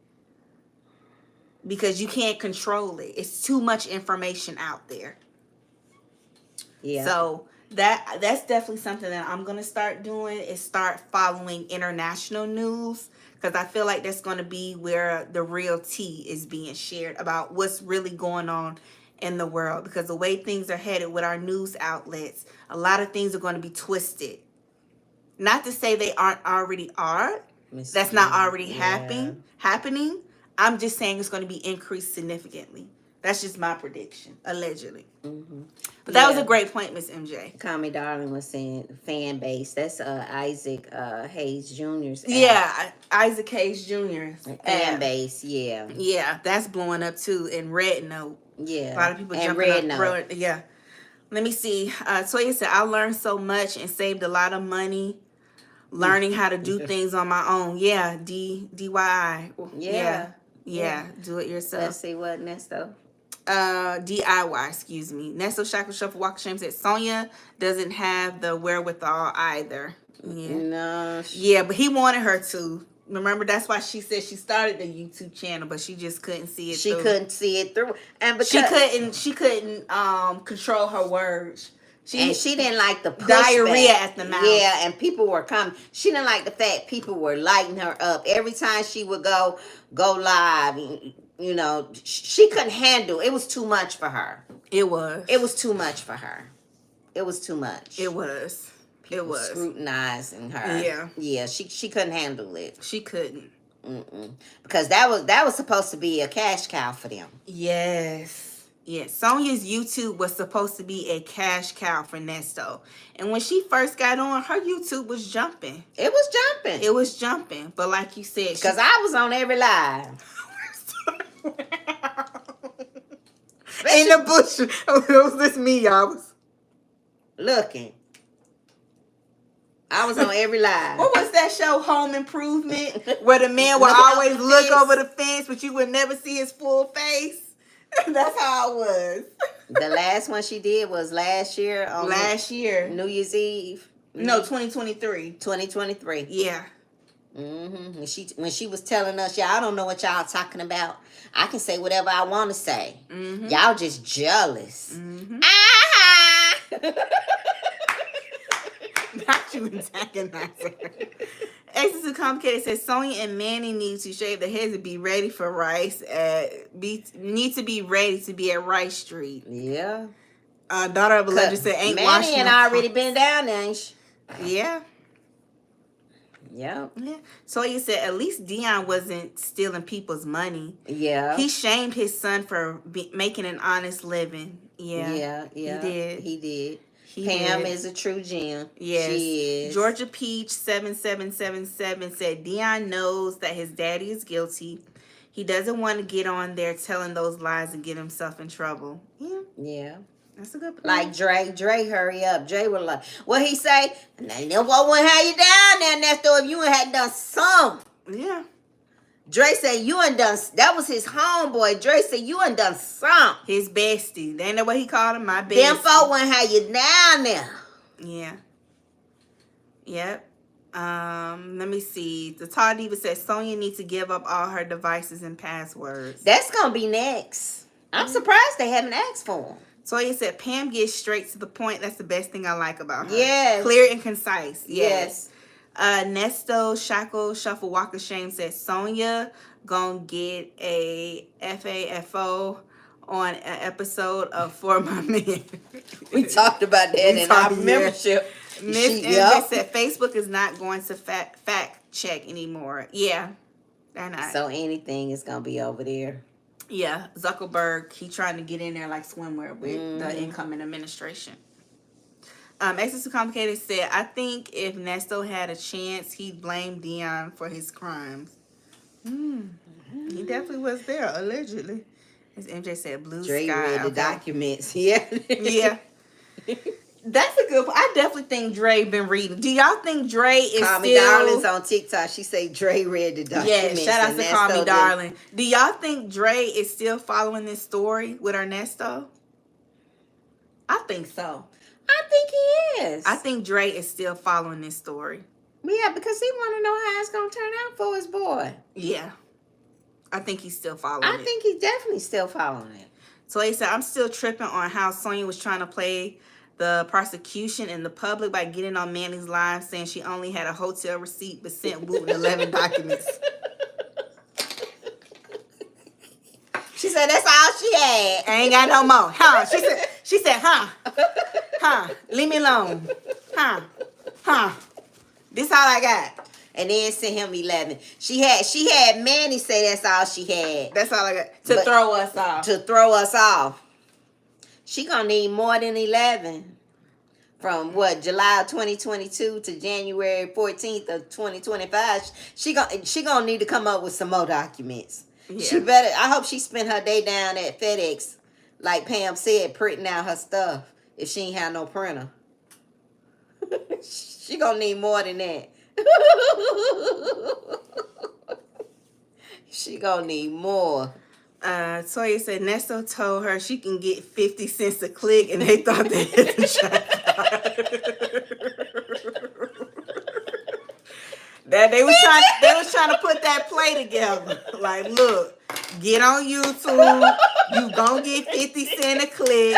Because you can't control it. It's too much information out there. Yeah. So that's definitely something that I'm going to start doing, is start following international news. Because I feel like that's going to be where the real tea is being shared about what's really going on in the world. Because the way things are headed with our news outlets, a lot of things are going to be twisted. Not to say they aren't already are. That's not already happening. I'm just saying it's going to be increased significantly. That's just my prediction, allegedly. Mm-hmm. But that was a great point, Miss MJ. Call Me Darling was saying fan base. That's Isaac Hayes Jr.'s app. Yeah, Isaac Hayes Jr.'s fan base, yeah. Yeah, that's blowing up too in Red Note. Yeah. A lot of people jumping Red up. Note. Yeah. Let me see. Toya said, I learned so much and saved a lot of money learning how to do things on my own. Yeah, DIY. Yeah, do it yourself. Let's see what Nesto. DIY, excuse me. Nesto Shackle Shuffle Walker Shame said Sonya doesn't have the wherewithal either. Yeah. No. Yeah, but he wanted her to. Remember, that's why she said she started the YouTube channel, but she just couldn't see it. She couldn't see it through, and because she couldn't control her words. She didn't like the diarrhea at the mouth. Yeah, and people were coming. She didn't like the fact people were lighting her up every time she would go live. You know, she couldn't handle. It was too much for her. It was. It was too much for her. It was too much. It was. People it was scrutinizing her. Yeah. She couldn't handle it. She couldn't. Because that was supposed to be a cash cow for them. Yes. Yeah, Sonya's YouTube was supposed to be a cash cow for Nesto. And when she first got on, her YouTube was jumping. It was jumping. It was jumping. But like you said... Because I was on every live. In the bush. It was just me, y'all. Looking. I was on every live. What was that show, Home Improvement? Where the man would always look over the fence, but you would never see his full face? That's how I was. The last one she did was last year. New Year's Eve. No, 2023. 2023. Yeah. When she was telling us, y'all don't know what y'all talking about. I can say whatever I want to say. Y'all just jealous. Ah! Not you antagonize her. Exes Too Complicated says Sonya and Manny need to shave their heads and be ready for Rice. Need to be ready to be at Rice Street. Yeah. Daughter of a Legend said ain't Manny washing. and I already been down there, ain't she? Yeah. Yeah. Sonya said at least Dion wasn't stealing people's money. Yeah. He shamed his son for making an honest living. Yeah. He did. Pam is a true gem. Yes. She is. Georgia Peach 7777 said Dion knows that his daddy is guilty. He doesn't want to get on there telling those lies and get himself in trouble. Yeah. Yeah. That's a good point. Like Dre, hurry up. Dre was like, what he say? Now, what wouldn't have you down there, Nesto, if you had done something. Yeah. Dre said you ain't done. That was his homeboy. Dre said you ain't done something. His bestie. They know what he called him. My bestie. Them folk wouldn't have you down there. Yeah. Yep. Let me see. The Tall Diva said Sonya needs to give up all her devices and passwords. That's gonna be next. I'm surprised they haven't asked for them. Toya said Pam gets straight to the point. That's the best thing I like about her. Yes. Clear and concise. Yes. Nesto, Shackle, Shuffle, Walk of Shame said Sonya gonna get a FAFO on an episode of For My Men. We talked about that in our membership. Miss MJ said Facebook is not going to fact check anymore. Yeah, they're not. So anything is gonna be over there. Yeah, Zuckerberg, he trying to get in there like swimwear with the incoming administration. Access to Complicated said, I think if Nesto had a chance, he'd blame Dion for his crimes. He definitely was there, allegedly. As MJ said, blue Dre sky. read the documents. Yeah. Yeah. That's a good point. I definitely think Dre been reading. Do y'all think Dre is Call Me still... Darling's on TikTok. She say Dre read the documents. Yeah, shout out to Call Me Darling. Do y'all think Dre is still following this story with Ernesto? I think so. I think he is. I think Dre is still following this story. Yeah, because he want to know how it's going to turn out for his boy. Yeah. I think he's still following I it. think he's definitely still following it. So he said, I'm still tripping on how Sonya was trying to play the prosecution in the public by getting on Manny's live saying she only had a hotel receipt but sent Wooten 11 documents. She said that's all she had. I ain't got no more. Huh? She said, huh? Leave me alone. Huh? This all I got. And then sent him 11. She had Manny say that's all she had. That's all I got. To throw us off. To throw us off. She gonna need more than 11. From what, July 2022 to January 14th of 2025. She gonna need to come up with some more documents. Yeah. She better. I hope she spent her day down at FedEx, like Pam said, printing out her stuff. If she ain't have no printer, she gonna need more than that. She gonna need more. Toya said Nesto told her she can get 50 cents a click, and they thought they hit the jackpot. That they was trying to put that play together. Like, look, get on YouTube. You gonna get 50 cents a click.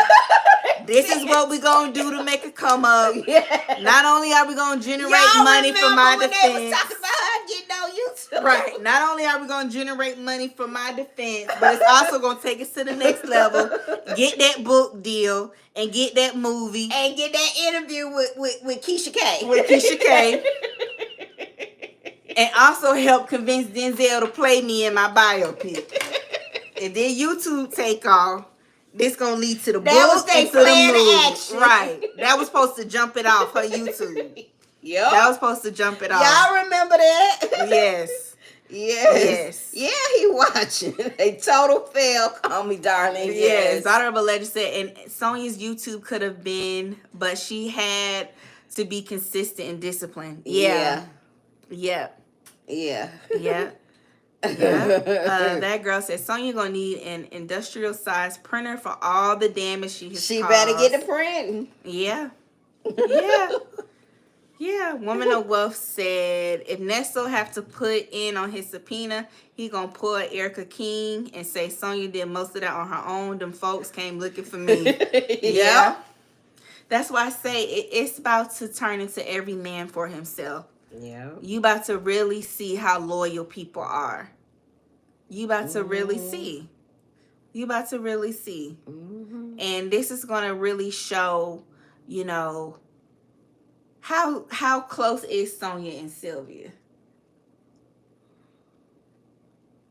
This is what we gonna do to make it come up. Yeah. Not only are we gonna generate money for my defense. They was talking about her getting on YouTube. Right. Not only are we gonna generate money for my defense, but it's also gonna take us to the next level. Get that book deal and get that movie. And get that interview with Keisha K. With Keisha K. And also help convince Denzel to play me in my biopic. And then YouTube take off. This gonna lead to the book and to the movie. Action. Right. That was supposed to jump it off her YouTube. Yep. That was supposed to jump it off. Y'all remember that? Yes. Yes. Yeah, he watching. A total fail. Call Me Darling. Yes. Daughter of a Legend said, and Sonya's YouTube could have been, but she had to be consistent and disciplined. Yeah. That girl said Sonya gonna need an industrial size printer for all the damage she has caused. Better get the printing. Yeah. Woman of Wealth said if Nesto have to put in on his subpoena, he gonna pull Erica King and say Sonya did most of that on her own. Them folks came looking for me. Yeah. That's why I say it's about to turn into every man for himself. Yeah. You about to really see how loyal people are. You about to really see. Mm-hmm. And this is going to really show, you know, how close is Sonya and Sylvia.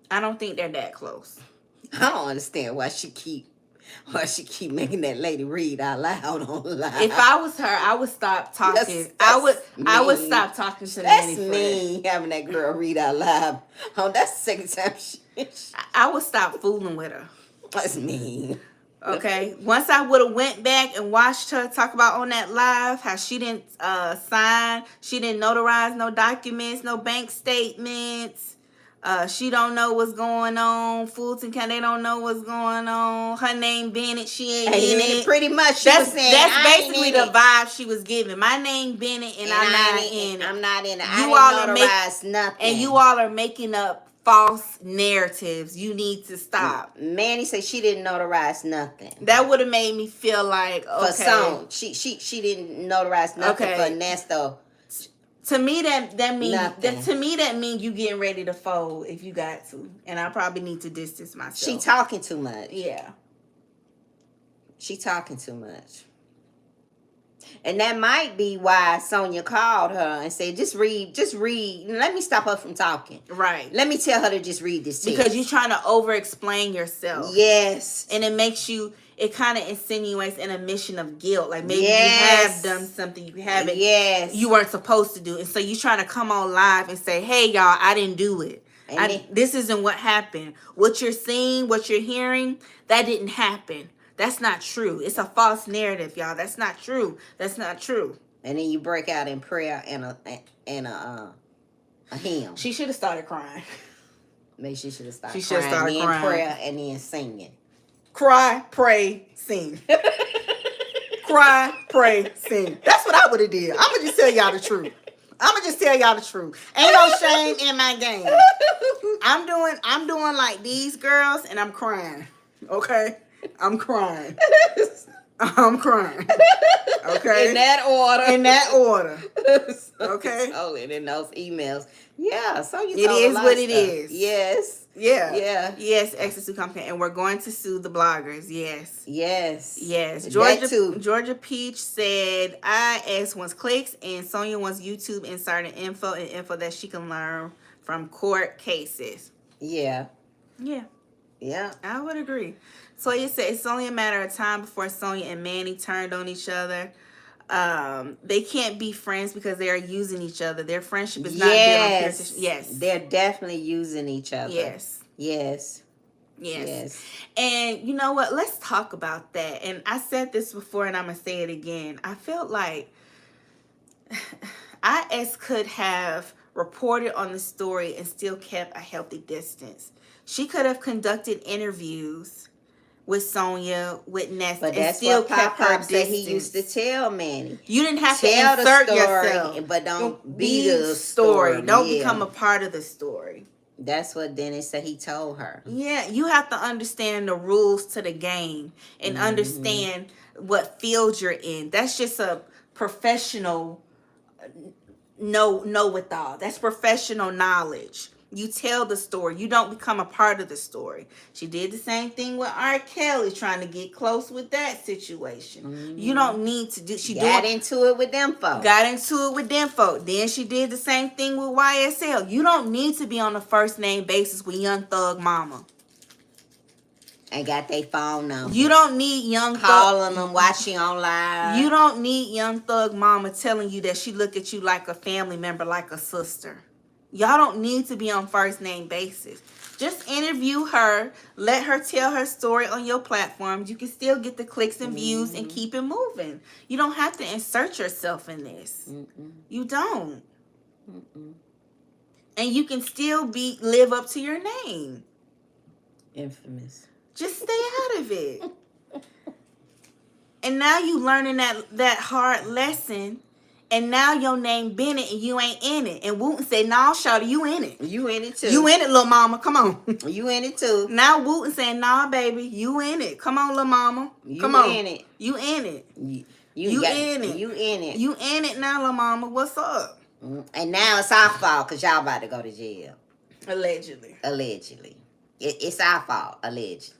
I don't think they're that close. I don't understand why she keep Why she keep making that lady read out loud on live? If I was her, I would stop talking. I would stop talking to That's Manny mean, having that girl read out loud. Oh, that's the second time I would stop fooling with her. That's mean. Okay. Once I would have went back and watched her talk about on that live how she didn't sign, she didn't notarize no documents, no bank statements. She don't know what's going on. Fulton County, they don't know what's going on. Her name Bennett, she ain't in it. Pretty much, she was saying, that's basically the vibe she was giving. My name Bennett, and I'm not in it. I'm not in it. You I all didn't notarize nothing. And you all are making up false narratives. You need to stop. Manny said she didn't notarize nothing. That would have made me feel like, okay. For some, she didn't notarize nothing for Nesto. To me, that means you getting ready to fold if you got to, and I probably need to distance myself. She talking too much. Yeah, she talking too much, and that might be why Sonia called her and said, "Just read. Let me stop her from talking. Right. Let me tell her to just read this because you're trying to over-explain yourself. Yes, and it makes you." It kind of insinuates an admission of guilt. Like maybe you have done something you haven't. Yes. You weren't supposed to do. And so you trying to come on live and say, hey, y'all, I didn't do it. This isn't what happened. What you're seeing, what you're hearing, that didn't happen. That's not true. It's a false narrative, y'all. That's not true. That's not true. And then you break out in prayer and a hymn. She should have started crying. Maybe she should have started crying. Then prayer and then singing. Cry, pray, sing. Cry, pray, sing. That's what I would have did. I'm going to just tell y'all the truth. Ain't no shame in my game. I'm doing like these girls and I'm crying. Okay? I'm crying. Okay? In that order. Okay? Oh, and in those emails. Yeah, so you it is what it is. Yes. Yeah. Yeah. Yes, Exit Sue Company. And we're going to sue the bloggers. Yes. Yes. Yes. Georgia Peach said, IS wants clicks and Sonia wants YouTube insider info and info that she can learn from court cases. Yeah. Yeah. Yeah. I would agree. Sonia said it's only a matter of time before Sonia and Manny turned on each other. They can't be friends because they are using each other. Their friendship is not built on pure. Yes, they're definitely using each other. Yes. And you know what? Let's talk about that. And I said this before, and I'm gonna say it again. I felt like IS could have reported on the story and still kept a healthy distance. She could have conducted interviews with Sonia, with Nesto, but and still kept her distance. He used to tell Manny. You didn't have to insert yourself. But don't be the story. Don't become a part of the story. That's what Dennis said he told her. Yeah, you have to understand the rules to the game and understand what field you're in. That's just a professional know-with-all. That's professional knowledge. You tell the story. You don't become a part of the story. She did the same thing with R. Kelly, trying to get close with that situation. You don't need to do. She got into it with them folks. Then she did the same thing with YSL. You don't need to be on a first name basis with Young Thug Mama. And got their phone number. You don't need Young calling them, watching online. You don't need Young Thug Mama telling you that she look at you like a family member, like a sister. Y'all don't need to be on first name basis. Just interview her. Let her tell her story on your platforms. You can still get the clicks and views and keep it moving. You don't have to insert yourself in this. You don't. And you can still live up to your name. Infamous. Just stay out of it. And now you learning that hard lesson. And now your name Bennett and you ain't in it. And Wooten say, nah, shawty, you in it. You in it too. You in it, little mama. Come on. You in it too. Now Wooten saying, nah, baby, you in it. Come on, little mama. Come on. You in it. You in it. You in it now, little mama. What's up? And now it's our fault because y'all about to go to jail. Allegedly. It's our fault, allegedly.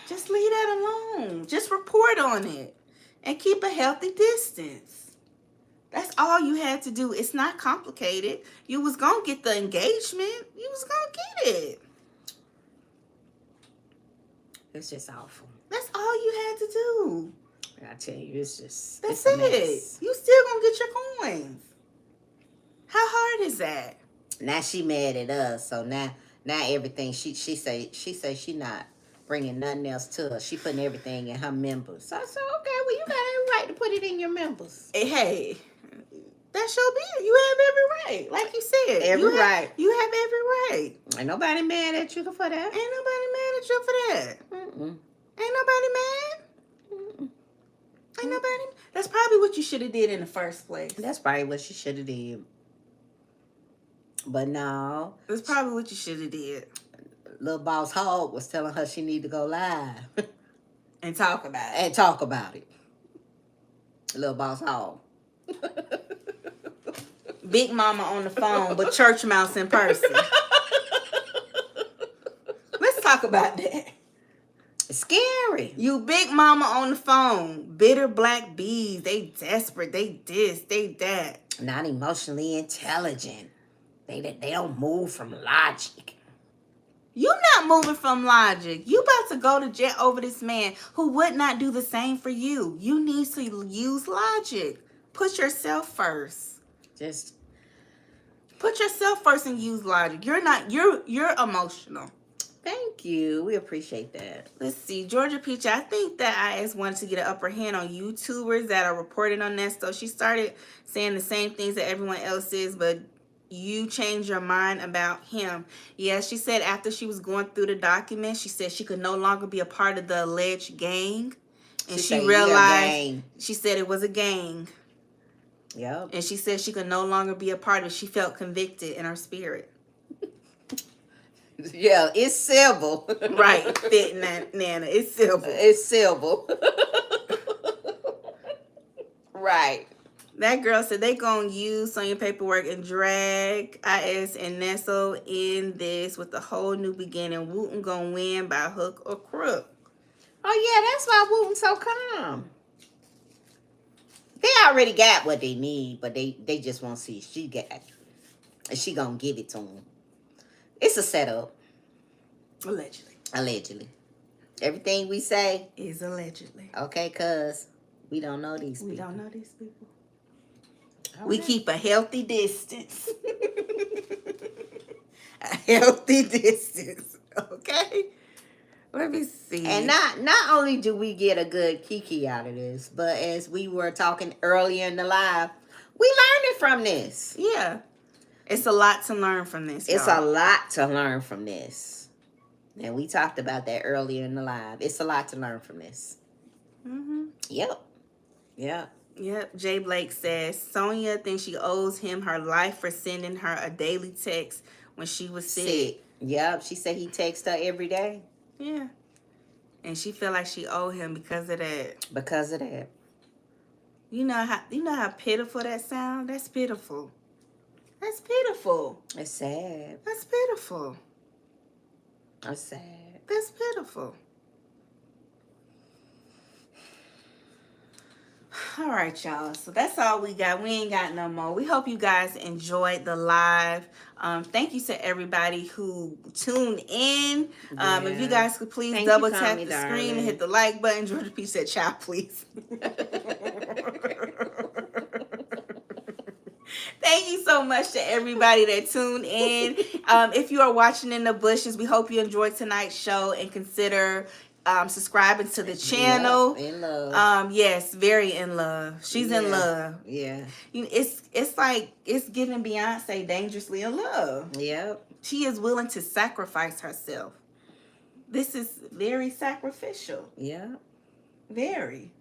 Just leave that alone. Just report on it. And keep a healthy distance. That's all you had to do. It's not complicated. You was going to get the engagement. You was going to get it. It's just awful. That's all you had to do. I tell you, it's just That's it's a it. mess. You still gonna get your coins. How hard is that? Now she mad at us, so now everything she say she not bringing nothing else to us. She putting everything in her members. So I said, okay, well you got every right to put it in your members. Hey, that's your bill. You have every right, like you said. Every right. You have every right. Ain't nobody mad at you for that. Ain't nobody mad at you for that. Ain't nobody mad. Ain't nobody. That's probably what you should have did in the first place. That's probably what she should have did. But no. That's probably what you should have did. Little Boss Hog was telling her she need to go live. And talk about it. And talk about it. Little Boss Hog. Big Mama on the phone, but Church Mouse in person. Let's talk about that. It's scary. You Big Mama on the phone. Bitter black bees. They desperate. They this. They that. Not emotionally intelligent. They don't move from logic. You not moving from logic. You about to go to jail over this man who would not do the same for you. You need to use logic. Put yourself first. Just put yourself first and use logic. You're emotional. Thank you. We appreciate that. Let's see. Georgia Peach, I think that IS wanted to get an upper hand on YouTubers that are reporting on Nesto. She started saying the same things that everyone else is, but you changed your mind about him. Yeah, she said after she was going through the document, she said she could no longer be a part of the alleged gang. And she realized, she said it was a gang. Yep. And she said she could no longer be a part of it. She felt convicted in her spirit. Yeah, it's civil. Right, fit Nana. It's civil. It's civil. Right. That girl said they gonna use Sonya paperwork and drag IS and Nesto in this with a whole new beginning. Wooten gonna win by hook or crook. Oh yeah, that's why Wooten so calm. They already got what they need, but they just want to see she gonna give it to them. It's a setup. Allegedly. Allegedly. Everything we say is allegedly. Okay, cuz we don't know these people. We don't know these people. All we right. keep a healthy distance. A healthy distance. Okay? Let me see. And not only do we get a good kiki out of this, but as we were talking earlier in the live, we learning from this. Yeah. It's a lot to learn from this. It's a lot to learn from this. And we talked about that earlier in the live. It's a lot to learn from this. Mm-hmm. Yep. Yep. Yep. Jay Blake says, Sonya thinks she owes him her life for sending her a daily text when she was sick. Yep. She said he texts her every day. Yeah. And she feel like she owe him because of that. Because of that. You know how pitiful that sounds? That's pitiful. That's pitiful. It's sad. That's pitiful. That's sad. That's pitiful. All right, y'all. So that's all we got. We ain't got no more. We hope you guys enjoyed the live. Thank you to everybody who tuned in. If you guys could please double tap the screen and hit the like button. Georgia P said, "Child, please." Thank you so much to everybody that tuned in. If you are watching in the bushes, we hope you enjoyed tonight's show and consider subscribing to the channel. Yep, in love. Yes, very in love. She's in love. Yeah. It's like it's giving Beyonce dangerously in love. Yep. She is willing to sacrifice herself. This is very sacrificial. Yeah. Very.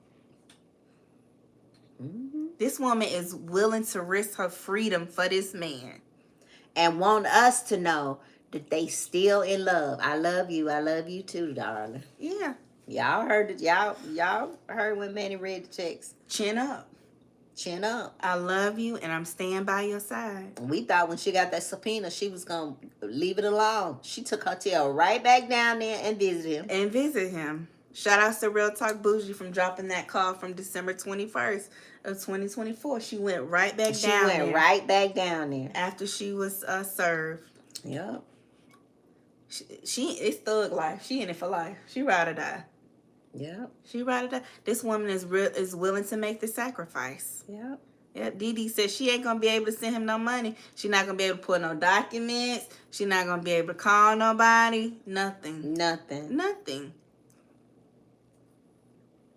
Mm-hmm. This woman is willing to risk her freedom for this man. And want us to know that they still in love. I love you. I love you too, darling. Yeah. Y'all heard it. Y'all heard when Manny read the text. Chin up. Chin up. I love you and I'm staying by your side. We thought when she got that subpoena, she was going to leave it alone. She took her tail right back down there and visited him. Shout out to Real Talk Bougie from dropping that call from December 21st of 2024. She went right back down there. Right back down there. After she was served. Yep. She it's thug life. She in it for life. She ride or die. Yep. She ride or die. This woman is willing to make the sacrifice. Yep. Yep. Dee said she ain't gonna be able to send him no money. She not gonna be able to put no documents. She not gonna be able to call nobody. Nothing. Nothing.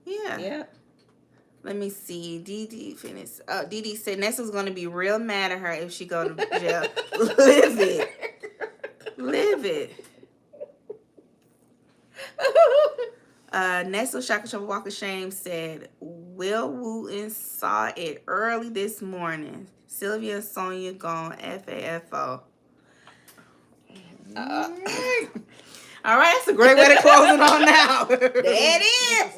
Yeah. Yep. Let me see. Dee finished. Oh, Dee said Nesto's gonna be real mad at her if she go to jail. Live it. Live it. Nesto Shaka Shaka Walk of Shame said, Will Wooten saw it early this morning. Sylvia and Sonia gone FAFO. All right, that's a great way to close it on now. There it is.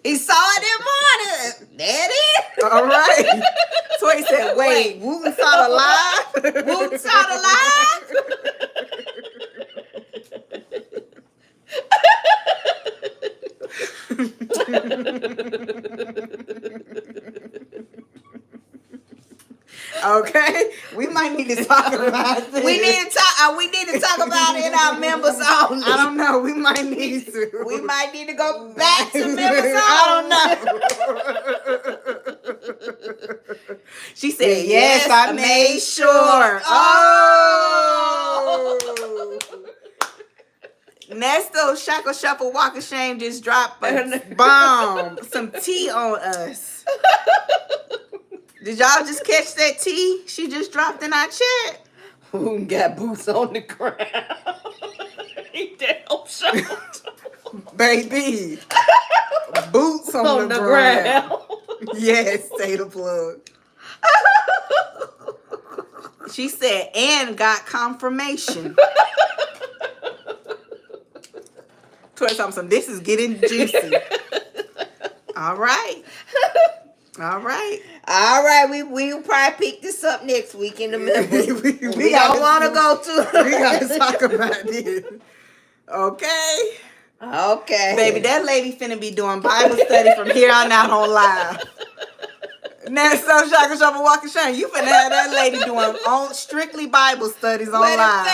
He saw it this morning. There it is. All right. Toy said, wait, Wooten saw the live? Wooten saw the live? Okay, we might need to talk about this. We need to talk about it in our members only. I don't know. We might need to. We might need to go back to members only. I don't know. She said, yes, I made sure. Oh. Nesto Shackle Shuffle Walk of Shame just dropped a bomb. Some tea on us. Did y'all just catch that tea she just dropped in our chat? Who got boots on the ground? He damn sure. Baby. Boots on the ground. Yes, say the plug. She said, and got confirmation. Toy Thompson, this is getting juicy. All right. All right. All right, we'll probably pick this up next week in the middle. we don't want to go to. We gotta talk about this. Okay. Okay. Baby, that lady finna be doing Bible study from here on out on live. Nesto Shaka Shaka Walk of Shame. You finna have that lady doing strictly Bible studies on live.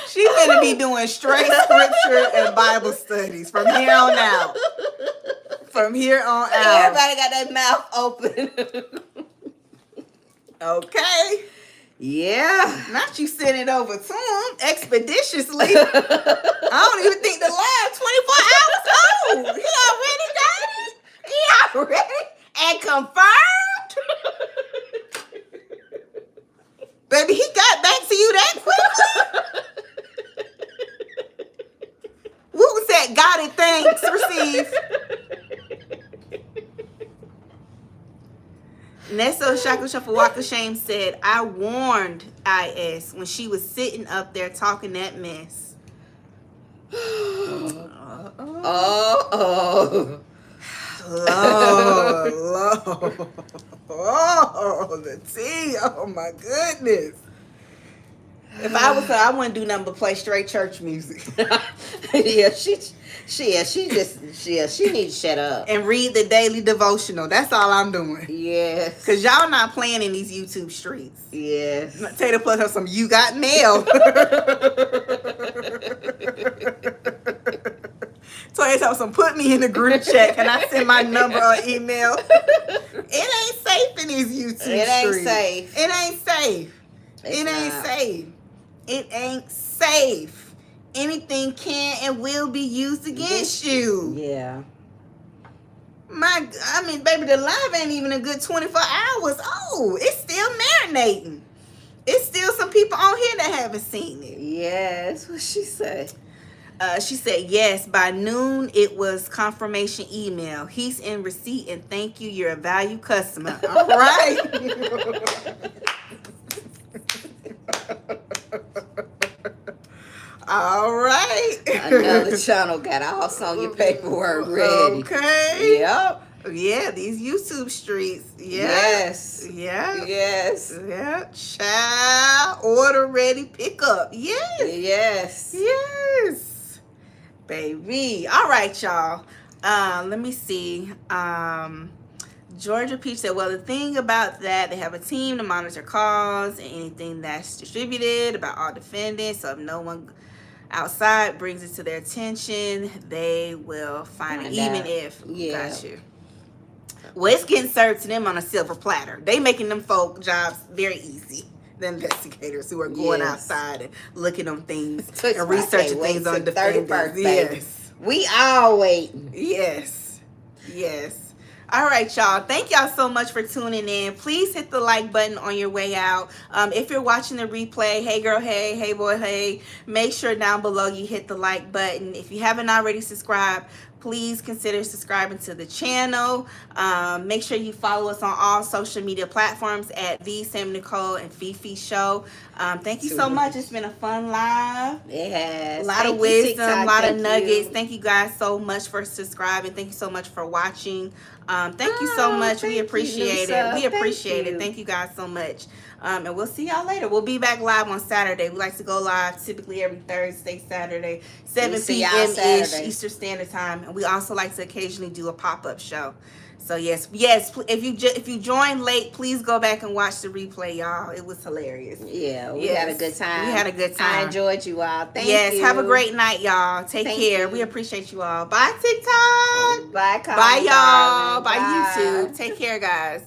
She finna be doing straight scripture and Bible studies from here on out. From here on out. Everybody got their mouth open. Okay. Yeah. Not you send it over to him expeditiously. I don't even think the live 24 hours old. He already got it. He already and confirmed. Baby, he got back to you that quickly. Who said got it, thanks, receive. Nesto Shackle Shuffle Walk of Shame said, I warned IS when she was sitting up there talking that mess. Oh. Lord. Oh, the tea. Oh, my goodness. If I was her, I wouldn't do nothing but play straight church music. Yeah, she needs to shut up. And read the daily devotional. That's all I'm doing. Yes. Because y'all not playing in these YouTube streets. Yes. Tater Plus have some You Got Mail. Toya have some put me in the group chat. Can I send my number or email? It ain't safe in these YouTube streets. It ain't safe. It ain't safe. It ain't safe. It ain't safe. Anything can and will be used against you. Yeah. I mean, baby, the live ain't even a good 24 hours. Oh, it's still marinating. It's still some people on here that haven't seen it. Yes. What she say? She said, yes, by noon, it was confirmation email. He's in receipt and thank you. You're a valued customer. All right. All right. Another channel got all on your paperwork ready. Okay. Yep. Yeah, these YouTube streets. Yeah. Yes. Yeah. Yes. Yeah. Child. Order ready. Pick up. Yes. Yes. Yes. Baby. All right, y'all. Let me see. Georgia Peach said, well, the thing about that, they have a team to monitor calls and anything that's distributed about all defendants. So if no one outside brings it to their attention, they will find it, even if. Yeah. Got you. Well, it's getting served to them on a silver platter. They making them folk jobs very easy. The investigators who are going outside and looking on things and researching things on defendants. Yes. We all waiting. Yes. Yes. All right, y'all. Thank y'all so much for tuning in. Please hit the like button on your way out. If you're watching the replay, hey girl, hey boy, hey, make sure down below you hit the like button. If you haven't already subscribed, please consider subscribing to the channel. Make sure you follow us on all social media platforms at the Sam Nicole and Fifi Show. Thank you so much. It's been a fun live. It has. A lot of wisdom, a lot of nuggets. Thank you guys so much for subscribing. Thank you so much for watching. Thank you so much. We appreciate it. We appreciate it. Thank you guys so much. And we'll see y'all later. We'll be back live on Saturday. We like to go live typically every Thursday, Saturday, 7 p.m.-ish Eastern Standard Time. And we also like to occasionally do a pop-up show. So yes, if you joined late, please go back and watch the replay, y'all. It was hilarious. Yeah, we had a good time. We had a good time. I enjoyed you all. Thank you. Yes, have a great night, y'all. Take care. We appreciate you all. Bye, TikTok. Bye, Bye, y'all. Bye, YouTube. Take care, guys.